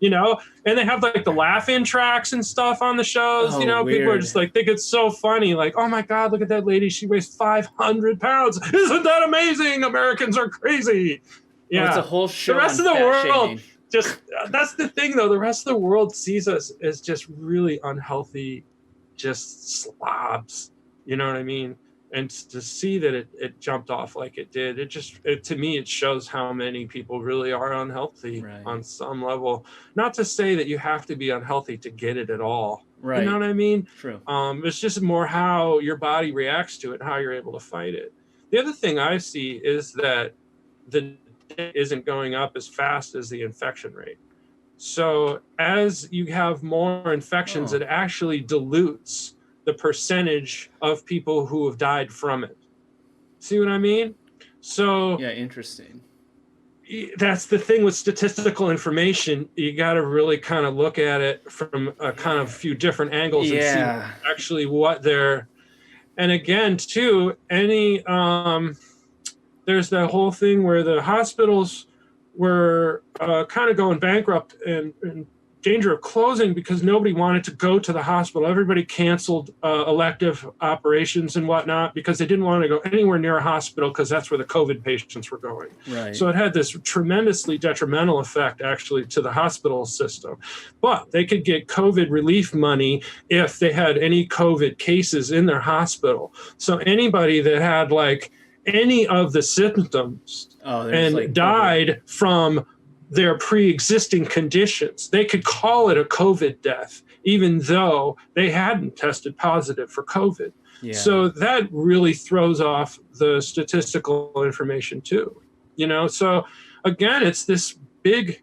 And they have the laugh-in tracks and stuff on the shows. Weird. People are just think it's so funny. Like, oh my God, look at that lady. She weighs 500 pounds. Isn't that amazing? Americans are crazy. Yeah. It's a whole show. The rest of the world, that's the thing though. The rest of the world sees us as just really unhealthy, just slobs. You know what I mean? And to see that it jumped off like it did, to me, it shows how many people really are unhealthy on some level. Not to say that you have to be unhealthy to get it at all. Right. You know what I mean? True. It's just more how your body reacts to it, how you're able to fight it. The other thing I see is that the death isn't going up as fast as the infection rate. So as you have more infections, it actually dilutes the percentage of people who have died from it. See what I mean? So yeah, interesting. That's the thing with statistical information. You got to really kind of look at it from a kind of few different angles and see actually what they're. And again, too, there's that whole thing where the hospitals were kind of going bankrupt and danger of closing because nobody wanted to go to the hospital. Everybody canceled elective operations and whatnot because they didn't want to go anywhere near a hospital because that's where the COVID patients were going. Right. So it had this tremendously detrimental effect actually to the hospital system. But they could get COVID relief money if they had any COVID cases in their hospital. So anybody that had any of the symptoms and died from their pre-existing conditions, they could call it a COVID death, even though they hadn't tested positive for COVID. Yeah. So that really throws off the statistical information too. So again, it's this big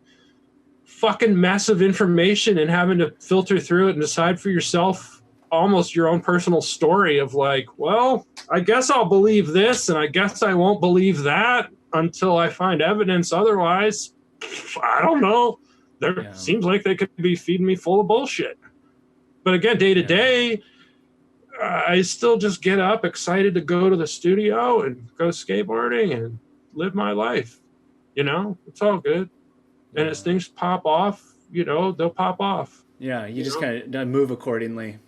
fucking mess of information and having to filter through it and decide for yourself almost your own personal story of like, well, I guess I'll believe this and I guess I won't believe that until I find evidence otherwise. I don't know. Seems like they could be feeding me full of bullshit. But again, day to day, I still just get up excited to go to the studio and go skateboarding and live my life. You know, it's all good. And as things pop off, you know, they'll pop off. Yeah, you just kind of move accordingly.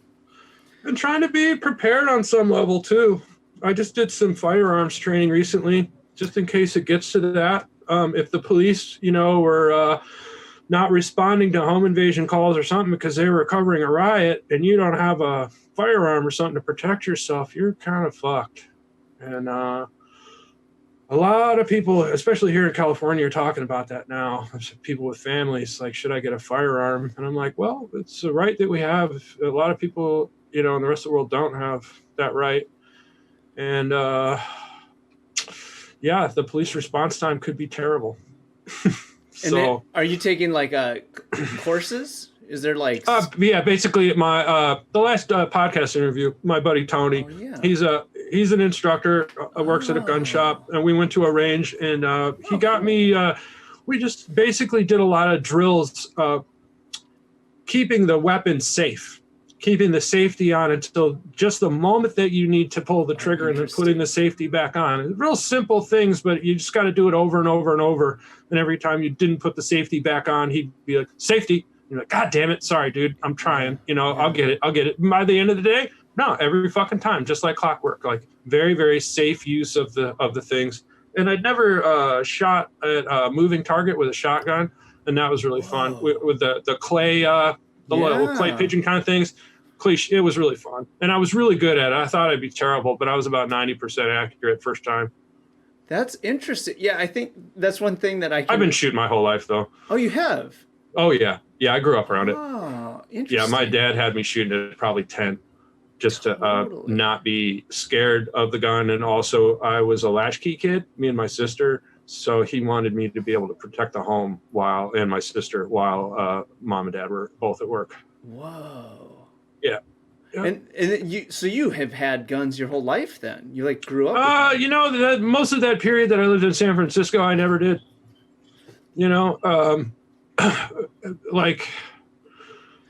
And trying to be prepared on some level too. I just did some firearms training recently, just in case it gets to that. If the police, you know, were not responding to home invasion calls or something because they were covering a riot and you don't have a firearm or something to protect yourself, you're kind of fucked. And a lot of people, especially here in California, are talking about that now. People with families, like, should I get a firearm? And I'm like, well, it's a right that we have. A lot of people, you know, in the rest of the world don't have that right. And yeah, the police response time could be terrible. So, then, are you taking like courses? Is there like? Yeah, basically my the last podcast interview, my buddy Tony, he's an instructor, works at a gun shop, and we went to a range, and he got me. We just basically did a lot of drills, keeping the weapon safe, keeping the safety on until just the moment that you need to pull the trigger and then putting the safety back on. Real simple things, but you just got to do it over and over and over. And every time you didn't put the safety back on, he'd be like, safety. You're like, God damn it. Sorry, dude. I'm trying. You know, I'll get it. And by the end of the day, no, every fucking time, just like clockwork, like very, very safe use of the things. And I'd never shot at a moving target with a shotgun. And that was really fun with the clay, little clay pigeon kind of things. It was really fun. And I was really good at it. I thought I'd be terrible, but I was about 90% accurate first time. That's interesting. Yeah, I think that's one thing that I've been shooting my whole life, though. Oh, you have? Oh, yeah. Yeah, I grew up around it. Oh, interesting. Yeah, my dad had me shooting at probably 10 just to not be scared of the gun. And also, I was a latchkey kid, me and my sister. So he wanted me to be able to protect the home and my sister while mom and dad were both at work. Whoa. Yeah. And you have had guns your whole life then? You like grew up? You know, most of that period that I lived in San Francisco, I never did. You know, like,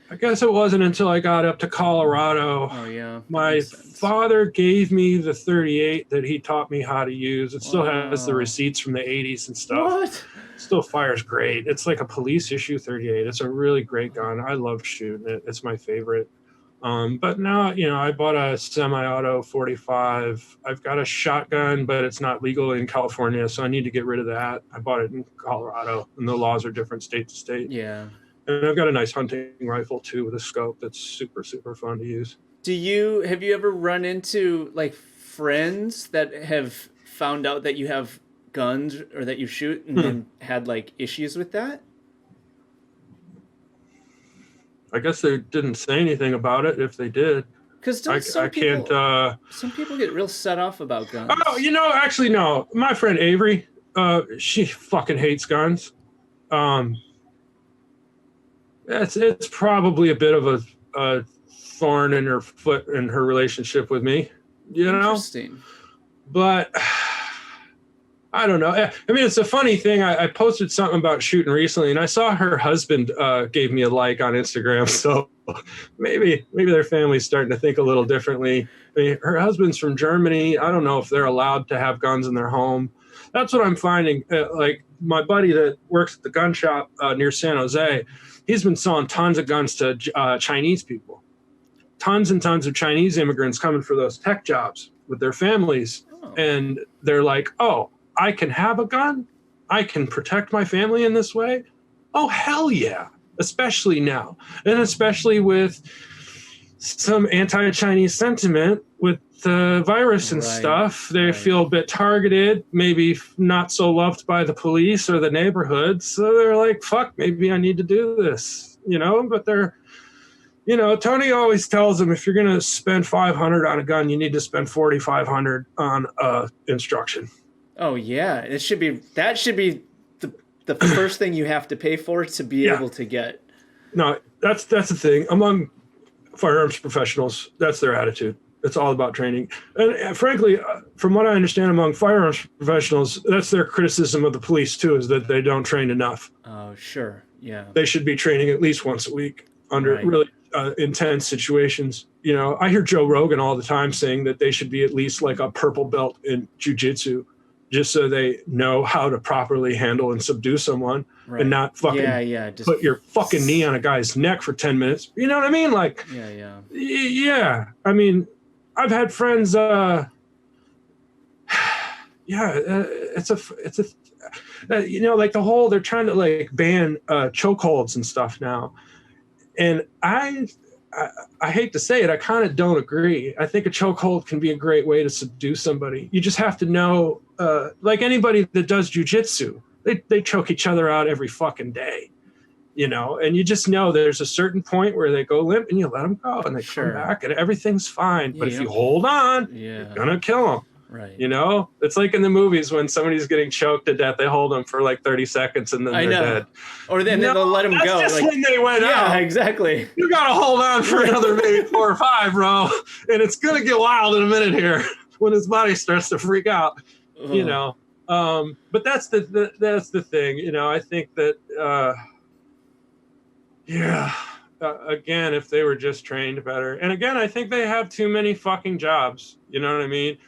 I guess it wasn't until I got up to Colorado. Oh, yeah. My father gave me the 38 that he taught me how to use. It still has the receipts from the 80s and stuff. What? Still fires great. It's like a police issue 38. It's a really great gun. I love shooting it. It's my favorite. But now, you know, I bought a semi-auto 45. I've got a shotgun, but it's not legal in California, so I need to get rid of that. I bought it in Colorado, and the laws are different state to state. Yeah. And I've got a nice hunting rifle, too, with a scope that's super, super fun to use. Have you ever run into, like, friends that have found out that you have guns or that you shoot and then had, like, issues with that? I guess they didn't say anything about it if they did. Because some people get real set off about guns. Oh, you know, actually, no. My friend Avery, she fucking hates guns. It's probably a bit of a thorn in her foot in her relationship with me, you know? Interesting. But I don't know. I mean, it's a funny thing. I posted something about shooting recently, and I saw her husband gave me a like on Instagram. So maybe their family's starting to think a little differently. I mean, her husband's from Germany. I don't know if they're allowed to have guns in their home. That's what I'm finding. Like my buddy that works at the gun shop near San Jose, he's been selling tons of guns to Chinese people. Tons and tons of Chinese immigrants coming for those tech jobs with their families. Oh. And they're like, oh, I can have a gun? I can protect my family in this way? Oh, hell yeah. Especially now. And especially with some anti-Chinese sentiment with the virus and stuff. They feel a bit targeted, maybe not so loved by the police or the neighborhood. So they're like, fuck, maybe I need to do this, you know? But they're, you know, Tony always tells them if you're going to spend $500 on a gun, you need to spend $4,500 on instruction. Oh yeah, that should be the first thing you have to pay for to be able to get. No, that's the thing. Among firearms professionals, that's their attitude. It's all about training. And frankly, from what I understand among firearms professionals, that's their criticism of the police too, is that they don't train enough. Oh, sure. Yeah. They should be training at least once a week under really intense situations. You know, I hear Joe Rogan all the time saying that they should be at least like a purple belt in jiu-jitsu, just so they know how to properly handle and subdue someone and not fucking just put your fucking knee on a guy's neck for 10 minutes. You know what I mean? Like, yeah. I mean, I've had friends, it's a, you know, like the whole, they're trying to like ban chokeholds and stuff now. And I hate to say it, I kind of don't agree. I think a chokehold can be a great way to subdue somebody. You just have to know, like anybody that does jujitsu, they choke each other out every fucking day, you know, and you just know there's a certain point where they go limp and you let them go and they come back and everything's fine. But if you hold on, you're going to kill them. Right. You know, it's like in the movies when somebody's getting choked to death, they hold them for like 30 seconds and then they're dead. Or then they'll let them go. That's just when they went out. Yeah, exactly. You got to hold on for another maybe 4 or 5, bro. And it's going to get wild in a minute here when his body starts to freak out, you know. But that's the thing, you know. I think that, again, if they were just trained better. And again, I think they have too many fucking jobs. You know what I mean?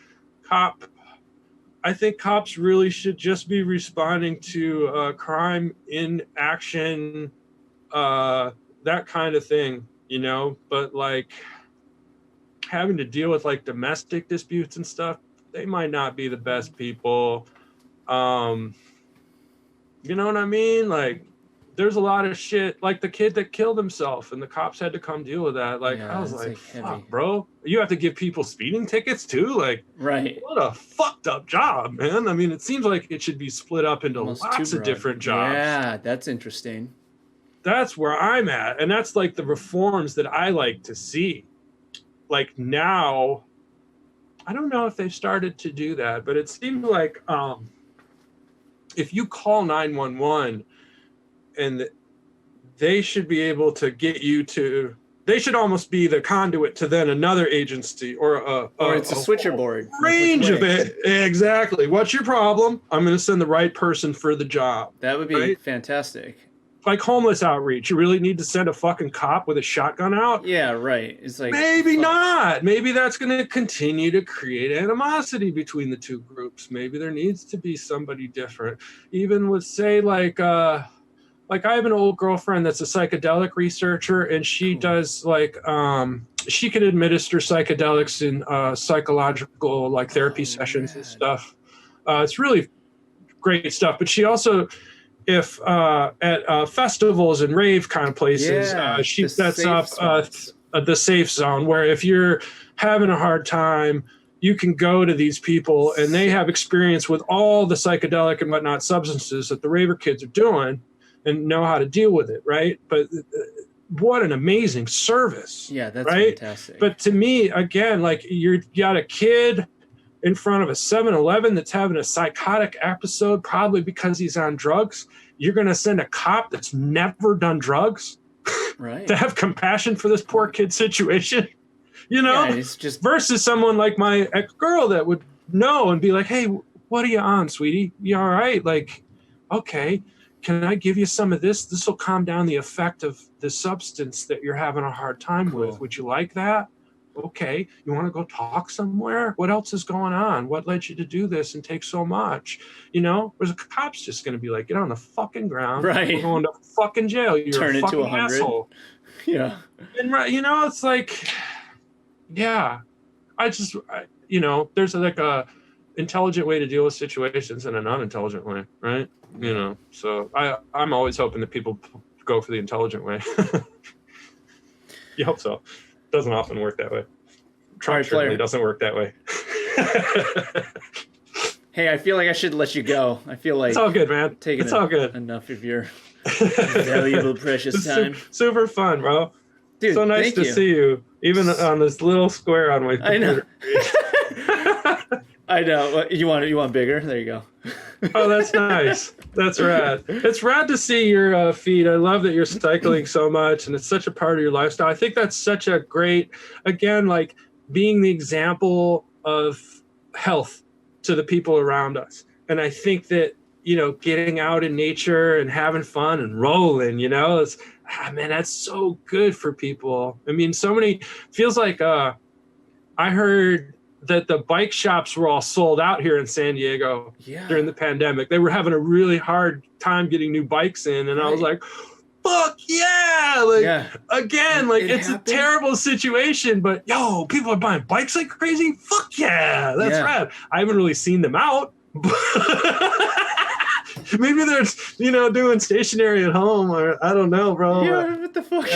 I think cops really should just be responding to crime in action, that kind of thing, you know, but like having to deal with like domestic disputes and stuff, they might not be the best people. You know what I mean? Like there's a lot of shit, like the kid that killed himself and the cops had to come deal with that. Like, I was like fuck, bro, you have to give people speeding tickets too? Like, what a fucked up job, man. I mean, it seems like it should be split up into lots of different jobs. Yeah, that's interesting. That's where I'm at. And that's like the reforms that I like to see. Like now, I don't know if they've started to do that, but it seems like if you call 911, and they should be able to get you to, they should almost be the conduit to then another agency or it's a switcherboard range of it. Exactly. What's your problem? I'm going to send the right person for the job. That would be fantastic. Like homeless outreach. You really need to send a fucking cop with a shotgun out? Yeah, right. It's like maybe not. Maybe that's going to continue to create animosity between the two groups. Maybe there needs to be somebody different. Even with say like I have an old girlfriend that's a psychedelic researcher, and she does like she can administer psychedelics in psychological like therapy sessions and stuff. It's really great stuff. But she also, if at festivals and rave kind of places, she sets up the safe zone where if you're having a hard time, you can go to these people and they have experience with all the psychedelic and whatnot substances that the raver kids are doing and know how to deal with it, right? But what an amazing service. Yeah, that's fantastic. But to me, again, like you got a kid in front of a 7-Eleven that's having a psychotic episode, probably because he's on drugs. You're going to send a cop that's never done drugs to have compassion for this poor kid's situation, you know? Yeah, it's just versus someone like my ex-girl that would know and be like, hey, what are you on, sweetie? You all right? Like, okay. Can I give you some of this? This will calm down the effect of the substance that you're having a hard time with. Would you like that? Okay. You want to go talk somewhere? What else is going on? What led you to do this and take so much? You know, whereas a cop's just going to be like, get on the fucking ground. Right. We're going to fucking jail. You're Turn a it to fucking 100. asshole. Yeah. And, you know, it's like, yeah, you know, there's like a intelligent way to deal with situations and an unintelligent way, right? You know, so I'm always hoping that people go for the intelligent way. You hope so. Doesn't often work that way. Trump certainly doesn't work that way. Hey, I feel like I should let you go. I feel like it's all good, man. It's all good. Enough of your valuable, precious time. Super fun, bro. Dude, so nice to see you, even on this little square on my computer. I know. I know. You want bigger? There you go. Oh, that's nice. That's rad. It's rad to see your feed. I love that you're cycling so much, and it's such a part of your lifestyle. I think that's such a great, again, like being the example of health to the people around us. And I think that, you know, getting out in nature and having fun and rolling, you know, it's, man, that's so good for people. I mean, so many, feels like I heard that the bike shops were all sold out here in San Diego during the pandemic. They were having a really hard time getting new bikes in. And I was like, fuck yeah. Like, again, like it's a terrible situation, but yo, people are buying bikes like crazy. Fuck yeah. That's rad. I haven't really seen them out. Maybe they're, you know, doing stationary at home, or I don't know, bro. Yeah, what the fuck?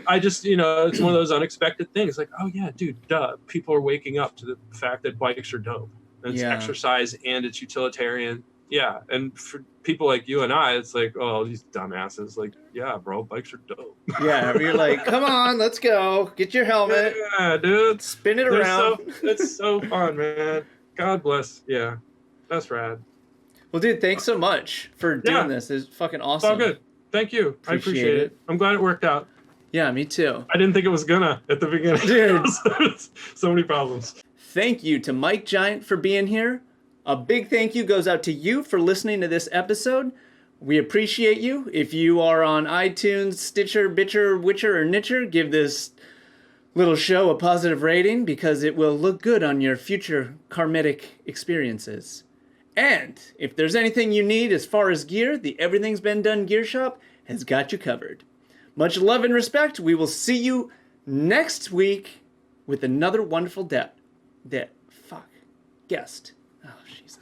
I just, you know, it's one of those unexpected things. Like, oh yeah, dude, duh. People are waking up to the fact that bikes are dope. And it's exercise and it's utilitarian. Yeah, and for people like you and I, it's like, oh, these dumbasses. Like, yeah, bro, bikes are dope. Yeah, you're like, come on, let's go. Get your helmet. Yeah, dude. Spin it around. It's so fun, man. God bless. Yeah, that's rad. Well, dude, thanks so much for doing this. It's fucking awesome. It's all good. Thank you. I appreciate it. I'm glad it worked out. Yeah, me too. I didn't think it was gonna at the beginning. Dude. So many problems. Thank you to Mike Giant for being here. A big thank you goes out to you for listening to this episode. We appreciate you. If you are on iTunes, Stitcher, Bitcher, Witcher, or Nitcher, give this little show a positive rating because it will look good on your future karmic experiences. And if there's anything you need as far as gear, the Everything's Been Done Gear Shop has got you covered. Much love and respect. We will see you next week with another wonderful guest. Oh, jeez.